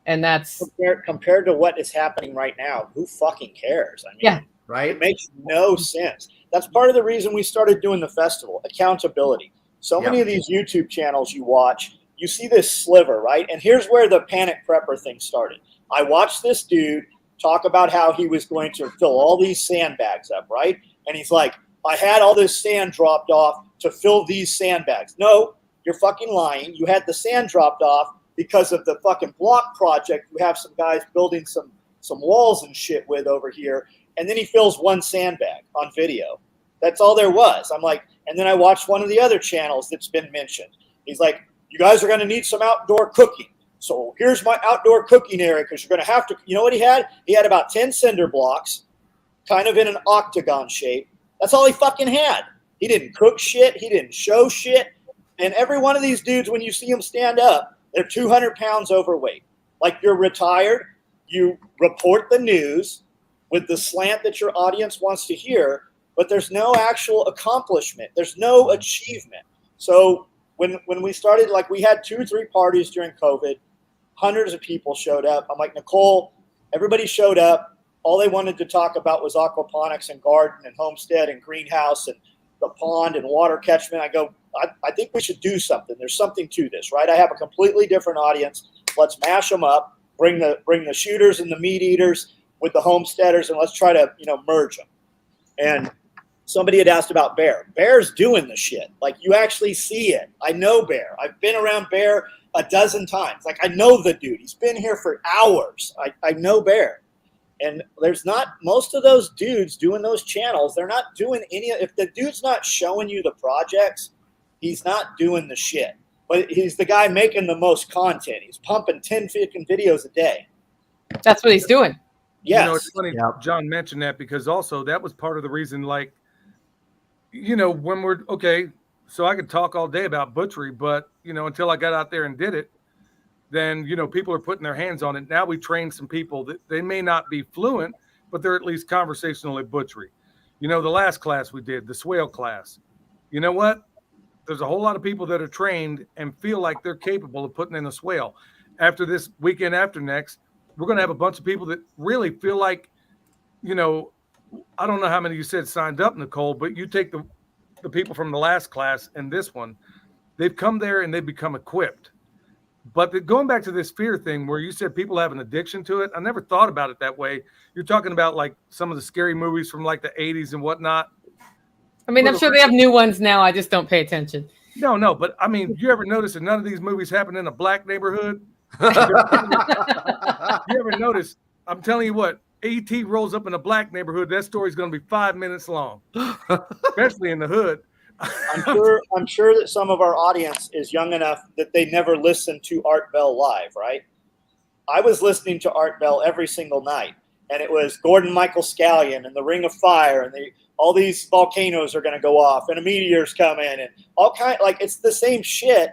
And that's compared to what is happening right now. Who fucking cares? I mean, yeah, Right? It makes no sense. That's part of the reason we started doing the festival, accountability. So many of these YouTube channels you watch, you see this sliver, right? And here's where the panic prepper thing started. I watched this dude talk about how he was going to fill all these sandbags up, right? And he's like, I had all this sand dropped off to fill these sandbags. No, you're fucking lying. You had the sand dropped off because of the fucking block project. You have some guys building some walls and shit with over here. And then he fills one sandbag on video. That's all there was. I'm like, and then I watched one of the other channels that's been mentioned. He's like, you guys are going to need some outdoor cooking. So here's my outdoor cooking area because you're going to have to, you know what he had? He had about 10 cinder blocks, kind of in an octagon shape. That's all he fucking had. He didn't cook shit. He didn't show shit. And every one of these dudes, when you see them stand up, they're 200 pounds overweight. Like you're retired. You report the news with the slant that your audience wants to hear, but there's no actual accomplishment. There's no achievement. So when we started, like we had 2 or 3 parties during COVID, hundreds of people showed up. I'm like, Nicole, everybody showed up. All they wanted to talk about was aquaponics and garden and homestead and greenhouse and the pond and water catchment. I go, I think we should do something. There's something to this, right? I have a completely different audience. Let's mash them up, bring the shooters and the meat eaters with the homesteaders, and let's try to, merge them. And somebody had asked about Bear. Bear's doing the shit. Like you actually see it. I know Bear. I've been around Bear a dozen times. Like I know the dude. He's been here for hours. I know Bear. And there's not most of those dudes doing those channels. They're not doing any. If the dude's not showing you the projects, he's not doing the shit. But he's the guy making the most content. He's pumping 10, 15 videos a day. that's what he's doing. Yes. It's funny John mentioned that because also that was part of the reason, like, when we're okay, so I could talk all day about butchery, but, until I got out there and did it, then, people are putting their hands on it. Now we train some people that they may not be fluent, but they're at least conversational at butchery. The last class we did, the swale class, you know what? There's a whole lot of people that are trained and feel like they're capable of putting in a swale. After this weekend after next, we're going to have a bunch of people that really feel like, I don't know how many you said signed up, Nicole, but you take the people from the last class and this one, they've come there and they've become equipped. But going back to this fear thing where you said people have an addiction to it, I never thought about it that way. You're talking about like some of the scary movies from like the 80s and whatnot. I mean, I'm sure they have new ones now. I just don't pay attention. No, but I mean, you ever notice that none of these movies happen in a black neighborhood? You ever notice? I'm telling you what, A.T. rolls up in a black neighborhood. That story's going to be 5 minutes long, especially in the hood. I'm sure that some of our audience is young enough that they never listened to Art Bell live, right? I was listening to Art Bell every single night, and it was Gordon Michael Scallion and the Ring of Fire and all these volcanoes are going to go off and a meteor's coming and all kind. Like it's the same shit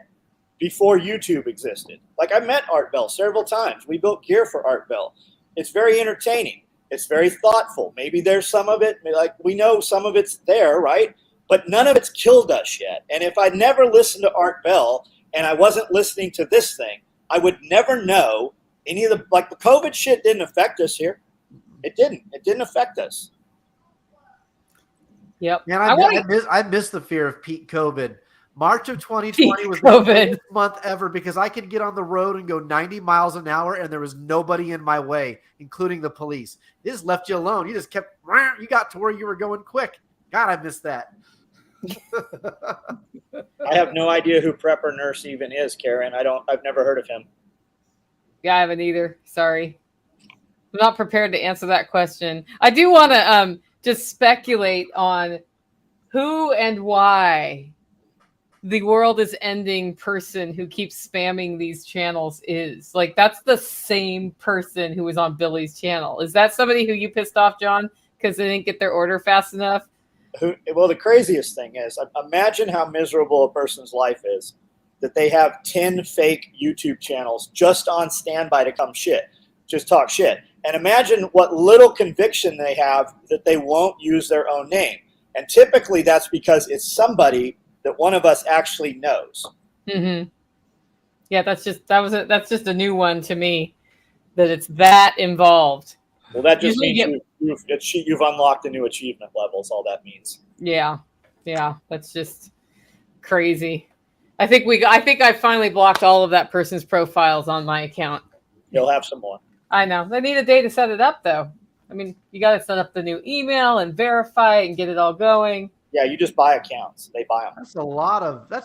before YouTube existed. Like I met Art Bell several times. We built gear for Art Bell. It's very entertaining. It's very thoughtful. Maybe there's some of it, like we know some of it's there, right? But none of it's killed us yet. And if I'd never listened to Art Bell and I wasn't listening to this thing, I would never know any of the, like the COVID shit didn't affect us here. It didn't affect us. Yep. Man, I miss the fear of peak COVID. March of 2020 was the best month ever because I could get on the road and go 90 miles an hour and there was nobody in my way, including the police. They just left you alone. You just kept, you got to where you were going quick. God, I miss that. I have no idea who Prepper Nurse even is, Karen. I've never heard of him. Yeah, I haven't either. Sorry. I'm not prepared to answer that question. I do want to just speculate on who and why the world is ending person who keeps spamming these channels is. Like, that's the same person who was on Billy's channel. Is that somebody who you pissed off, John, because they didn't get their order fast enough? Well, the craziest thing is, imagine how miserable a person's life is that they have 10 fake YouTube channels just on standby to come shit, just talk shit. And imagine what little conviction they have that they won't use their own name. And typically that's because it's somebody that one of us actually knows. Mm-hmm. Yeah, that's just a new one to me, that it's that involved. Well, that just means you've unlocked the new achievement levels. All that means. Yeah, that's just crazy. I think I finally blocked all of that person's profiles on my account. You'll have some more. I know. They need a day to set it up, though. I mean, you got to set up the new email and verify it and get it all going. Yeah, you just buy accounts. They buy them. That's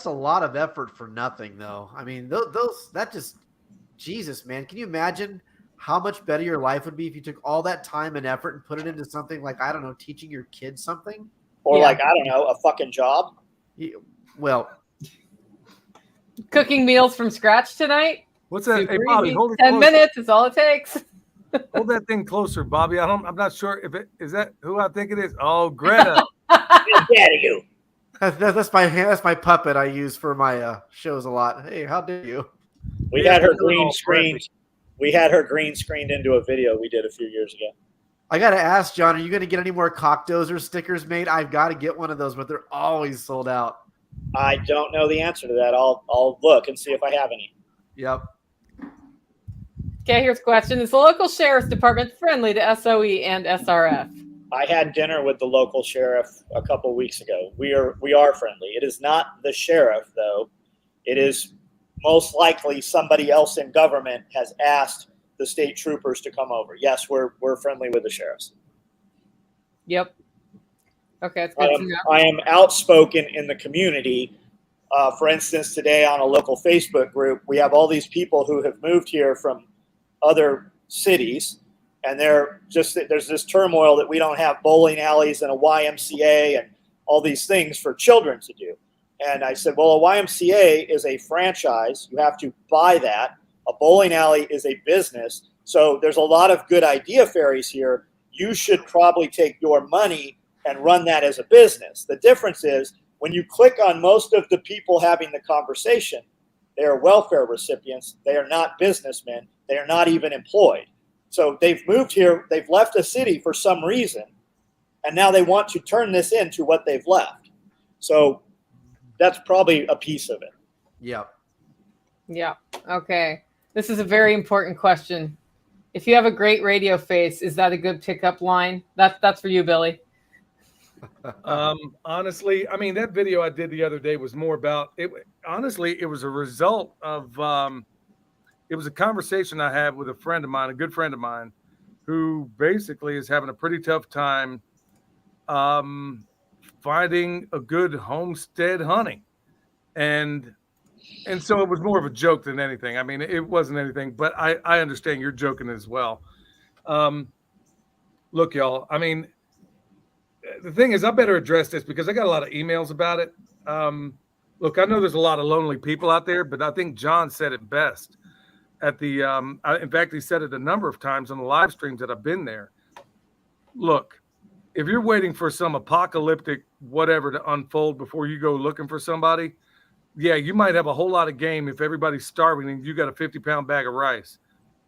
a lot of effort for nothing, though. I mean, Jesus, man. Can you imagine how much better your life would be if you took all that time and effort and put it into something like, I don't know, teaching your kids something? Or like, I don't know, a fucking job? Well. Cooking meals from scratch tonight? What's that? Hey, Bobby, hold it 10 closer. minutes is all it takes. Hold that thing closer, Bobby. I'm not sure if it is that who I think it is. Oh, Greta. Get you. That's my puppet I use for my shows a lot. Hey, how dare you? We had her green screened. We had her green screened into a video we did a few years ago. I got to ask, John, are you going to get any more Cockdozer stickers made? I've got to get one of those, but they're always sold out. I don't know the answer to that. I'll look and see if I have any. Yep. Okay, here's a question. Is the local sheriff's department friendly to SOE and SRF? I had dinner with the local sheriff a couple weeks ago. We are friendly. It is not the sheriff, though. It is most likely somebody else in government has asked the state troopers to come over. Yes, we're friendly with the sheriffs. Yep. Okay, that's good to know. I am outspoken in the community. For instance, today on a local Facebook group, we have all these people who have moved here from other cities, and there's this turmoil that we don't have bowling alleys and a YMCA and all these things for children to do. And I said, well, a YMCA is a franchise. You have to buy that. A bowling alley is a business. So there's a lot of good idea fairies here. You should probably take your money and run that as a business. The difference is when you click on most of the people having the conversation, they are welfare recipients. They are not businessmen. They are not even employed. So they've moved here. They've left a city for some reason. And now they want to turn this into what they've left. So that's probably a piece of it. Yep. Yeah. Okay. This is a very important question. If you have a great radio face, is that a good pickup line? That's for you, Billy. Honestly, I mean, that video I did the other day was more about it. Honestly, it was a result of, it was a conversation I had with a friend of mine, a good friend of mine, who basically is having a pretty tough time finding a good homestead hunting. And so it was more of a joke than anything. I mean, it wasn't anything, but I understand you're joking as well. Look, y'all, I mean, the thing is, I better address this because I got a lot of emails about it. Look, I know there's a lot of lonely people out there, but I think John said it best at the, in fact, he said it a number of times on the live streams that I've been there. Look, if you're waiting for some apocalyptic whatever to unfold before you go looking for somebody, yeah, you might have a whole lot of game if everybody's starving and you got a 50-pound bag of rice.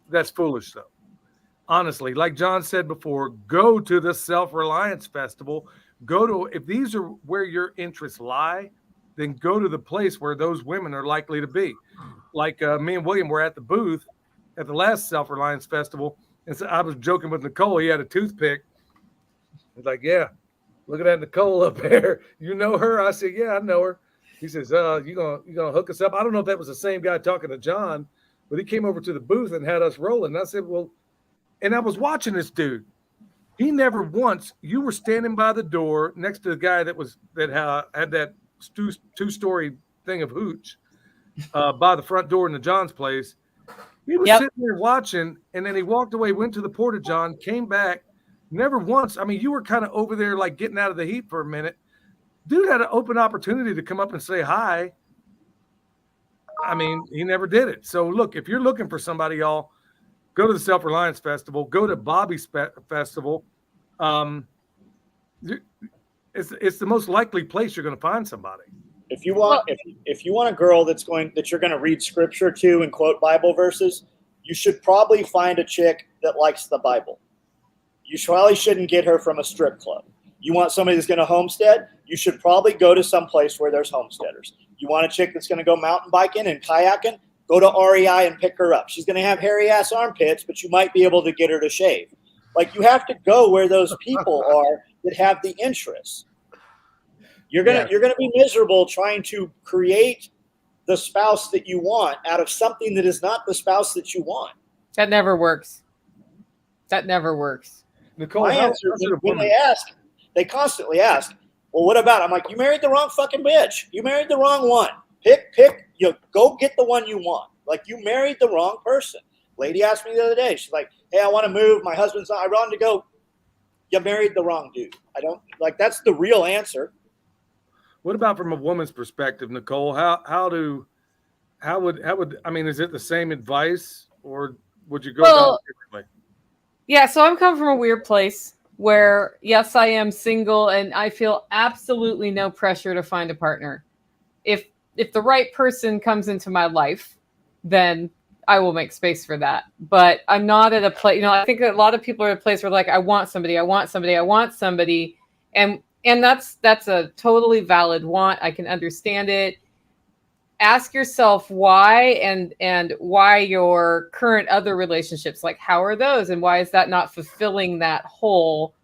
That's foolish, though. Honestly, like John said before, go to the Self Reliance Festival. If these are where your interests lie, then go to the place where those women are likely to be. Like me and William were at the booth at the last Self Reliance Festival, and so I was joking with Nicole. He had a toothpick. He's like, "Yeah, look at that Nicole up there. You know her?" I said, "Yeah, I know her." He says, you gonna hook us up?" I don't know if that was the same guy talking to John, but he came over to the booth and had us rolling. And I said, "Well," and I was watching this dude. He never once. You were standing by the door next to the guy that had that two-story thing of hooch by the front door in the John's place. He was sitting there watching, and then he walked away, went to the Porta-John, came back. Never once. I mean, you were kind of over there like getting out of the heat for a minute. Dude had an open opportunity to come up and say hi. I mean, he never did it. So look, if you're looking for somebody, y'all, go to the Self Reliance Festival. Go to Bobby's Festival. It's the most likely place you're going to find somebody. If you want a girl that you're going to read scripture to and quote Bible verses, you should probably find a chick that likes the Bible. You probably shouldn't get her from a strip club. You want somebody that's going to homestead, you should probably go to some place where there's homesteaders. You want a chick that's going to go mountain biking and kayaking, go to REI and pick her up. She's going to have hairy-ass armpits, but you might be able to get her to shave. Like, you have to go where those people are that have the interests. You're going to be miserable trying to create the spouse that you want out of something that is not the spouse that you want. That never works. That never works. Nicole, my answer when they constantly ask, "Well, what about?" I'm like, "You married the wrong fucking bitch. You married the wrong one. Go get the one you want. Like, you married the wrong person." Lady asked me the other day. She's like, "Hey, I want to move. My husband's not. I want to go." You married the wrong dude. I don't like. That's the real answer. What about from a woman's perspective, Nicole? How would I mean? Is it the same advice, or would you go about it differently? Yeah, so I'm coming from a weird place where, yes, I am single and I feel absolutely no pressure to find a partner. If the right person comes into my life, then I will make space for that. But I'm not at a place, I think a lot of people are at a place where like, I want somebody. And that's a totally valid want. I can understand it. Ask yourself why and why your current other relationships, like how are those and why is that not fulfilling that hole?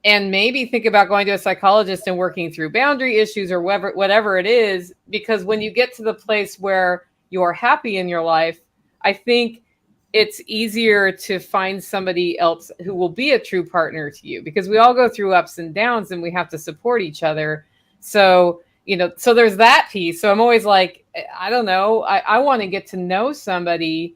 And maybe think about going to a psychologist and working through boundary issues or whatever it is, because when you get to the place where you're happy in your life, I think it's easier to find somebody else who will be a true partner to you, because we all go through ups and downs and we have to support each other. So so there's that piece. So I'm always like, I don't know. I want to get to know somebody,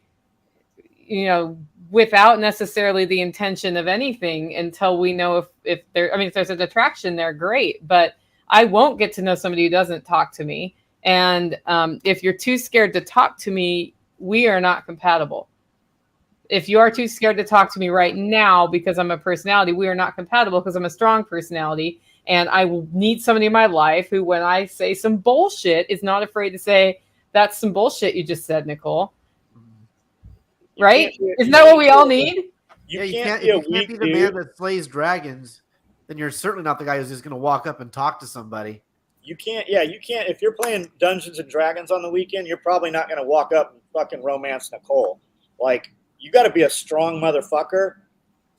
without necessarily the intention of anything until we know if there's an attraction there, great. But I won't get to know somebody who doesn't talk to me. And if you're too scared to talk to me, we are not compatible. If you are too scared to talk to me right now because I'm a personality, we are not compatible because I'm a strong personality. And I will need somebody in my life who, when I say some bullshit, is not afraid to say, "That's some bullshit you just said, Nicole." Right? Isn't that what we all need? You can't be the man that slays dragons, then you're certainly not the guy who's just going to walk up and talk to somebody. You can't. If you're playing Dungeons and Dragons on the weekend, you're probably not going to walk up and fucking romance Nicole. Like, you got to be a strong motherfucker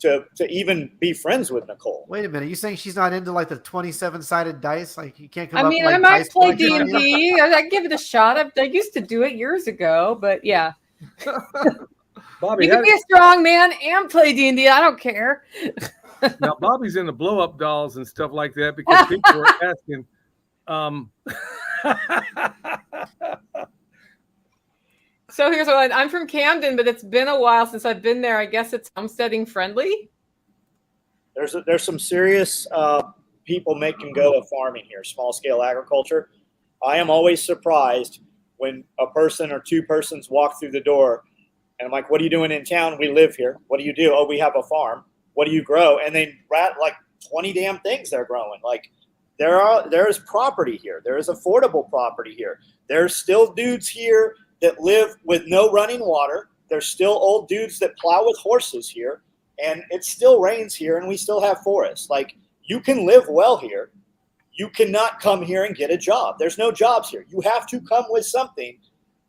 to even be friends with Nicole. Wait a minute, you saying she's not into like the 27-sided dice? Like, you can't come up. I might play D&D. I give it a shot. I used to do it years ago, but yeah. Bobby, you can be a strong man and play D&D. I don't care. Now, Bobby's into blow-up dolls and stuff like that because people were asking. So here's what I'm from Camden, but it's been a while since I've been there. I guess it's homesteading friendly. There's some serious people making go of farming here, small scale agriculture. I am always surprised when a person or two persons walk through the door, and I'm like, "What are you doing in town? We live here. What do you do?" "Oh, we have a farm." "What do you grow?" And they like 20 damn things they're growing. Like there's property here. There is affordable property here. There's still dudes here that live with no running water. There's still old dudes that plow with horses here, and it still rains here, and we still have forests. Like, you can live well here. You cannot come here and get a job. There's no jobs here. You have to come with something,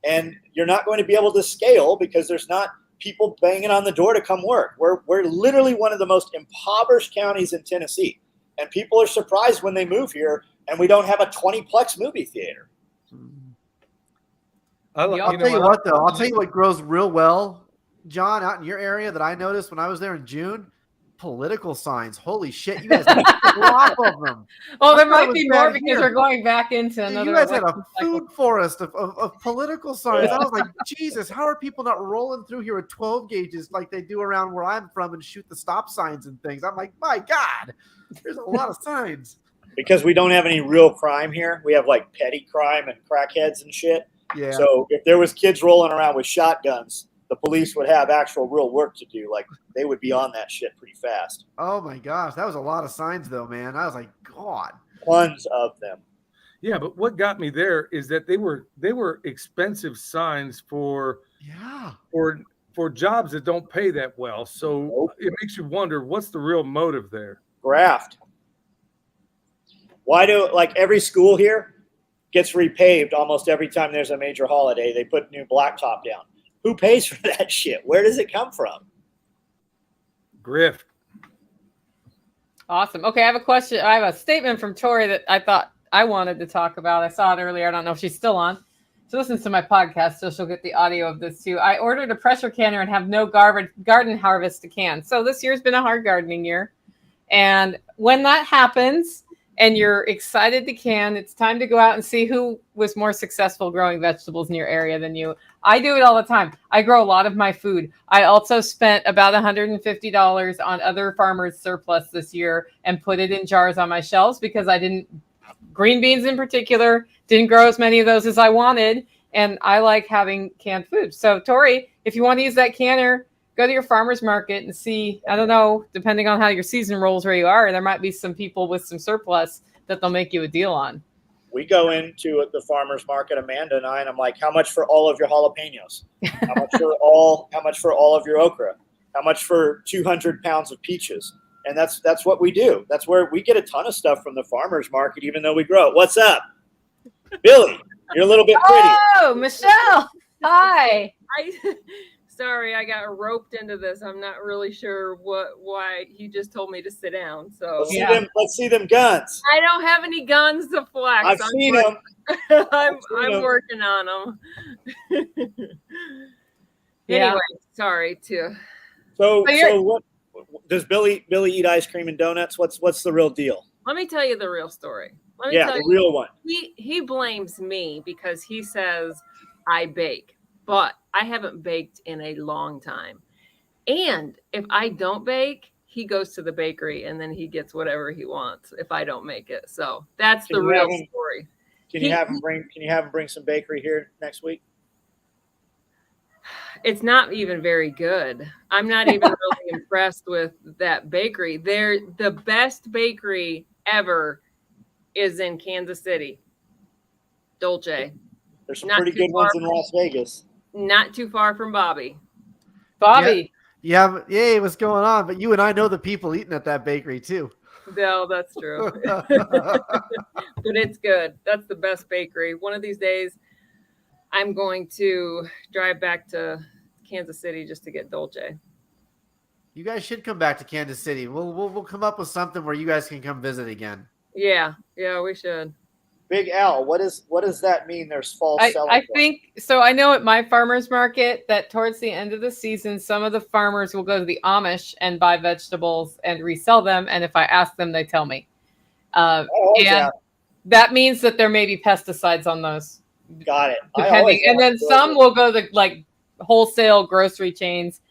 and you're not going to be able to scale because there's not people banging on the door to come work. We're literally one of the most impoverished counties in Tennessee, and people are surprised when they move here and we don't have a 20-plex movie theater. I'll tell you what, though. I'll tell you what grows real well, John, out in your area that I noticed when I was there in June. Political signs. Holy shit, you guys have a lot of them. Well, there might be more because we're going back into another. You guys had a food forest of political signs. I was like, Jesus, how are people not rolling through here with 12 gauges like they do around where I'm from and shoot the stop signs and things? I'm like, my God, there's a lot of signs. Because we don't have any real crime here. We have like petty crime and crackheads and shit. Yeah. So if there was kids rolling around with shotguns, the police would have actual real work to do. Like, they would be on that shit pretty fast. Oh my gosh, that was a lot of signs though, man. I was like, God. Tons of them. Yeah, but what got me there is that they were expensive signs for jobs that don't pay that well. So it makes you wonder, what's the real motive there? Graft. Why do, like, every school here gets repaved almost every time there's a major holiday? They put new blacktop down. Who pays for that shit? Where does it come from? Grift. Awesome. Okay, I have a question. I have a statement from Tori that I thought I wanted to talk about. I saw it earlier. I don't know if she's still on. She listens to my podcast, so she'll get the audio of this too. I ordered a pressure canner and have no garden harvest to can. So this year's been a hard gardening year. And when that happens and you're excited to can, it's time to go out and see who was more successful growing vegetables in your area than you. I do it all the time. I grow a lot of my food. I also spent about $150 on other farmers' surplus this year and put it in jars on my shelves because green beans in particular, didn't grow as many of those as I wanted. And I like having canned food. So Tori, if you want to use that canner, go to your farmer's market and see, I don't know, depending on how your season rolls where you are, there might be some people with some surplus that they'll make you a deal on. We go into the farmer's market, Amanda and I, and I'm like, how much for all of your jalapenos? How much for all of your okra? How much for 200 pounds of peaches? And that's what we do. That's where we get a ton of stuff from the farmer's market, even though we grow it. What's up? Billy, you're a little bit pretty. Oh, Michelle. Hi. Sorry, I got roped into this. I'm not really sure why he just told me to sit down. So let's see them guns. I don't have any guns to flex. I've seen them. I'm working on them. Anyway, sorry too. So what does Billy eat ice cream and donuts? What's the real deal? Let me tell you the real story. The real one. He blames me because he says I bake. But I haven't baked in a long time. And if I don't bake, he goes to the bakery and then he gets whatever he wants if I don't make it. So that's the real story. Can you have him bring some bakery here next week? It's not even very good. I'm not even really impressed with that bakery. The best bakery ever is in Kansas City. Dolce. There's some pretty good ones in Las Vegas. Not too far from Bobby. Yeah, what's going on? But you and I know the people eating at that bakery too. No, that's true. But it's good. That's the best bakery. One of these days, I'm going to drive back to Kansas City just to get Dolce. You guys should come back to Kansas City. We'll come up with something where you guys can come visit again. Yeah, we should. Big Al, what does that mean? There's false selling. I think so. I know at my farmer's market that towards the end of the season, some of the farmers will go to the Amish and buy vegetables and resell them. And if I ask them, they tell me. That means that there may be pesticides on those. Got it. Depending, and then some will go to like wholesale grocery chains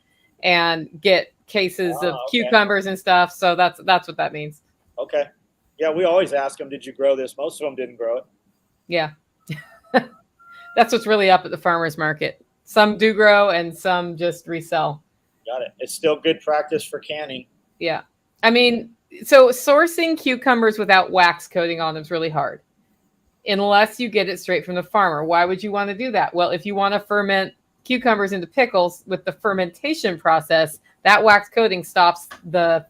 and get cases of cucumbers and stuff. So that's what that means. Okay. Yeah, we always ask them, did you grow this? Most of them didn't grow it. Yeah. That's what's really up at the farmer's market. Some do grow and some just resell. Got it. It's still good practice for canning. Yeah. I mean, So sourcing cucumbers without wax coating on them is really hard, unless you get it straight from the farmer. Why would you want to do that? Well, if you want to ferment cucumbers into pickles with the fermentation process, that wax coating stops the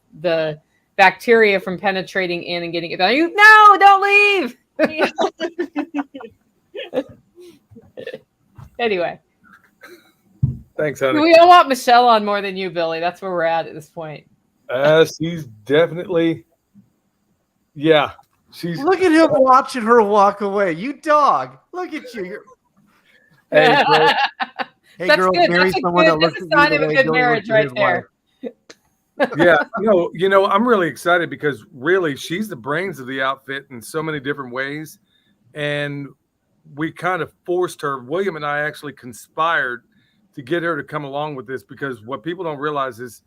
bacteria from penetrating in and getting it done. No, don't leave. Anyway. Thanks, honey. We all want Michelle on more than you, Billy. That's where we're at this point. She's definitely, yeah. Look at him watching her walk away. You dog. Look at you. Hey, girl. Hey, That's girl, good. marry That's someone that looks that's at a you sign the of a way good Billy marriage looks at right his there. wife. Yeah, I'm really excited because really she's the brains of the outfit in so many different ways. And we kind of forced her. William and I actually conspired to get her to come along with this, because what people don't realize is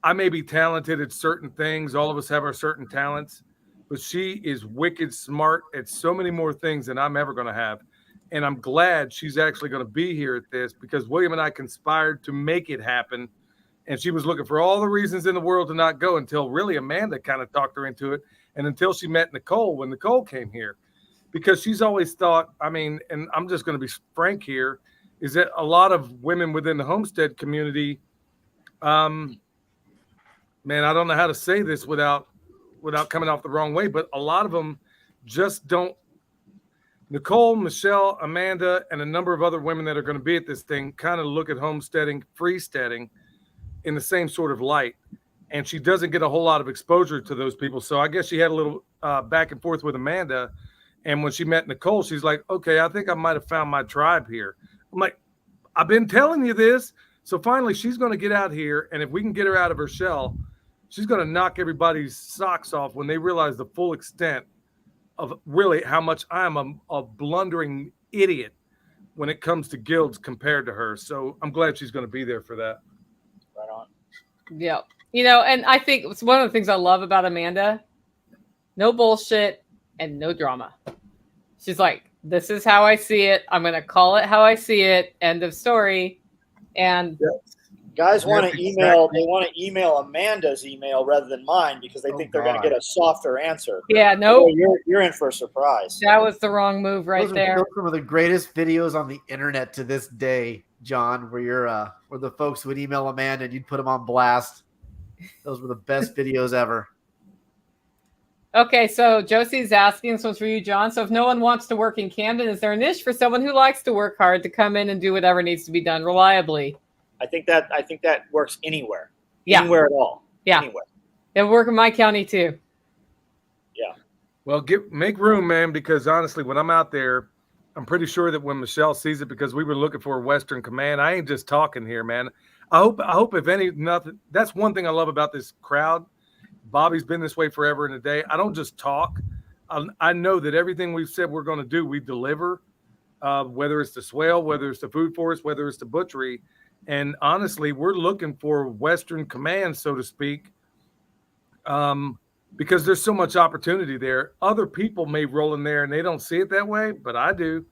I may be talented at certain things. All of us have our certain talents, but she is wicked smart at so many more things than I'm ever going to have. And I'm glad she's actually going to be here at this, because William and I conspired to make it happen. And she was looking for all the reasons in the world to not go, until really Amanda kind of talked her into it. And until she met Nicole, when Nicole came here, because she's always thought, I mean, and I'm just going to be frank here, is that a lot of women within the homestead community, man, I don't know how to say this without coming off the wrong way, but a lot of them just don't. Nicole, Michelle, Amanda, and a number of other women that are going to be at this thing kind of look at homesteading, freesteading in the same sort of light. And she doesn't get a whole lot of exposure to those people. So I guess she had a little back and forth with Amanda. And when she met Nicole, she's like, okay, I think I might have found my tribe here. I'm like, I've been telling you this. So finally, she's going to get out here. And if we can get her out of her shell, she's going to knock everybody's socks off when they realize the full extent of really how much I am a blundering idiot when it comes to guilds compared to her. So I'm glad she's going to be there for that. Right on. Yeah. You know, and I think it's one of the things I love about Amanda. No bullshit and no drama. She's like, this is how I see it. I'm going to call it how I see it. End of story. And guys want to email. Exactly. They want to email Amanda's email rather than mine, because they think they're going to get a softer answer. yeah, no, You're in for a surprise. that was the wrong move right Those are there. still some of the greatest videos on the internet to this day, John, where where the folks would email Amanda and you'd put them on blast. Those were the best videos ever. Okay, so Josie's asking, this one's for you, John. So if no one wants to work in Camden, is there a niche for someone who likes to work hard to come in and do whatever needs to be done reliably? I think that works anywhere. Yeah. Anywhere at all. Yeah. Anywhere. It'll work in my county too. Yeah. Well, make room, man, because honestly, when I'm out there, I'm pretty sure that when Michelle sees it, because we were looking for a Western Command, I ain't just talking here, man. I hope if any, nothing, that's one thing I love about this crowd. Bobby's been this way forever and a day. I don't just talk. I know that everything we've said we're going to do, we deliver, whether it's the swale, whether it's the food forest, whether it's the butchery. And honestly, we're looking for Western Command, so to speak, because there's so much opportunity there. Other people may roll in there and they don't see it that way, but I do.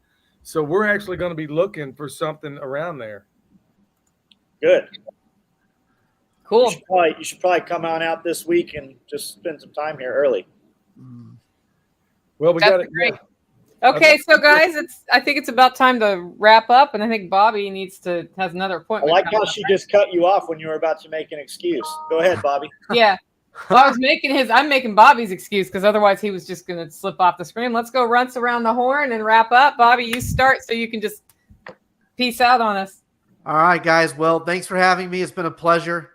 So we're actually going to be looking for something around there. Good. Cool. You should probably come on out this week and just spend some time here early. Well, we That's got it. great. Okay, so guys, I think it's about time to wrap up, and I think Bobby has another I appointment. like how coming she up. just cut you off when you were about to make an excuse. Go ahead, Bobby. Yeah. Well, I'm making Bobby's excuse, because otherwise he was just going to slip off the screen. Let's go runts around the horn and wrap up. Bobby, you start so you can just peace out on us. All right, guys. Well, thanks for having me. It's been a pleasure.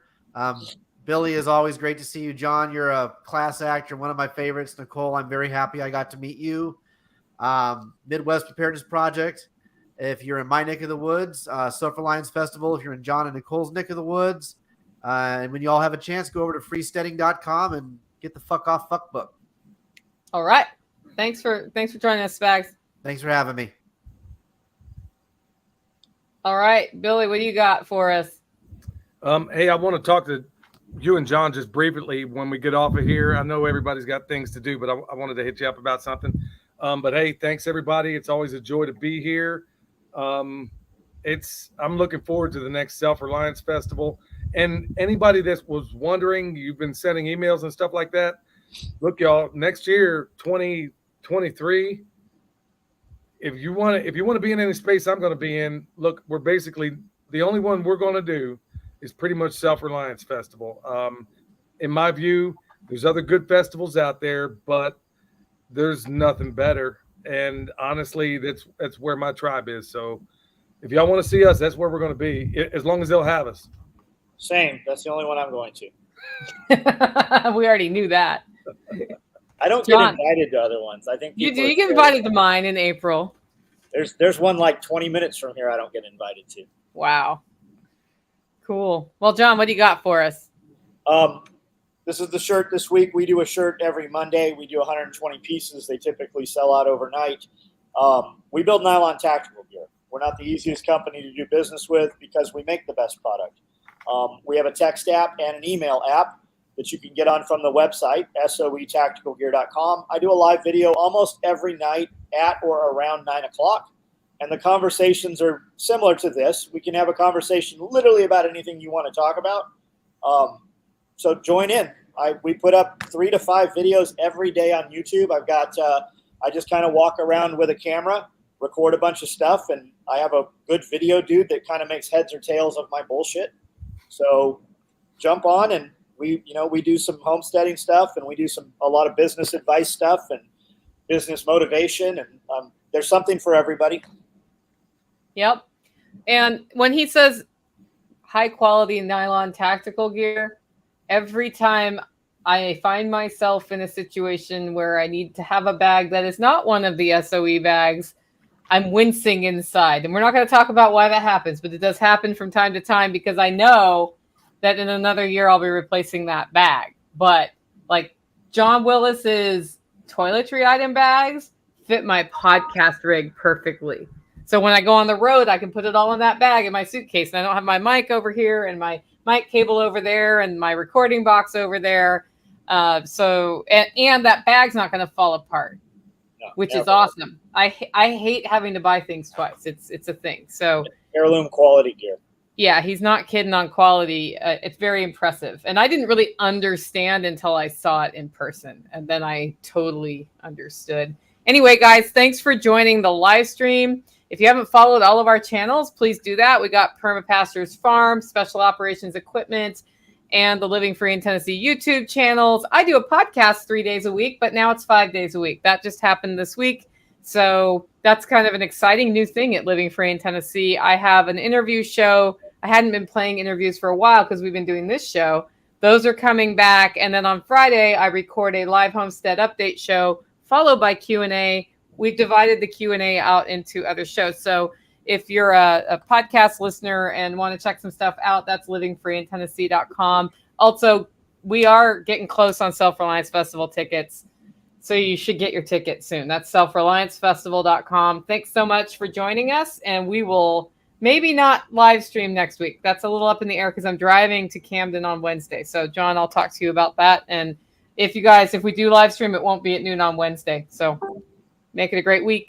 Billy, is always great to see you. John, you're a class act. You're one of my favorites. Nicole, I'm very happy I got to meet you. Midwest Preparedness Project. If you're in my neck of the woods, Self Reliance Festival. If you're in John and Nicole's neck of the woods, and when you all have a chance, go over to freesteading.com and get the fuck off fuck book. All right. Thanks for joining us, Spags. Thanks for having me. All right, Billy, what do you got for us? Hey, I want to talk to you and John just briefly when we get off of here. I know everybody's got things to do, but I wanted to hit you up about something. But hey, thanks everybody. It's always a joy to be here. I'm looking forward to the next Self Reliance Festival. And anybody that was wondering, you've been sending emails and stuff like that. Look, y'all, next year, 2023, if you want to be in any space I'm going to be in, look, we're basically the only one we're going to do is pretty much Self Reliance Festival. In my view, there's other good festivals out there, but there's nothing better. And honestly, that's where my tribe is. So if y'all want to see us, that's where we're going to be, as long as they'll have us. Same. That's the only one I'm going to. We already knew that. I don't John, get invited to other ones. I think you people do. are You get scared. invited to mine in April. There's one like 20 minutes from here I don't get invited to. Wow. Cool. Well, John, what do you got for us? This is the shirt this week. We do a shirt every Monday. We do 120 pieces. They typically sell out overnight. We build nylon tactical gear. We're not the easiest company to do business with because we make the best product. We have a text app and an email app that you can get on from the website, soetacticalgear.com. I do a live video almost every night at or around 9 o'clock. And the conversations are similar to this. We can have a conversation literally about anything you want to talk about. So join in. We put up 3 to 5 videos every day on YouTube. I've got, I just kind of walk around with a camera, record a bunch of stuff, and I have a good video dude that kind of makes heads or tails of my bullshit. So jump on, and we do some homesteading stuff, and we do a lot of business advice stuff and business motivation, and there's something for everybody. Yep. And when he says high quality nylon tactical gear, every time I find myself in a situation where I need to have a bag that is not one of the SOE bags, I'm wincing inside. And we're not going to talk about why that happens, but it does happen from time to time because I know that in another year I'll be replacing that bag. But like John Willis's toiletry item bags fit my podcast rig perfectly. So when I go on the road, I can put it all in that bag in my suitcase. And I don't have my mic over here and my mic cable over there and my recording box over there. And that bag's not going to fall apart, which is awesome. I hate having to buy things twice. It's a thing. So heirloom quality gear. Yeah, he's not kidding on quality. It's very impressive. And I didn't really understand until I saw it in person. And then I totally understood. Anyway, guys, thanks for joining the live stream. If you haven't followed all of our channels, please do that. We got Permapastors Farm, Special Operations Equipment, and the Living Free in Tennessee YouTube channels. I do a podcast 3 days a week, but now it's 5 days a week. That just happened this week. So that's kind of an exciting new thing at Living Free in Tennessee. I have an interview show. I hadn't been playing interviews for a while because we've been doing this show. Those are coming back. And then on Friday, I record a live homestead update show followed by Q&A. We've divided the Q&A out into other shows. So if you're a podcast listener and want to check some stuff out, that's livingfreeintennessee.com. Also, we are getting close on Self Reliance Festival tickets. So you should get your ticket soon. That's selfreliancefestival.com. Thanks so much for joining us. And we will maybe not live stream next week. That's a little up in the air because I'm driving to Camden on Wednesday. So John, I'll talk to you about that. And if we do live stream, it won't be at noon on Wednesday. So make it a great week.